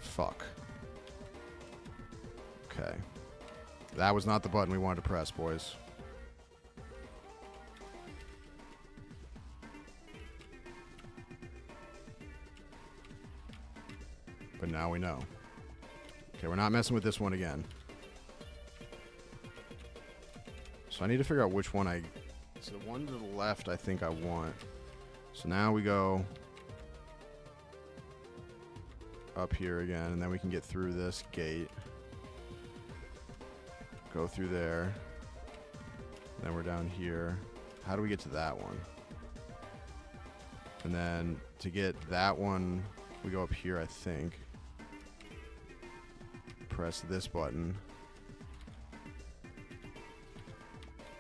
Fuck. Okay. That was not the button we wanted to press, boys. But now we know. Okay, we're not messing with this one again. So I need to figure out which one I... So the one to the left I think I want. So now we go up here again, and then we can get through this gate. Go through there. Then we're down here. How do we get to that one? And then to get that one, we go up here, I think. Press this button.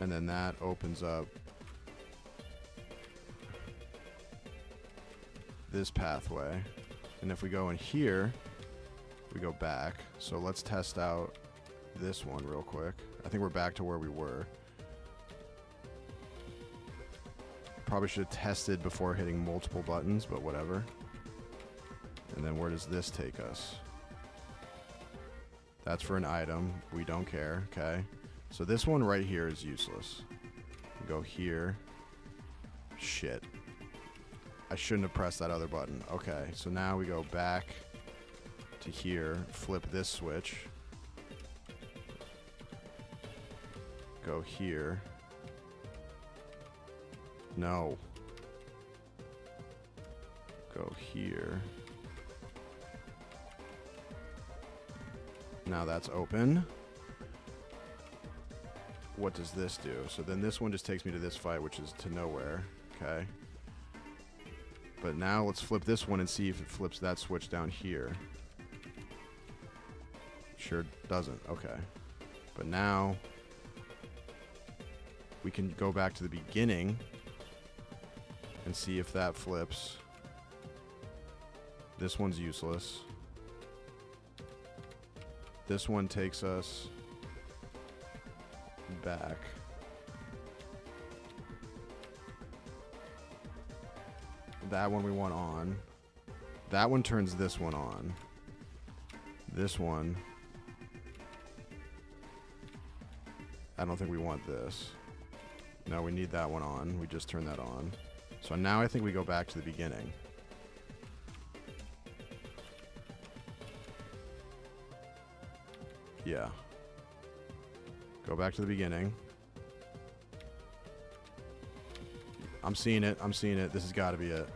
And then that opens up this pathway. And if we go in here, we go back. So let's test out this one real quick. I think we're back to where we were. Probably should have tested before hitting multiple buttons, but whatever. And then where does this take us? That's for an item. We don't care. Okay. So this one right here is useless. Go here. Shit. I shouldn't have pressed that other button. Okay. So now we go back to here. Flip this switch. Go here. No. Go here. Now that's open. What does this do? So then this one just takes me to this fight, which is to nowhere. Okay. But now let's flip this one and see if it flips that switch down here. Sure doesn't. Okay. But now we can go back to the beginning and see if that flips. This one's useless. This one takes us back. That one we want on. That one turns this one on. This one. I don't think we want this. No, we need that one on. We just turned that on. So now I think we go back to the beginning. Yeah. Go back to the beginning. I'm seeing it. I'm seeing it. This has got to be it.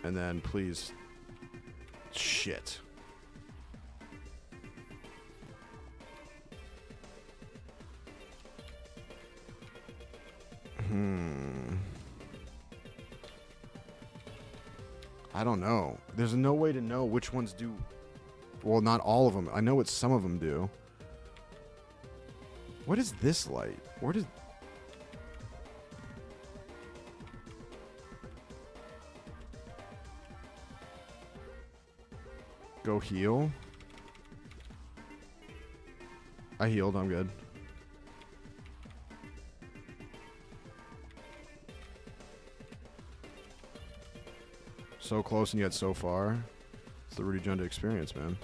And then please. Shit. I don't know. There's no way to know which ones do. Well, not all of them. I know what some of them do. What is this light? Where does... Go heal? I healed. I'm good. So close and yet so far. It's the Rudy Junda experience, man.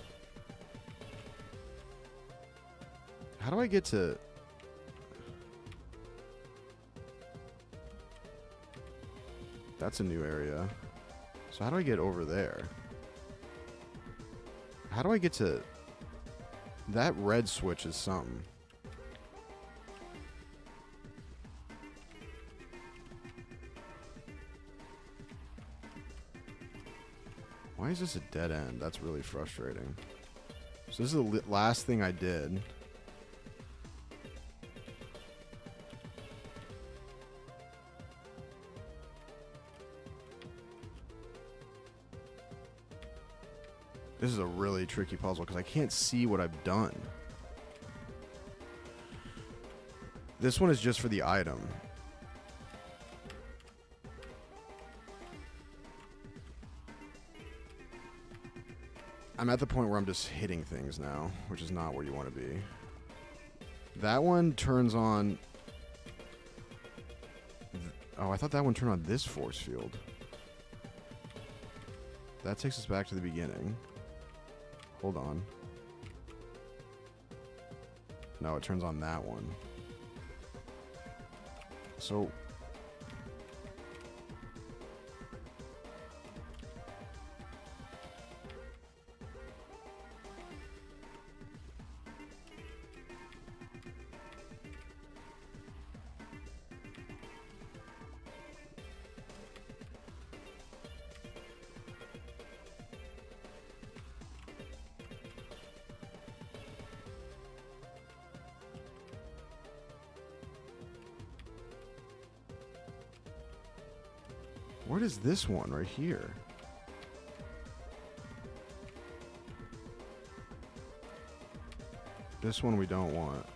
How do I get to... That's a new area. So how do I get over there? How do I get to... That red switch is something. Why is this a dead end? That's really frustrating. So this is the last thing I did. This is a really tricky puzzle because I can't see what I've done. This one is just for the item. I'm at the point where I'm just hitting things now, which is not where you want to be. That one turns on... Oh, I thought that one turned on this force field. That takes us back to the beginning. Hold on. No, it turns on that one. So... What is this one right here? This one we don't want.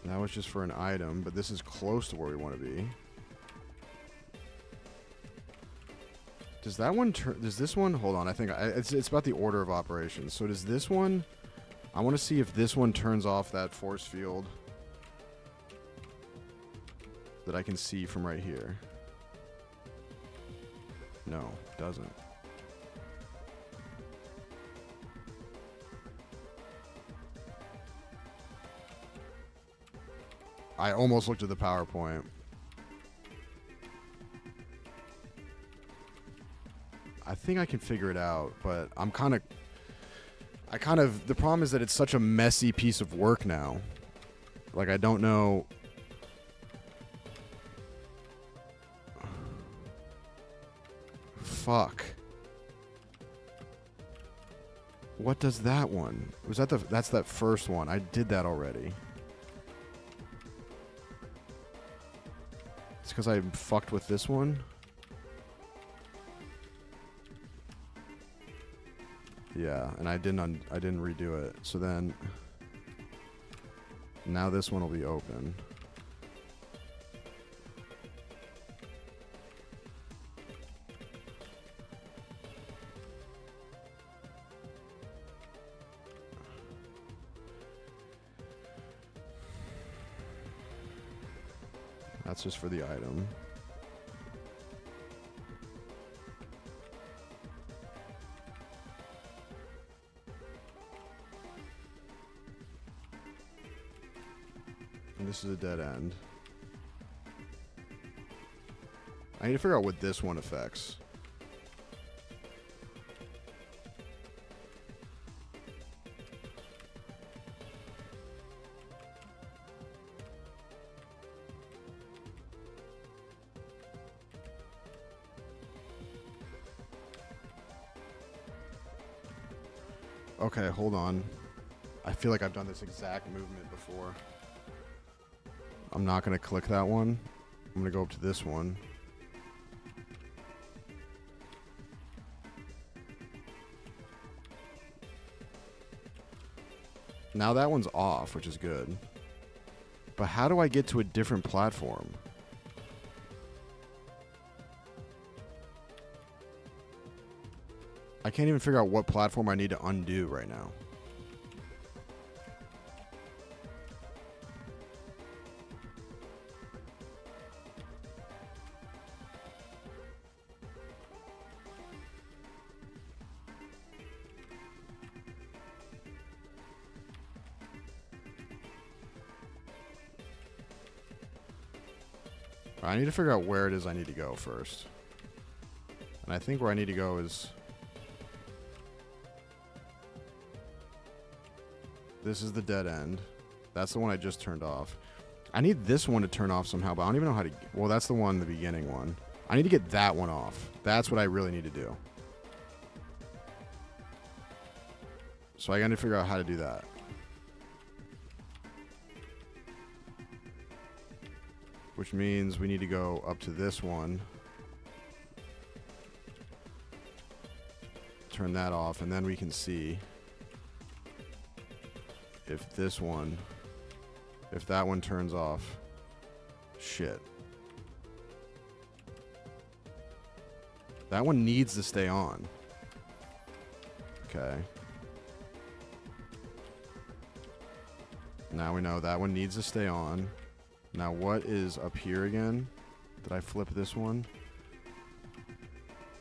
That was just for an item, but this is close to where we want to be. Does that one turn? Does this one? Hold on. I think it's about the order of operations. So does this one? I want to see if this one turns off that force field that I can see from right here. No, it doesn't. I almost looked at the PowerPoint. I think I can figure it out, but the problem is that it's such a messy piece of work now. Like, I don't know. Fuck. What does that one? Was that that's that first one. I did that already. It's because I fucked with this one. Yeah, and I didn't redo it. So then now this one will be open. That's just for the item. And this is a dead end. I need to figure out what this one affects. Okay, hold on. I feel like I've done this exact movement before. I'm not going to click that one. I'm going to go up to this one. Now that one's off, which is good. But how do I get to a different platform? I can't even figure out what platform I need to undo right now. I need to figure out where it is I need to go first. And I think where I need to go is... This is the dead end. That's the one I just turned off. I need this one to turn off somehow, but I don't even know how to... Well, that's the one, the beginning one. I need to get that one off. That's what I really need to do. So I got to figure out how to do that. Which means we need to go up to this one. Turn that off, and then we can see if this one, if that one turns off. Shit. That one needs to stay on. Okay. Now we know that one needs to stay on. Now what is up here again? Did I flip this one?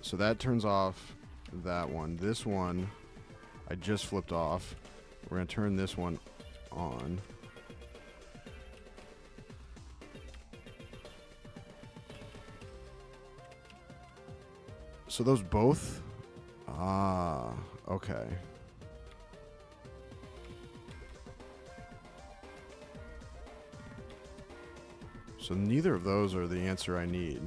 So that turns off that one. This one I just flipped off. We're going to turn this one on. So those both? Ah, okay. So neither of those are the answer I need.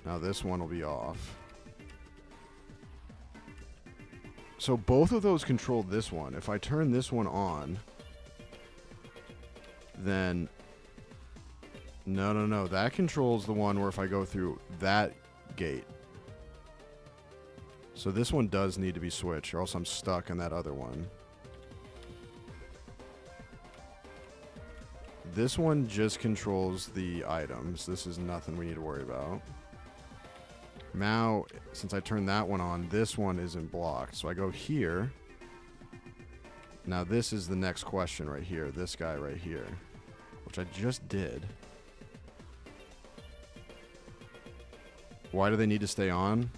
Now this one will be off. So both of those control this one. If I turn this one on, then... No. That controls the one where if I go through that gate. So this one does need to be switched, or else I'm stuck in that other one. This one just controls the items. This is nothing we need to worry about. Now, since I turned that one on, this one isn't blocked. So I go here. Now this is the next question right here. This guy right here. Which I just did. Why do they need to stay on?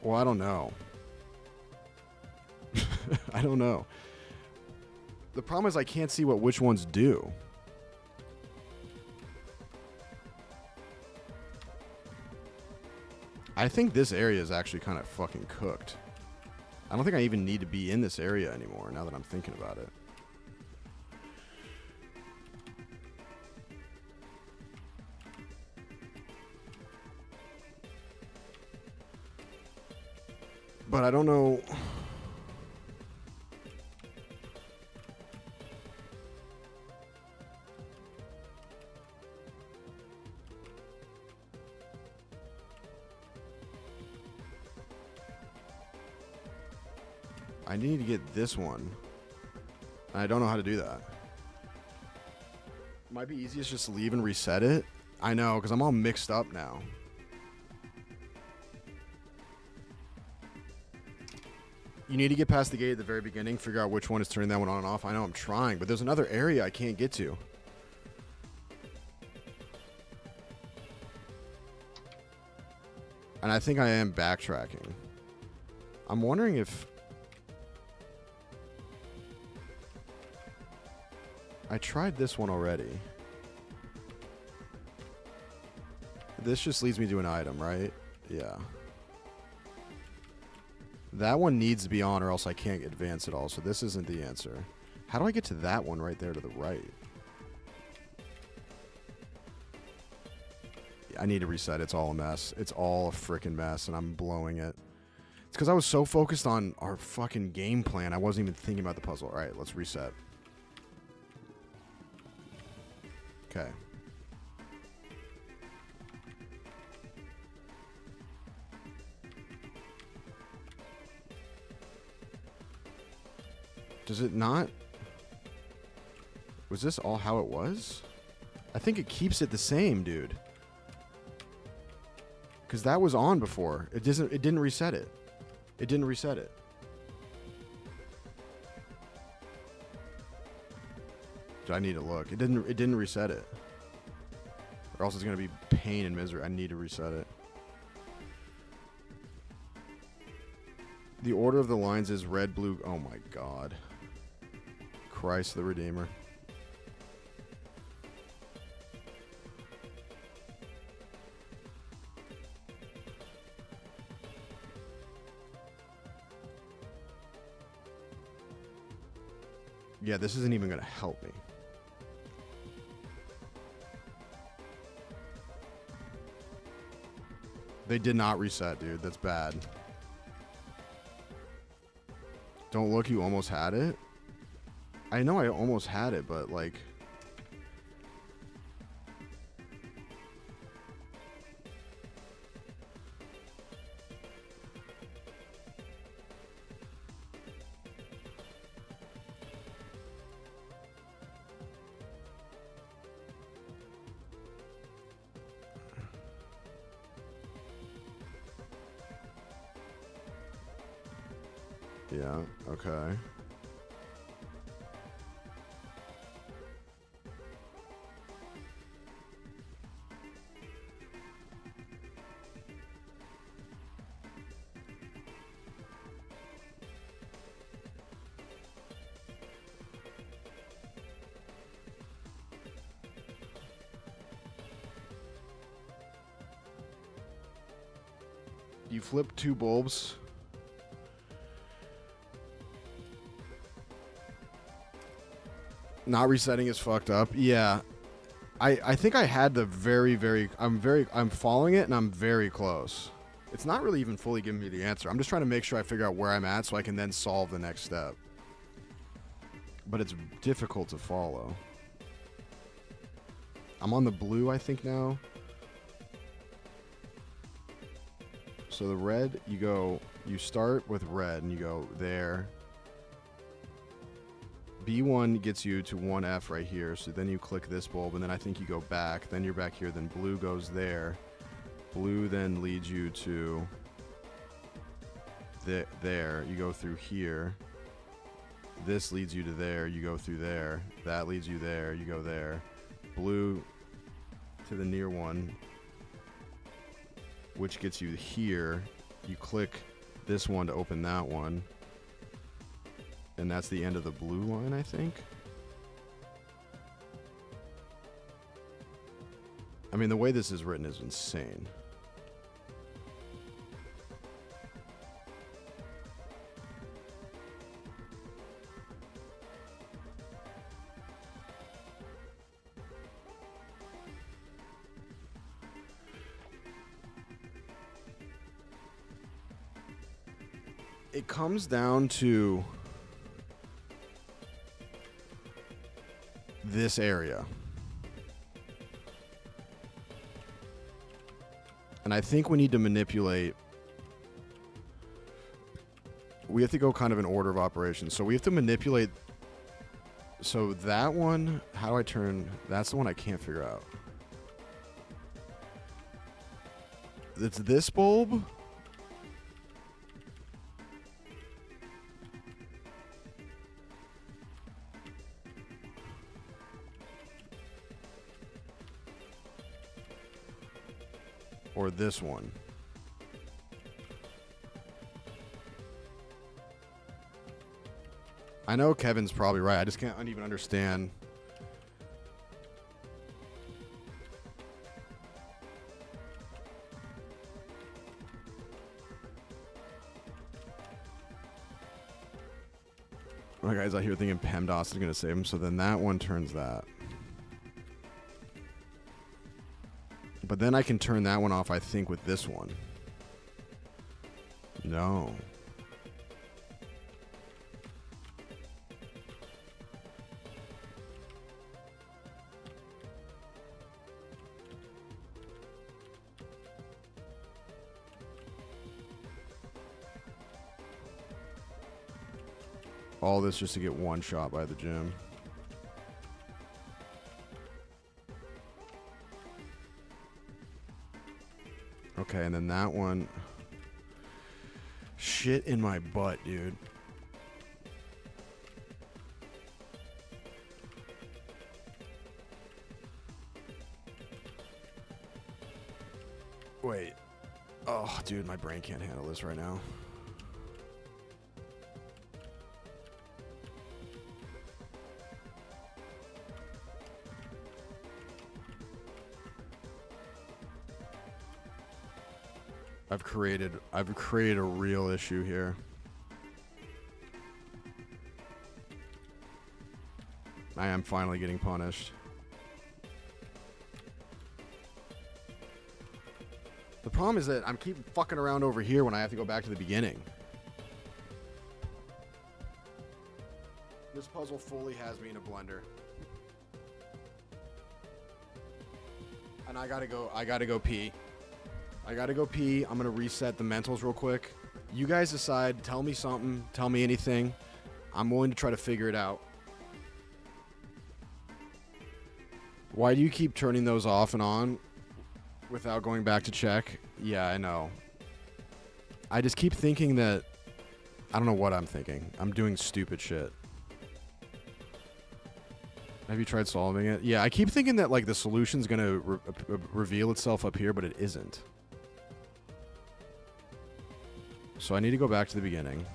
Well, I don't know. I don't know. The problem is I can't see what which ones do. I think this area is actually kind of fucking cooked. I don't think I even need to be in this area anymore now that I'm thinking about it. But I don't know. I need to get this one. I don't know how to do that. Might be easiest just to leave and reset it. I know, because I'm all mixed up now. You need to get past the gate at the very beginning, figure out which one is turning that one on and off. I know I'm trying, but there's another area I can't get to. And I think I am backtracking. I'm wondering if... I tried this one already. This just leads me to an item, right? Yeah. That one needs to be on or else I can't advance at all, so this isn't the answer. How do I get to that one right there to the right? I need to reset. It's all a mess. It's all a freaking mess, and I'm blowing it. It's because I was so focused on our fucking game plan, I wasn't even thinking about the puzzle. All right, let's reset. Okay. Does it not? Was this all how it was? I think it keeps it the same, dude. Because that was on before. It didn't reset it. It didn't reset it. I need to look. It didn't reset it. Or else it's gonna be pain and misery. I need to reset it. The order of the lines is red, blue. Oh my god. Christ the Redeemer. Yeah, this isn't even gonna help me. They did not reset, dude. That's bad. Don't look, you almost had it. I know I almost had it, but like... Yeah, okay. You flip two bulbs. Not resetting is fucked up. Yeah. I think I had the I'm following it and I'm very close. It's not really even fully giving me the answer. I'm just trying to make sure I figure out where I'm at so I can then solve the next step. But it's difficult to follow. I'm on the blue, I think, now. So the red, you start with red and you go there. B1 gets you to 1F right here. So then you click this bulb, and then I think you go back. Then you're back here. Then blue goes there. Blue then leads you to there. You go through here. This leads you to there. You go through there. That leads you there. You go there. Blue to the near one, which gets you here. You click this one to open that one. And that's the end of the blue line, I think. I mean, the way this is written is insane. It comes down to this area. And I think we need to manipulate. We have to go kind of in order of operations. So we have to manipulate. So that one, how do I turn? That's the one I can't figure out. It's this bulb. Or this one. I know Kevin's probably right. I just can't even understand. My guy's out here thinking PEMDAS is going to save him. So then that one turns that. But then I can turn that one off, I think, with this one. No. All this just to get one shot by the gym. Okay, and then that one. Shit in my butt, dude. Wait. Oh, dude, my brain can't handle this right now. I've created a real issue here. I am finally getting punished. The problem is that I'm keep fucking around over here when I have to go back to the beginning. This puzzle fully has me in a blender. And I gotta go pee. I gotta go pee. I'm gonna reset the mentals real quick. You guys decide. Tell me something. Tell me anything. I'm willing to try to figure it out. Why do you keep turning those off and on without going back to check? Yeah, I know. I just keep thinking that... I don't know what I'm thinking. I'm doing stupid shit. Have you tried solving it? Yeah, I keep thinking that like the solution's gonna reveal itself up here, but it isn't. So I need to go back to the beginning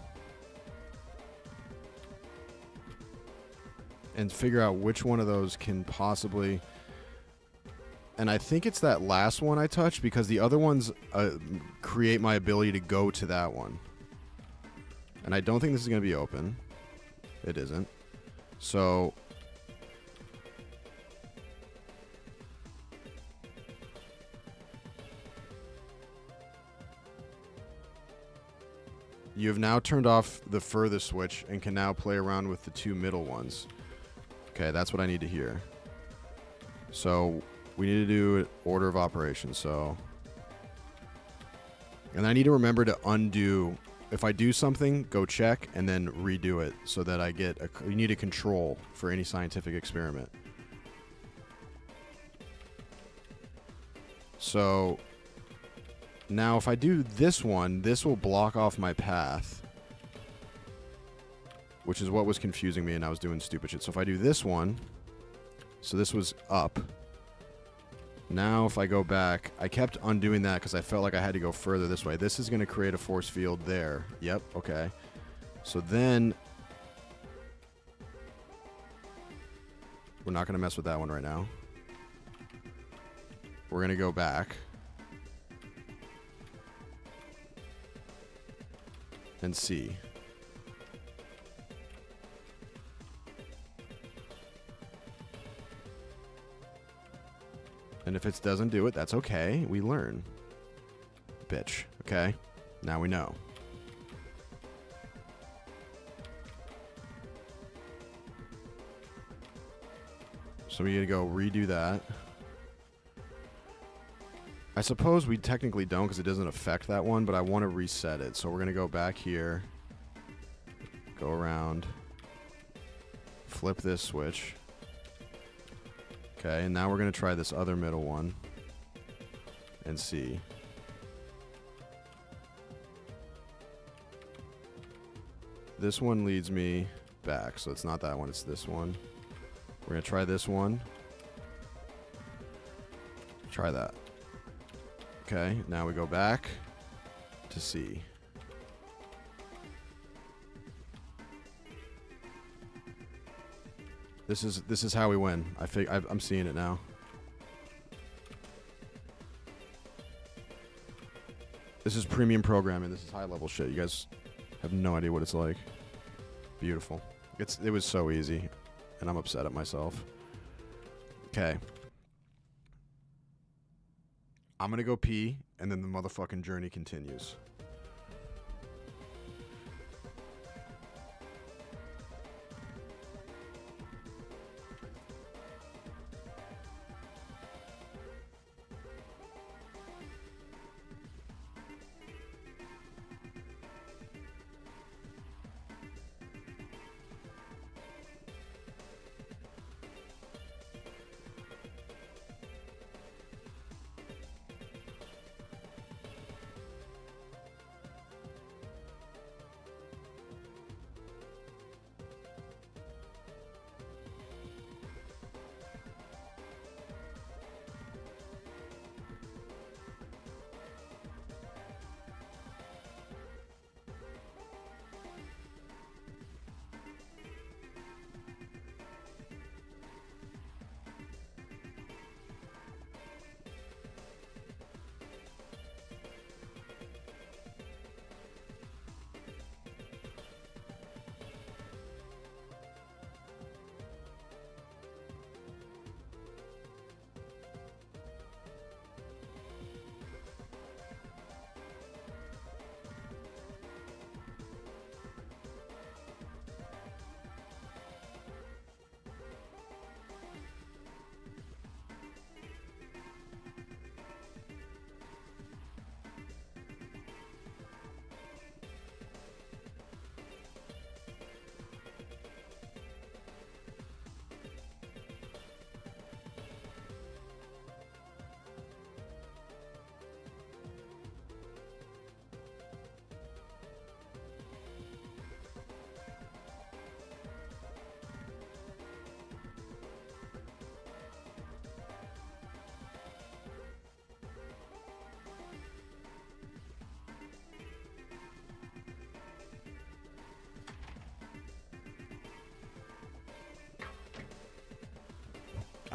and figure out which one of those can possibly... And I think it's that last one I touched, because the other ones create my ability to go to that one. And I don't think this is going to be open. It isn't. So... You have now turned off the furthest switch and can now play around with the two middle ones. Okay, that's what I need to hear. So we need to do order of operations. So, and I need to remember to undo if I do something, go check and then redo it so that I get you need a control for any scientific experiment. So now if I do this one, this will block off my path, which is what was confusing me and I was doing stupid shit. So if I do this one, so this was up. Now if I go back, I kept undoing that because I felt like I had to go further this way. This is going to create a force field there. Yep, okay. So then we're not going to mess with that one right now. We're going to go back and see. And if it doesn't do it, that's okay. We learn. Bitch. Okay? Now we know. So we gotta go redo that. I suppose we technically don't because it doesn't affect that one, but I want to reset it. So we're gonna go back here. Go around. Flip this switch. Okay, and now we're going to try this other middle one and see. This one leads me back, so it's not that one, it's this one. We're going to try this one. Try that. Okay, now we go back to C. This is how we win. I'm seeing it now. This is premium programming. This is high level shit. You guys have no idea what it's like. Beautiful. It was so easy, and I'm upset at myself. Okay. I'm gonna go pee, and then the motherfucking journey continues.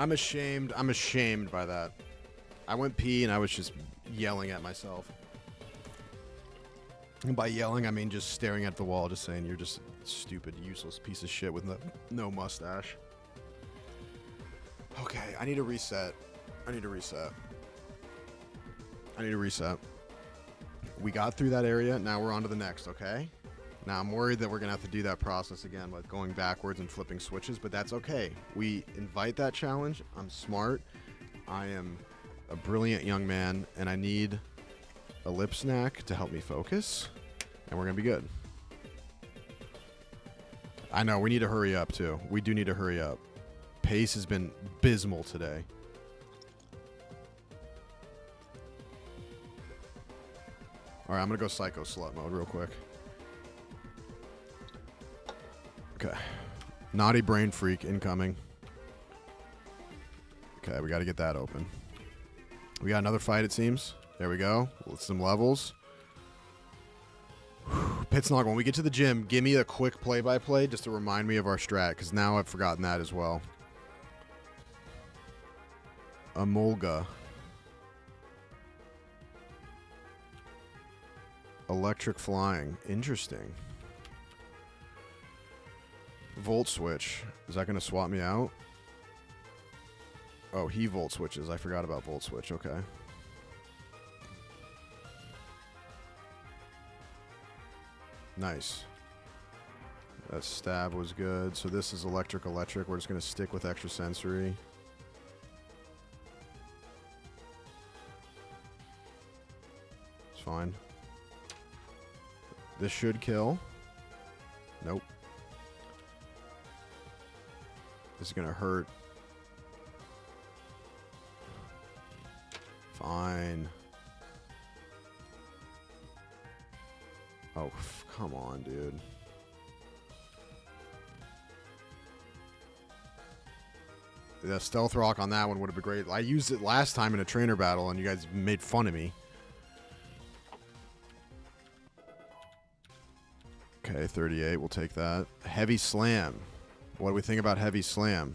I'm ashamed. I'm ashamed by that. I went pee and I was just yelling at myself. And by yelling, I mean just staring at the wall, just saying, you're just a stupid, useless piece of shit with no mustache. Okay, I need to reset. I need to reset. We got through that area. Now we're on to the next, okay? Now, I'm worried that we're going to have to do that process again, like going backwards and flipping switches, but that's okay. We invite that challenge. I'm smart. I am a brilliant young man, and I need a lip snack to help me focus. And we're going to be good. I know, we need to hurry up, too. We do need to hurry up. Pace has been abysmal today. All right, I'm going to go Psycho Slut mode real quick. Okay. Naughty Brain Freak incoming. Okay, we got to get that open. We got another fight, it seems. There we go. With some levels. Pitsnog, when we get to the gym, give me a quick play-by-play just to remind me of our strat, because now I've forgotten that as well. Emolga. Electric Flying. Interesting. Volt Switch. Is that going to swap me out? Oh, he Volt Switches. I forgot about Volt Switch. Okay. Nice. That stab was good. So this is electric. We're just going to stick with extrasensory. It's fine. This should kill. Nope. This is going to hurt. Fine. Oh, come on, dude. The stealth rock on that one would have been great. I used it last time in a trainer battle, and you guys made fun of me. Okay, 38. We'll take that. Heavy Slam. What do we think about Heavy Slam?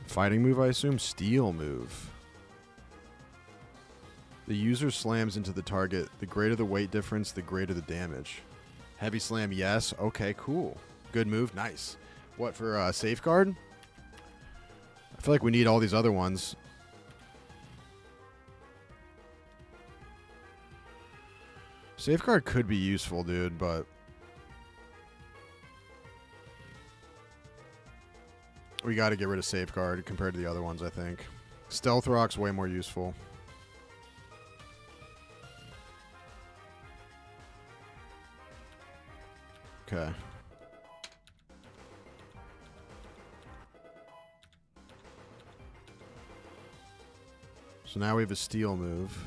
Fighting move, I assume? Steel move. The user slams into the target. The greater the weight difference, the greater the damage. Heavy Slam, yes. Okay, cool. Good move. Nice. What, for Safeguard? I feel like we need all these other ones. Safeguard could be useful, dude, but... we got to get rid of Safeguard compared to the other ones, I think. Stealth Rock's way more useful. Okay. So now we have a steel move.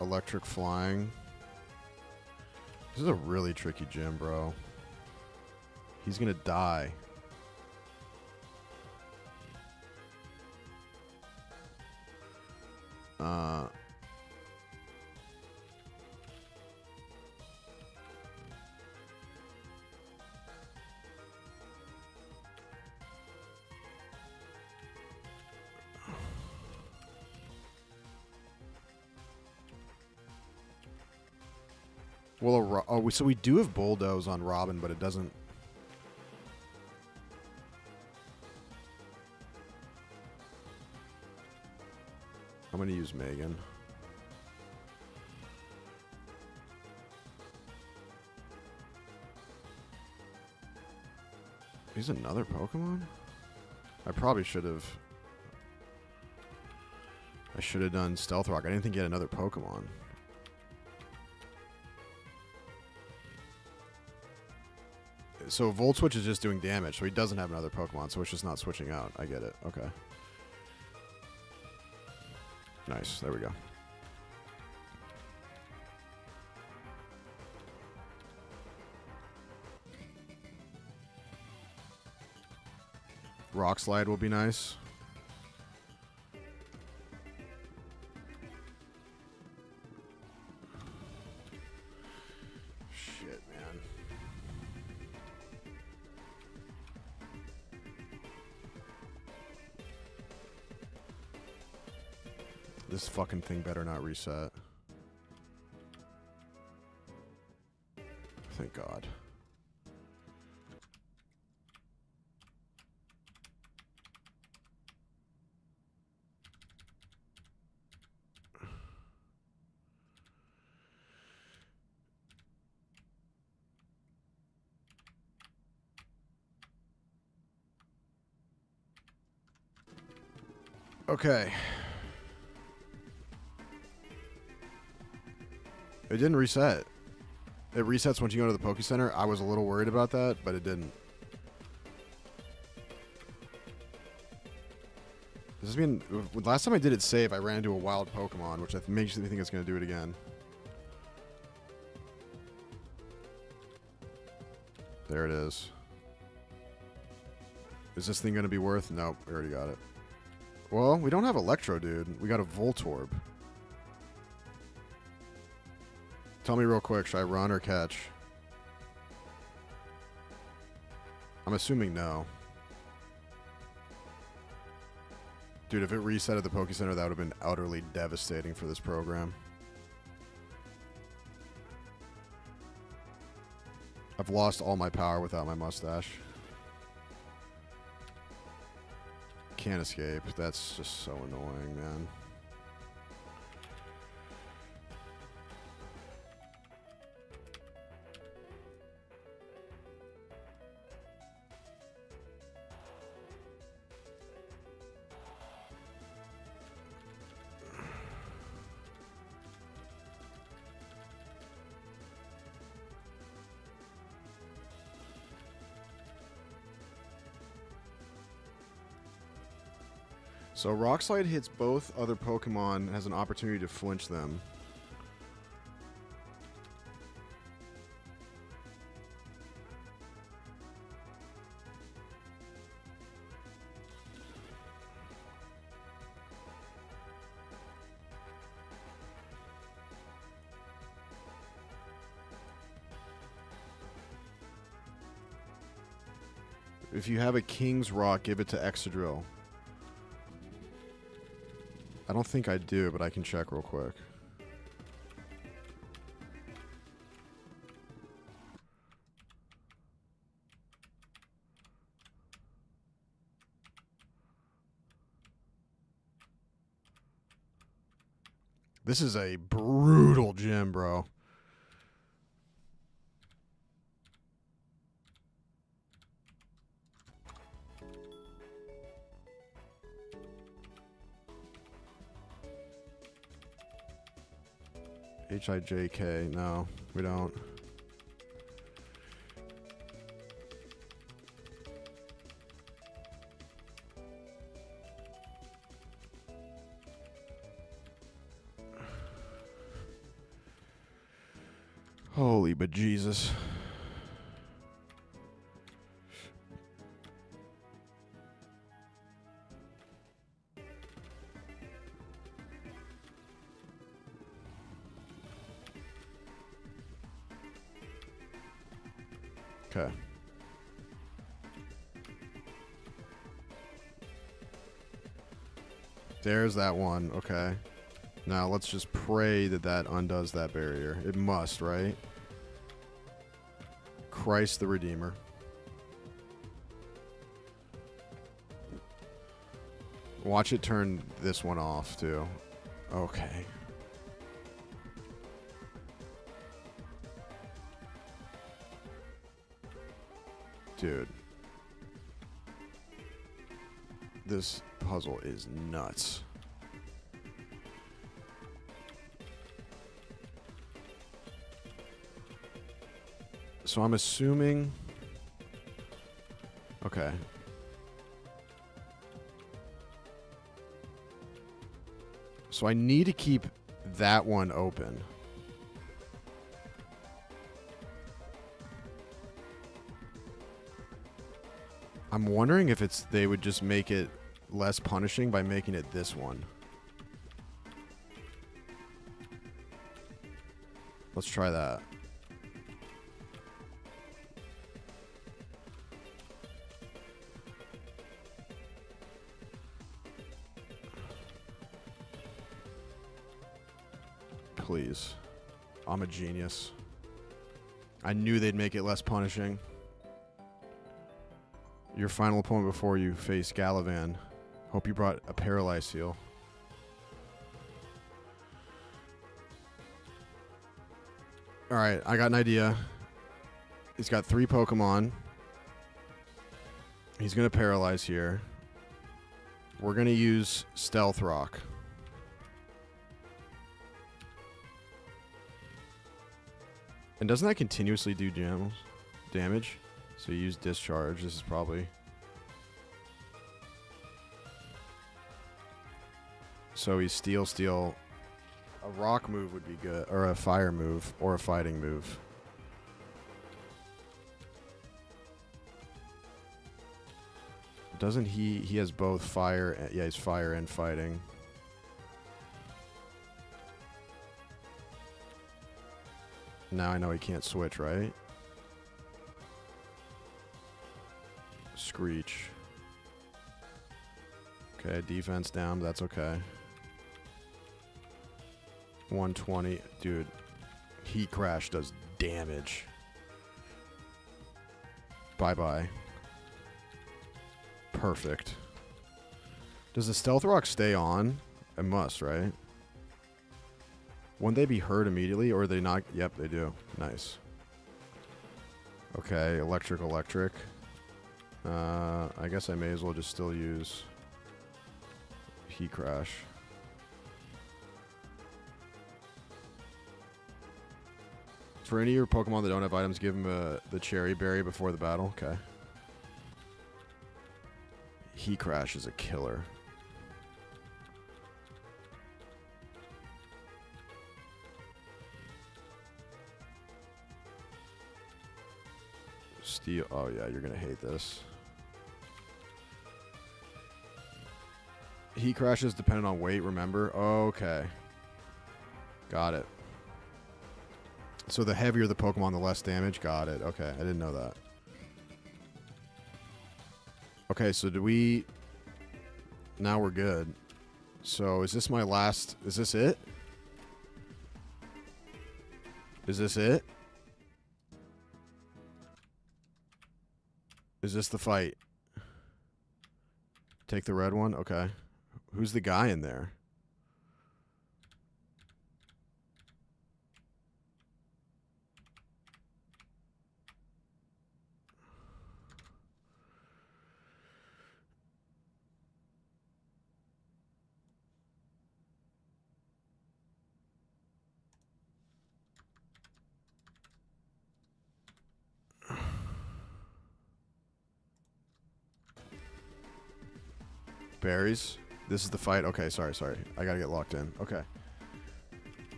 Electric Flying. This is a really tricky gym, bro. He's gonna die. Well, so we do have Bulldoze on Robin, but it doesn't... I'm going to use Megan. He's another Pokemon? I probably should have... I should have done Stealth Rock. I didn't think he had another Pokemon. So Volt Switch is just doing damage, so he doesn't have another Pokemon, so it's just not switching out. I get it. Okay. Nice. There we go. Rock Slide will be nice. Shit, man. This fucking thing better not reset. Thank God. Okay. It didn't reset. It resets once you go to the Poke Center. I was a little worried about that, but it didn't. Does this mean... Last time I did it save, I ran into a wild Pokemon, which makes me think it's going to do it again. There it is. Is this thing going to be worth... Nope, we already got it. Well, we don't have Electro, dude. We got a Voltorb. Tell me real quick, should I run or catch? I'm assuming no. Dude, if it reset at the Poke Center, that would have been utterly devastating for this program. I've lost all my power without my mustache. Can't escape. That's just so annoying, man. So Rock Slide hits both other Pokemon and has an opportunity to flinch them. If you have a King's Rock, give it to Excadrill. I don't think I do, but I can check real quick. This is a brutal gym, bro. H-I-J-K. No, we don't. Holy bejesus. Okay. There's that one. Okay. Now let's just pray that that undoes that barrier. It must, right? Christ the Redeemer. Watch it turn this one off, too. Okay. Dude. This puzzle is nuts. So I'm assuming... Okay. So I need to keep that one open. I'm wondering if they would just make it less punishing by making it this one. Let's try that. Please. I'm a genius. I knew they'd make it less punishing. Your final opponent before you face Galavan. Hope you brought a Paralyze Seal. Alright, I got an idea. He's got 3 Pokemon. He's going to Paralyze here. We're going to use Stealth Rock. And doesn't that continuously do damage? So you use discharge. This is probably... So he's steel. A rock move would be good. Or a fire move. Or a fighting move. Doesn't he... He has both fire... Yeah, he's fire and fighting. Now I know he can't switch, right? Screech. Okay, defense down, but that's okay. 120. Dude, Heat Crash does damage. Bye-bye. Perfect. Does the Stealth Rock stay on? It must, right? Wouldn't they be hurt immediately, or are they not? Yep, they do. Nice. Okay, electric. I guess I may as well just still use Heat Crash. For any of your Pokemon that don't have items, give them the Cherry Berry before the battle. Okay. Heat Crash is a killer. Steel. Oh, yeah, you're going to hate this. Heat Crash is dependent on weight, remember? Okay. Got it. So the heavier the Pokemon, the less damage? Got it. Okay, I didn't know that. Okay, so do we... Now we're good. So is this my last... Is this it? Is this it? Is this the fight? Take the red one? Okay. Who's the guy in there? Berries. This is the fight. Okay, sorry. I gotta get locked in. Okay.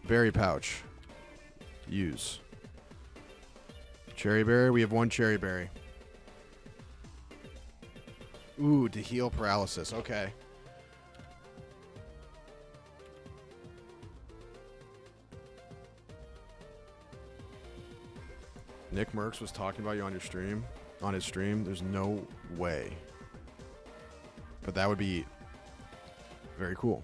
Berry pouch. Use. Cherry berry. We have one cherry berry. Ooh, to heal paralysis. Okay. Nick Merckx was talking about you on your stream. On his stream. There's no way. But that would be very cool.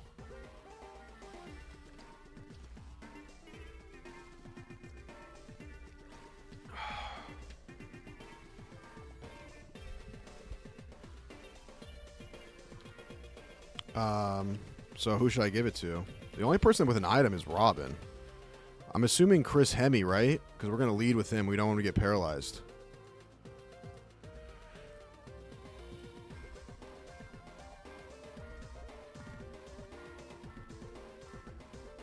So who should I give it to? The only person with an item is Robin. I'm assuming Chris Hemi, right? Because we're going to lead with him. We don't want to get paralyzed.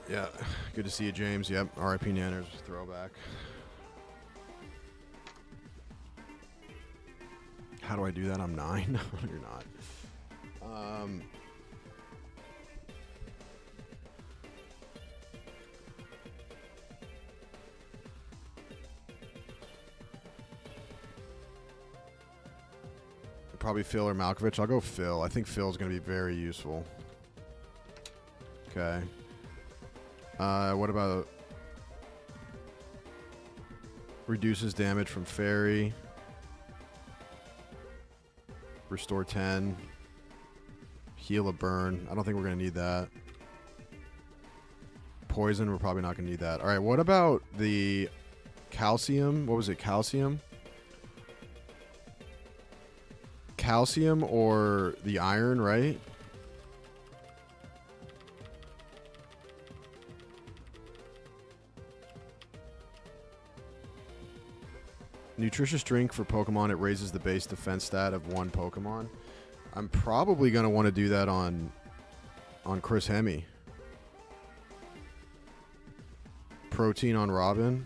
Yeah, good to see you, James. Yep, R.I.P. Nanners, throwback. How do I do that? I'm 9? No, you're not. Probably Phil or Malkovich. I'll go Phil. I think Phil's going to be very useful. Okay. What about... Reduces damage from Fairy. Restore 10. Heal a burn. I don't think we're going to need that. Poison, we're probably not going to need that. Alright, what about the calcium? What was it? Calcium? Calcium or the iron, right? Nutritious drink for Pokemon. It raises the base defense stat of one Pokemon. I'm probably going to want to do that on Chris Hemi. Protein on Robin.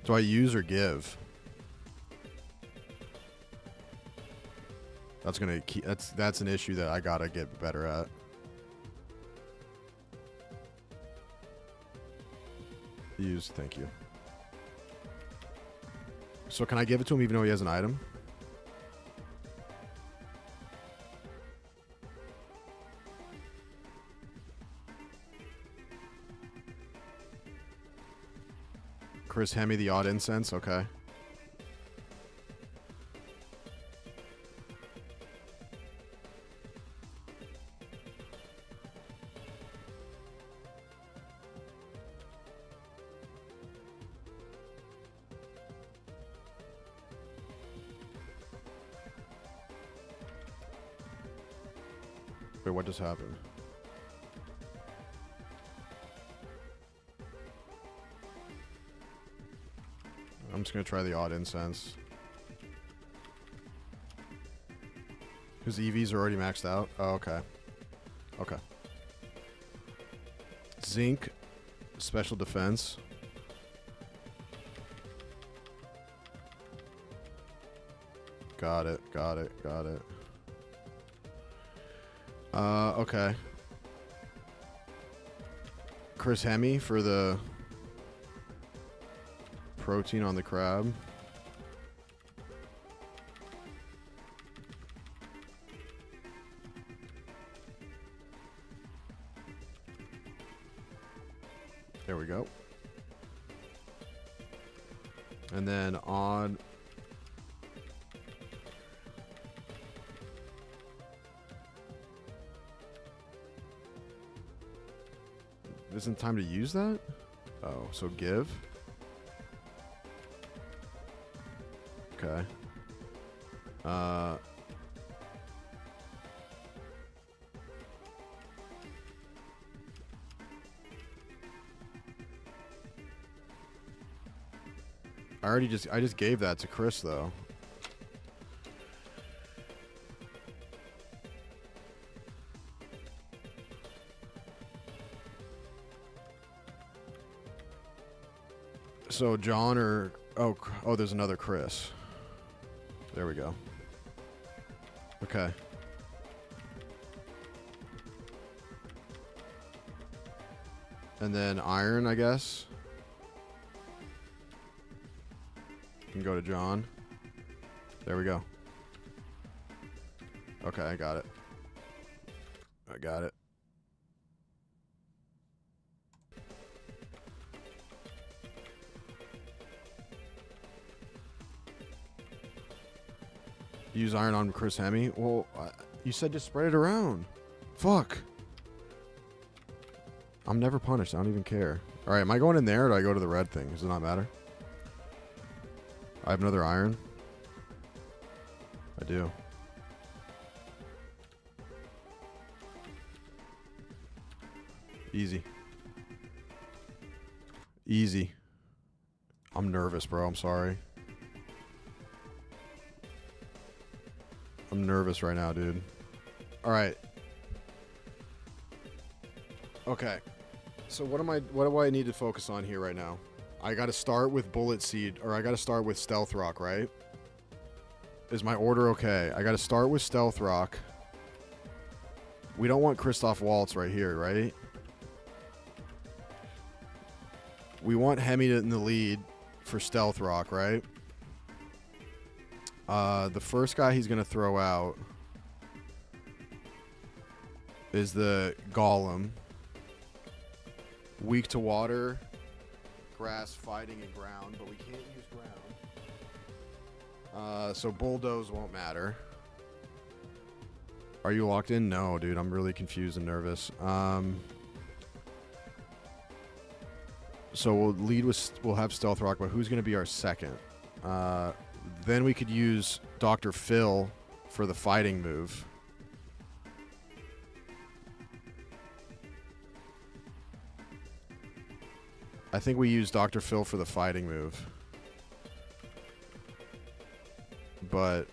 Do I use or give? That's gonna keep. That's an issue that I gotta get better at. Use. Thank you. So can I give it to him even though he has an item? Chris Hemi, the odd incense. Okay. Wait, what just happened? I'm just going to try the odd incense. His EVs are already maxed out? Oh, okay. Okay. Zinc. Special defense. Got it. Got it. Got it. Okay. Chris Hemi for the protein on the crab. There we go. And then on isn't time to use that? Oh, so give. Okay. I just gave that to Chris though. So John or oh, there's another Chris. There we go. Okay. And then iron, I guess. Can go to John. There we go. Okay, I got it. I got it. Use iron on Chris Hemi? Well, you said just spread it around. Fuck. I'm never punished. I don't even care. All right, am I going in there or do I go to the red thing? Does it not matter? I have another iron. I do. Easy. Easy. I'm nervous, bro. I'm sorry. I'm nervous right now, dude. All right. Okay. So what do I need to focus on here right now? I got to start with bullet seed, or I got to start with stealth rock, right? Is my order okay? I got to start with stealth rock. We don't want Christoph Waltz right here, right? We want Hemi in the lead for stealth rock, right? The first guy he's going to throw out is the Golem. Weak to water, grass, fighting, and ground, but we can't use ground. So bulldoze won't matter. Are you locked in? No, dude. I'm really confused and nervous. So we'll have stealth rock, but who's going to be our second? Then we could use Dr. Phil for the fighting move. I think we use Dr. Phil for the fighting move. But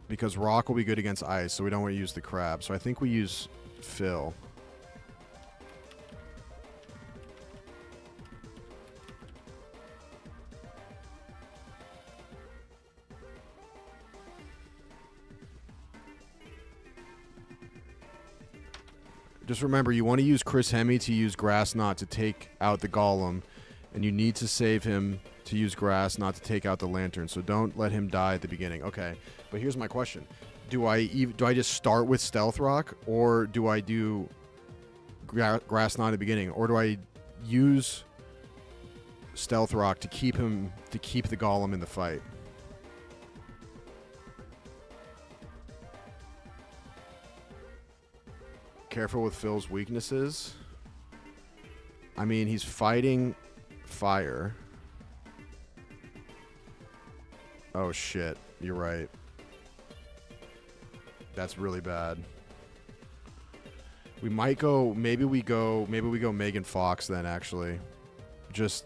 because rock will be good against ice, so we don't want to use the crab. So I think we use Phil. Just remember, you want to use Chris Hemme to use Grass Knot to take out the Golem, and you need to save him to use Grass Knot to take out the Lantern. So don't let him die at the beginning. Okay, but here's my question: do I just start with Stealth Rock, or do I do Grass Knot at the beginning, or do I use Stealth Rock to keep the Golem in the fight? Careful with Phil's weaknesses. I mean, he's fighting fire. Oh shit, you're right. That's really bad. We might go, maybe we go Megan Fox then, actually. Just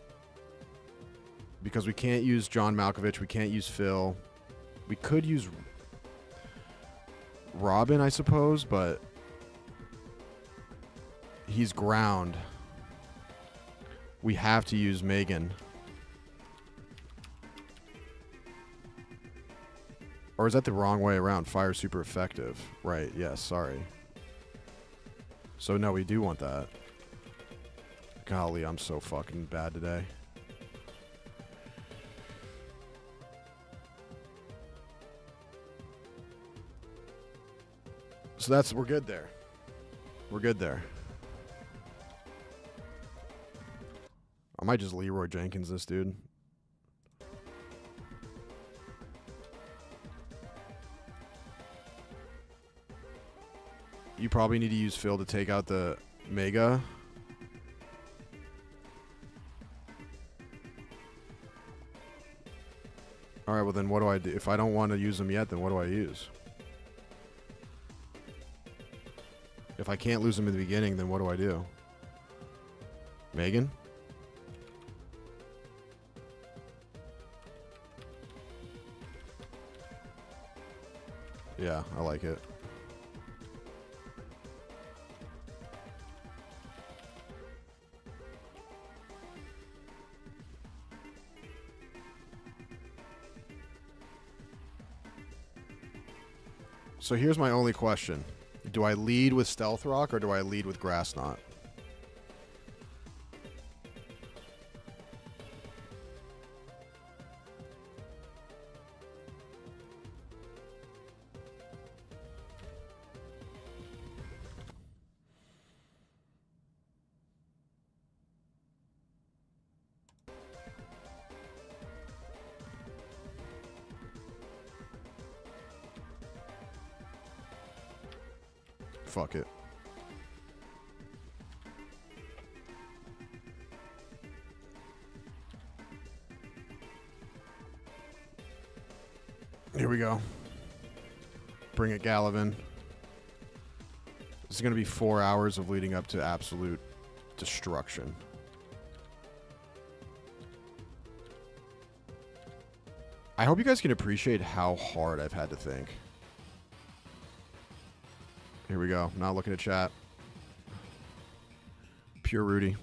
because we can't use John Malkovich, we can't use Phil. We could use Robin, I suppose, but he's ground. We have to use Megan. Or is that the wrong way around? Fire's super effective. Right, yes, sorry. So no, we do want that. Golly, I'm so fucking bad today. So we're good there. We're good there. I might just Leroy Jenkins this dude. You probably need to use Phil to take out the Mega. Alright, well then what do I do? If I don't want to use them yet, then what do I use? If I can't lose them in the beginning, then what do I do? Megan? Yeah, I like it. So here's my only question. Do I lead with Stealth Rock or do I lead with Grass Knot? Fuck it. Here we go. Bring it, Gallivan. This is going to be 4 hours of leading up to absolute destruction. I hope you guys can appreciate how hard I've had to think. Here we go. Not looking at chat. Pure Rudy.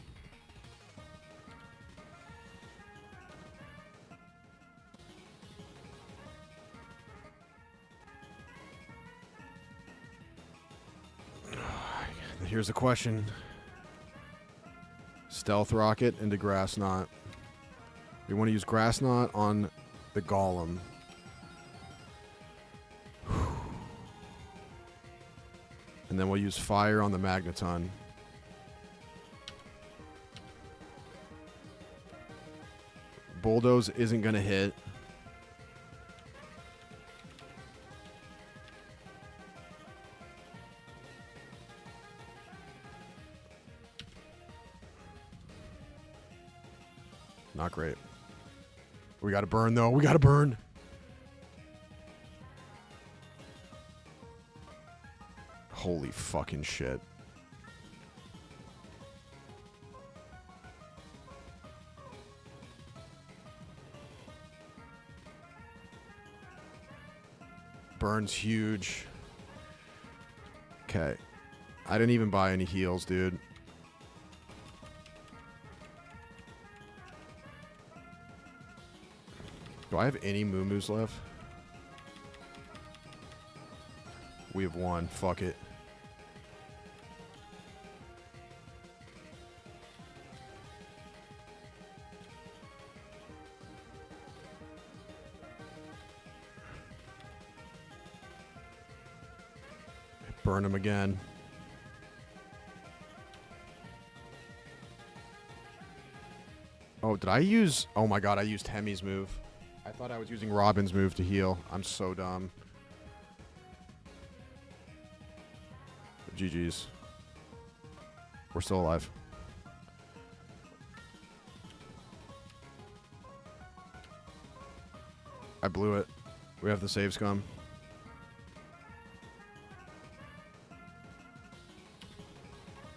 Here's the question. Stealth Rocket into Grass Knot. We want to use Grass Knot on the Golem. And then we'll use Fire on the Magneton. Bulldoze isn't going to hit. Not great. We got to burn, though. We got to burn. Holy fucking shit. Burn's huge. Okay. I didn't even buy any heals, dude. Do I have any moo-moos left? We have one. Fuck it. Burn him again. Oh, did I use... Oh my god, I used Hemi's move. I thought I was using Robin's move to heal. I'm so dumb. GG's. We're still alive. I blew it. We have the save scum.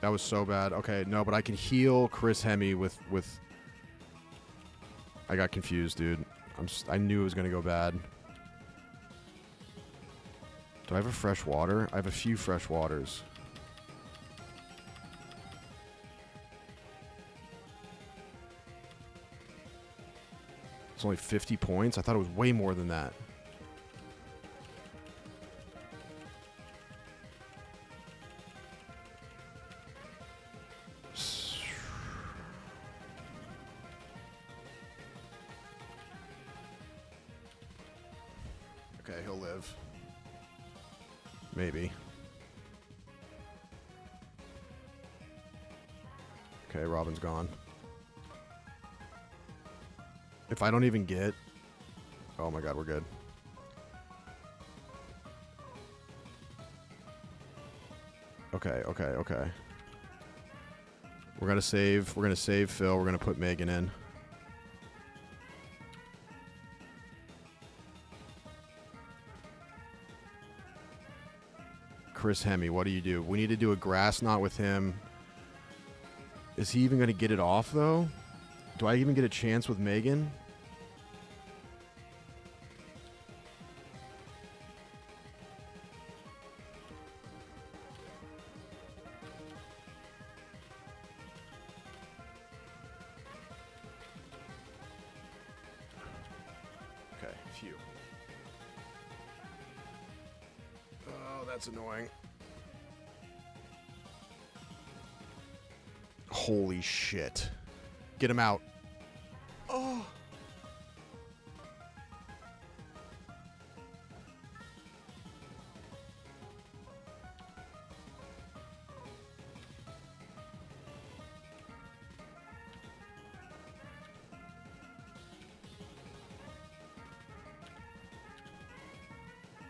That was so bad. Okay, no, but I can heal Chris Hemi with... I got confused, dude. I knew it was going to go bad. Do I have a fresh water? I have a few fresh waters. It's only 50 points? I thought it was way more than that. Okay, he'll live. Maybe. Okay, Robin's gone. If I don't even get... Oh my god, we're good. Okay. We're gonna save Phil. We're gonna put Megan in. Chris Hemi, what do you do? We need to do a grass knot with him. Is he even gonna get it off though? Do I even get a chance with Megan? Okay, phew. Oh, that's annoying. Holy shit. Get him out. Oh.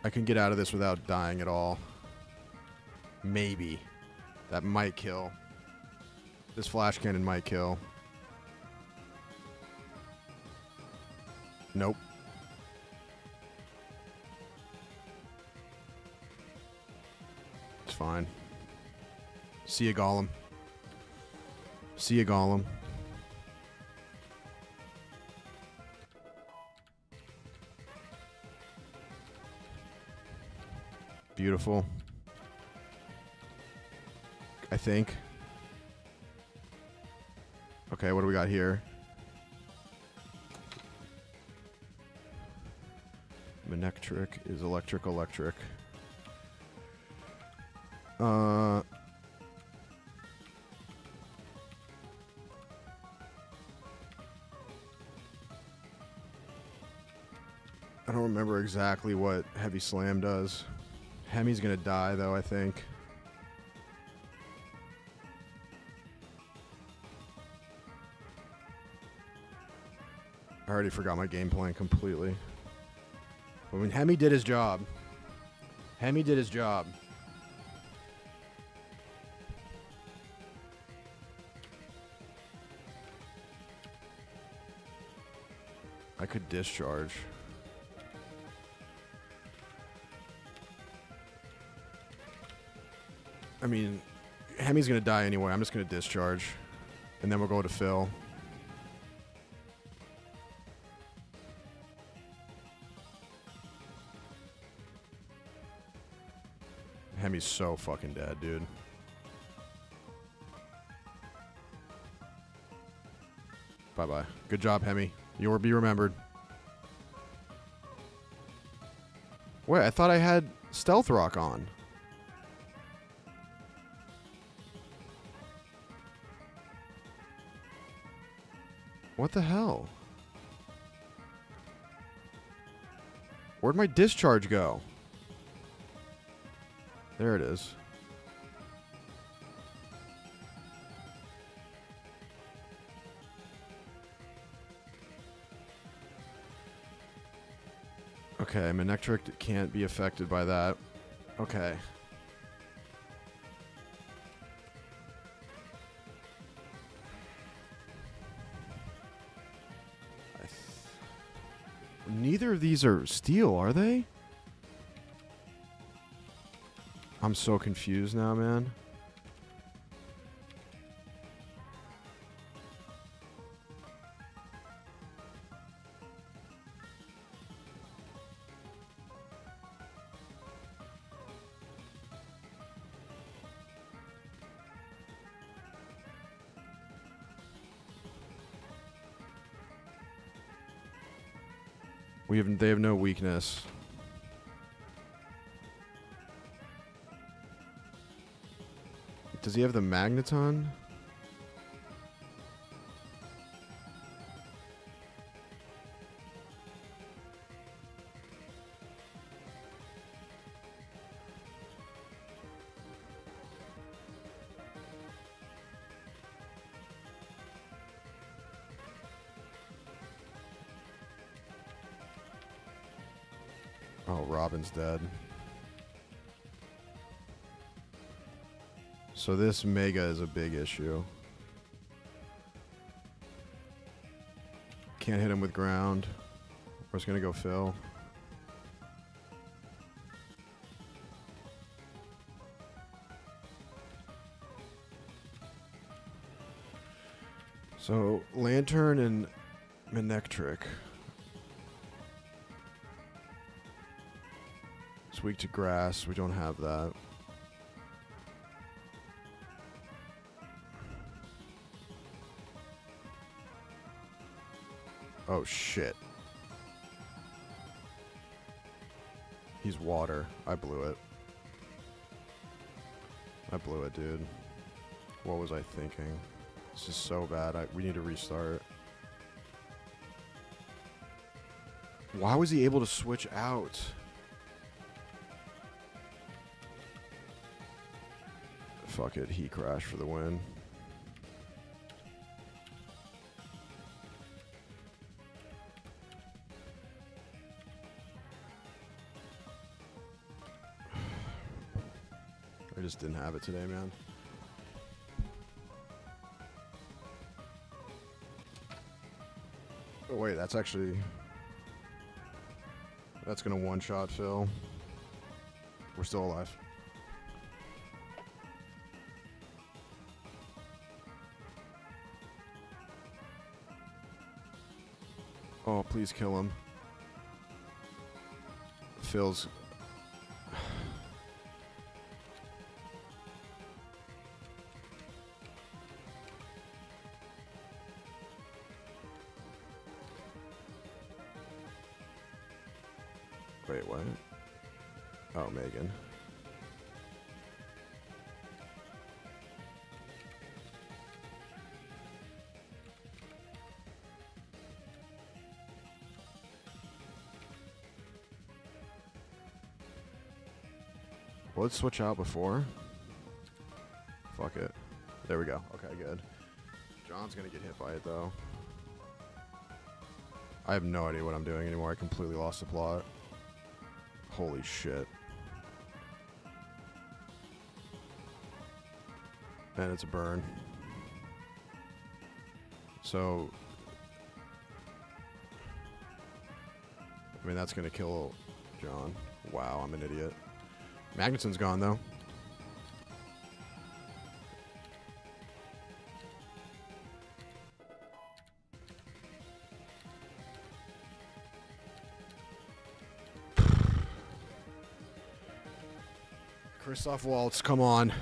I can get out of this without dying at all. Maybe. That might kill. This flash cannon might kill. Nope. It's fine. See ya, Gollum. See ya, Gollum. Beautiful. I think. Okay, what do we got here? Manectric is electric. I don't remember exactly what Heavy Slam does. Hemi's gonna die though, I think. I already forgot my game plan completely. I mean, Hemi did his job. Hemi did his job. I could discharge. I mean, Hemi's gonna die anyway. I'm just gonna discharge. And then we'll go to Phil. Hemi's so fucking dead, dude. Bye-bye. Good job, Hemi. You will be remembered. Wait, I thought I had Stealth Rock on. What the hell? Where'd my discharge go? There it is. Okay, Manectric can't be affected by that. Okay. Neither of these are steel, are they? I'm so confused now, man. They have no weakness. Does he have the Magneton? Oh, Robin's dead. So this Mega is a big issue. Can't hit him with ground. We're just gonna go Phil. So Lantern and Manectric. It's weak to grass. We don't have that. Oh, shit. He's water. I blew it. I blew it, dude. What was I thinking? This is so bad. We need to restart. Why was he able to switch out? Fuck it. He crashed for the win. I just didn't have it today, man. Oh, wait, that's actually... That's gonna one-shot Phil. We're still alive. Oh, please kill him. Phil's... Wait, what? Oh, Megan. Will it switch out before? Fuck it. There we go. Okay, good. John's gonna get hit by it, though. I have no idea what I'm doing anymore. I completely lost the plot. Holy shit. And it's a burn. So... I mean, that's gonna kill John. Wow, I'm an idiot. Magneton's gone, though. Christoph Waltz, come on.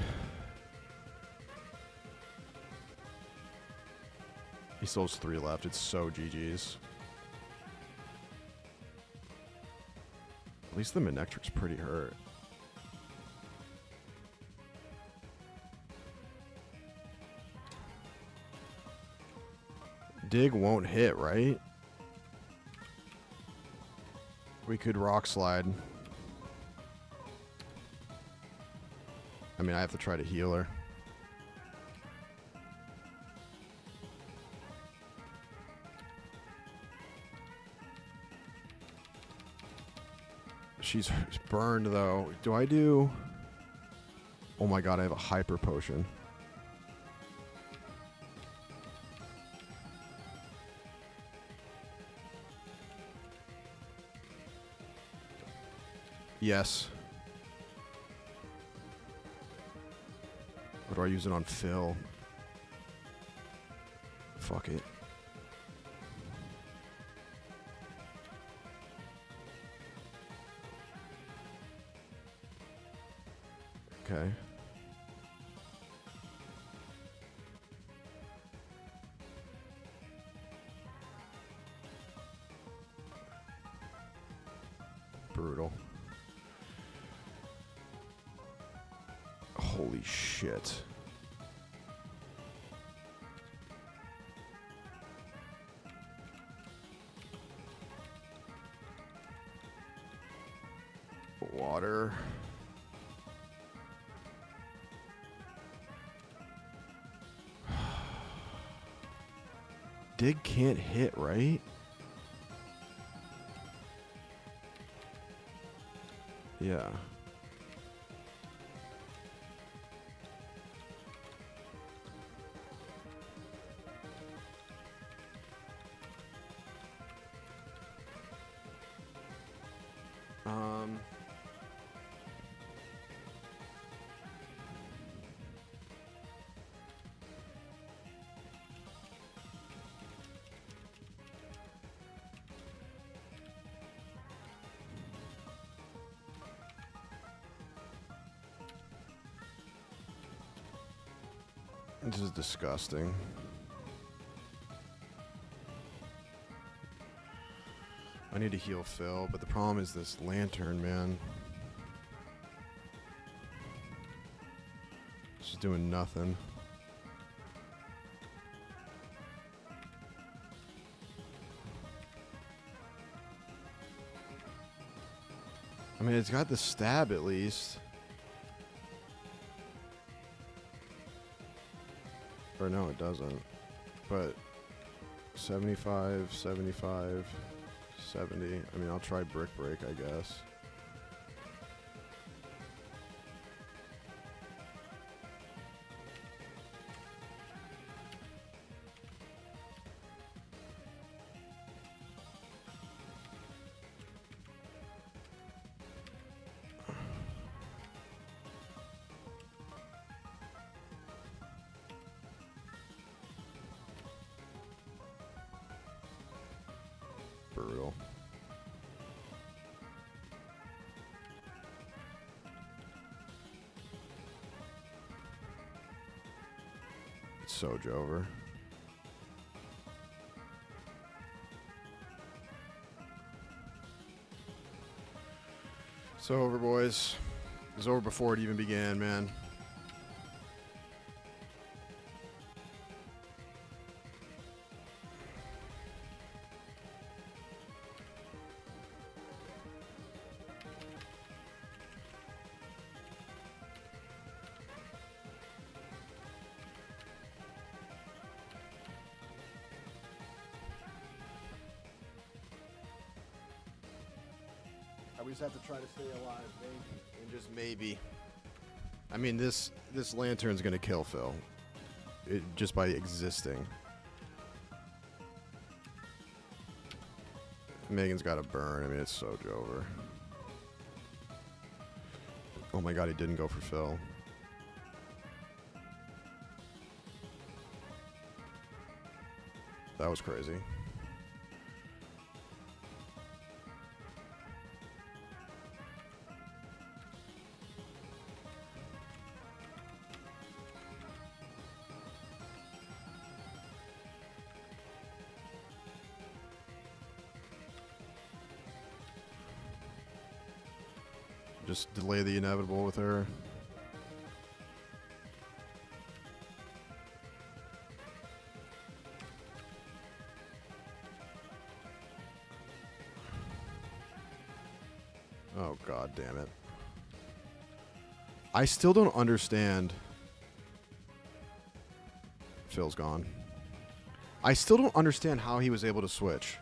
He still has 3 left. It's so GG's. At least the Manectric's pretty hurt. Dig won't hit, right? We could rock slide. I mean, I have to try to heal her. She's burned, though. Do I do... Oh my god, I have a hyper potion. Yes. Or do I use it on Phil? Fuck it. Okay. Brutal. Holy shit. Water. Dig can't hit, right? Yeah. This is disgusting. I need to heal Phil, but the problem is this lantern, man. It's just doing nothing. I mean, it's got the stab at least. Or no, it doesn't. But 75, 75, 70. I mean, I'll try Brick Break, I guess. Brutal. It's so Jover. It's over, boys. It was over before it even began, man. We just have to try to stay alive, maybe. And just maybe. I mean, this lantern's gonna kill Phil. Just by existing. Megan's got a burn. I mean, it's so Jover. Oh my god, he didn't go for Phil. That was crazy. Just delay the inevitable with her. Oh, God damn it. I still don't understand. Phil's gone. I still don't understand how he was able to switch.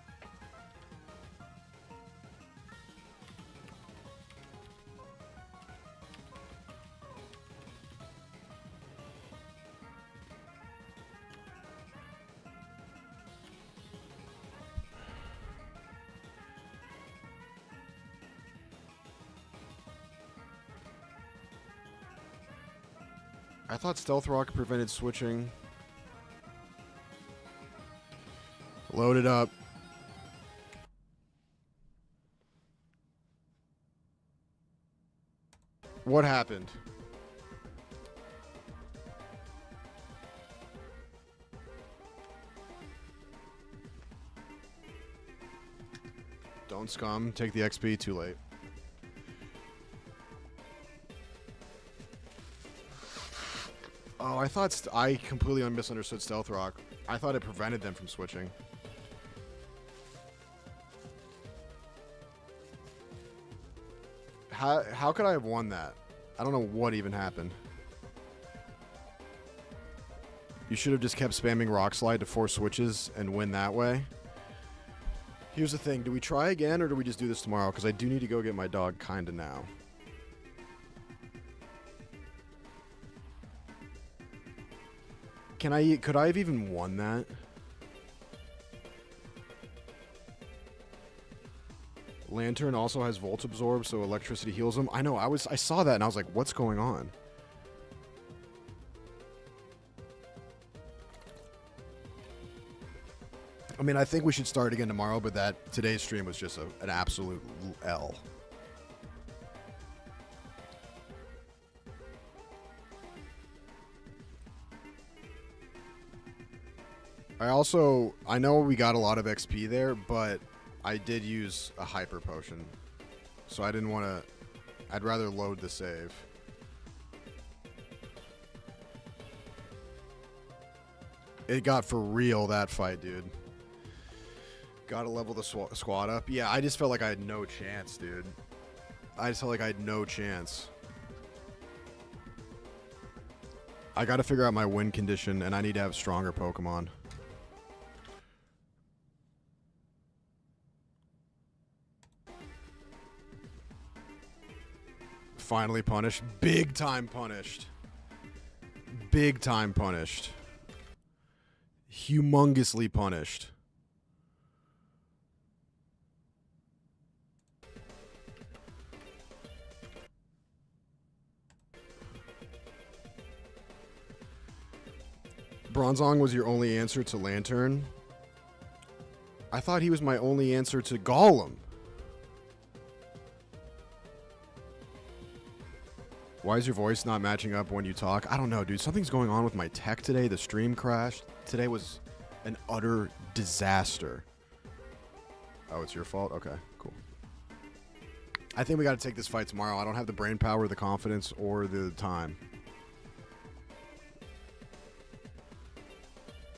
I thought Stealth Rock prevented switching. Load it up. What happened? Don't scum. Take the XP. Too late. Oh, I thought I completely misunderstood Stealth Rock. I thought it prevented them from switching. How could I have won that? I don't know what even happened. You should have just kept spamming Rock Slide to force switches and win that way. Here's the thing. Do we try again or do we just do this tomorrow? Because I do need to go get my dog kinda now. Could I have even won that? Lantern also has Volt Absorb, so electricity heals him. I know, I saw that and I was like, what's going on? I mean, I think we should start again tomorrow, but today's stream was just an absolute L. I know we got a lot of XP there, but I did use a hyper potion. So I didn't want to... I'd rather load the save. It got for real, that fight, dude. Gotta level the squad up. Yeah, I just felt like I had no chance, dude. I just felt like I had no chance. I gotta figure out my win condition, and I need to have stronger Pokemon. Finally punished. Big time punished. Big time punished. Humongously punished. Bronzong was your only answer to Lantern? I thought he was my only answer to Golem. Why is your voice not matching up when you talk? I don't know, dude. Something's going on with my tech today. The stream crashed. Today was an utter disaster. Oh, it's your fault? Okay, cool. I think we got to take this fight tomorrow. I don't have the brain power, the confidence, or the time.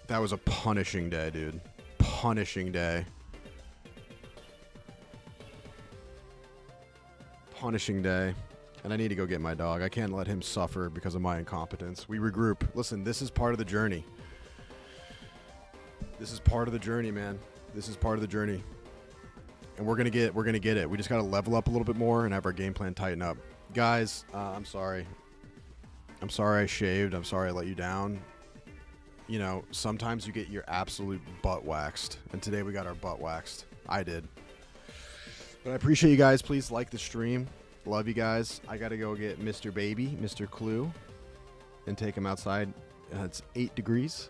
That was a punishing day, dude. Punishing day. Punishing day. And I need to go get my dog. I can't let him suffer because of my incompetence. We regroup. Listen, this is part of the journey. This is part of the journey, man. This is part of the journey. And we're gonna get it. We just gotta level up a little bit more and have our game plan tighten up. Guys, I'm sorry. I'm sorry I shaved. I'm sorry I let you down. You know, sometimes you get your absolute butt waxed. And today we got our butt waxed. I did. But I appreciate you guys. Please like the stream. Love you guys. I gotta go get Mr. Baby, Mr. Clue, and take him outside. It's 8 degrees.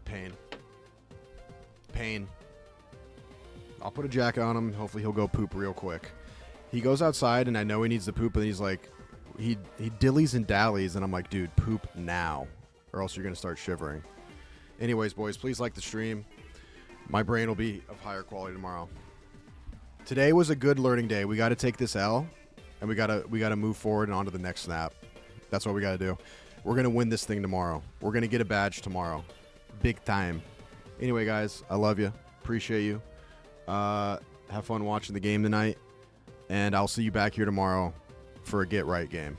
Pain. Pain. I'll put a jacket on him. Hopefully he'll go poop real quick. He goes outside, and I know he needs to poop, and he's like, he dillies and dallies, and I'm like, dude, poop now, or else you're gonna start shivering. Anyways, boys, please like the stream. My brain will be of higher quality tomorrow. Today was a good learning day. We got to take this L, and we gotta move forward and on to the next snap. That's what we gotta do. We're gonna win this thing tomorrow. We're gonna get a badge tomorrow, big time. Anyway, guys, I love you. Appreciate you. Have fun watching the game tonight, and I'll see you back here tomorrow for a get right game.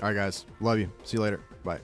All right, guys. Love you. See you later. Bye.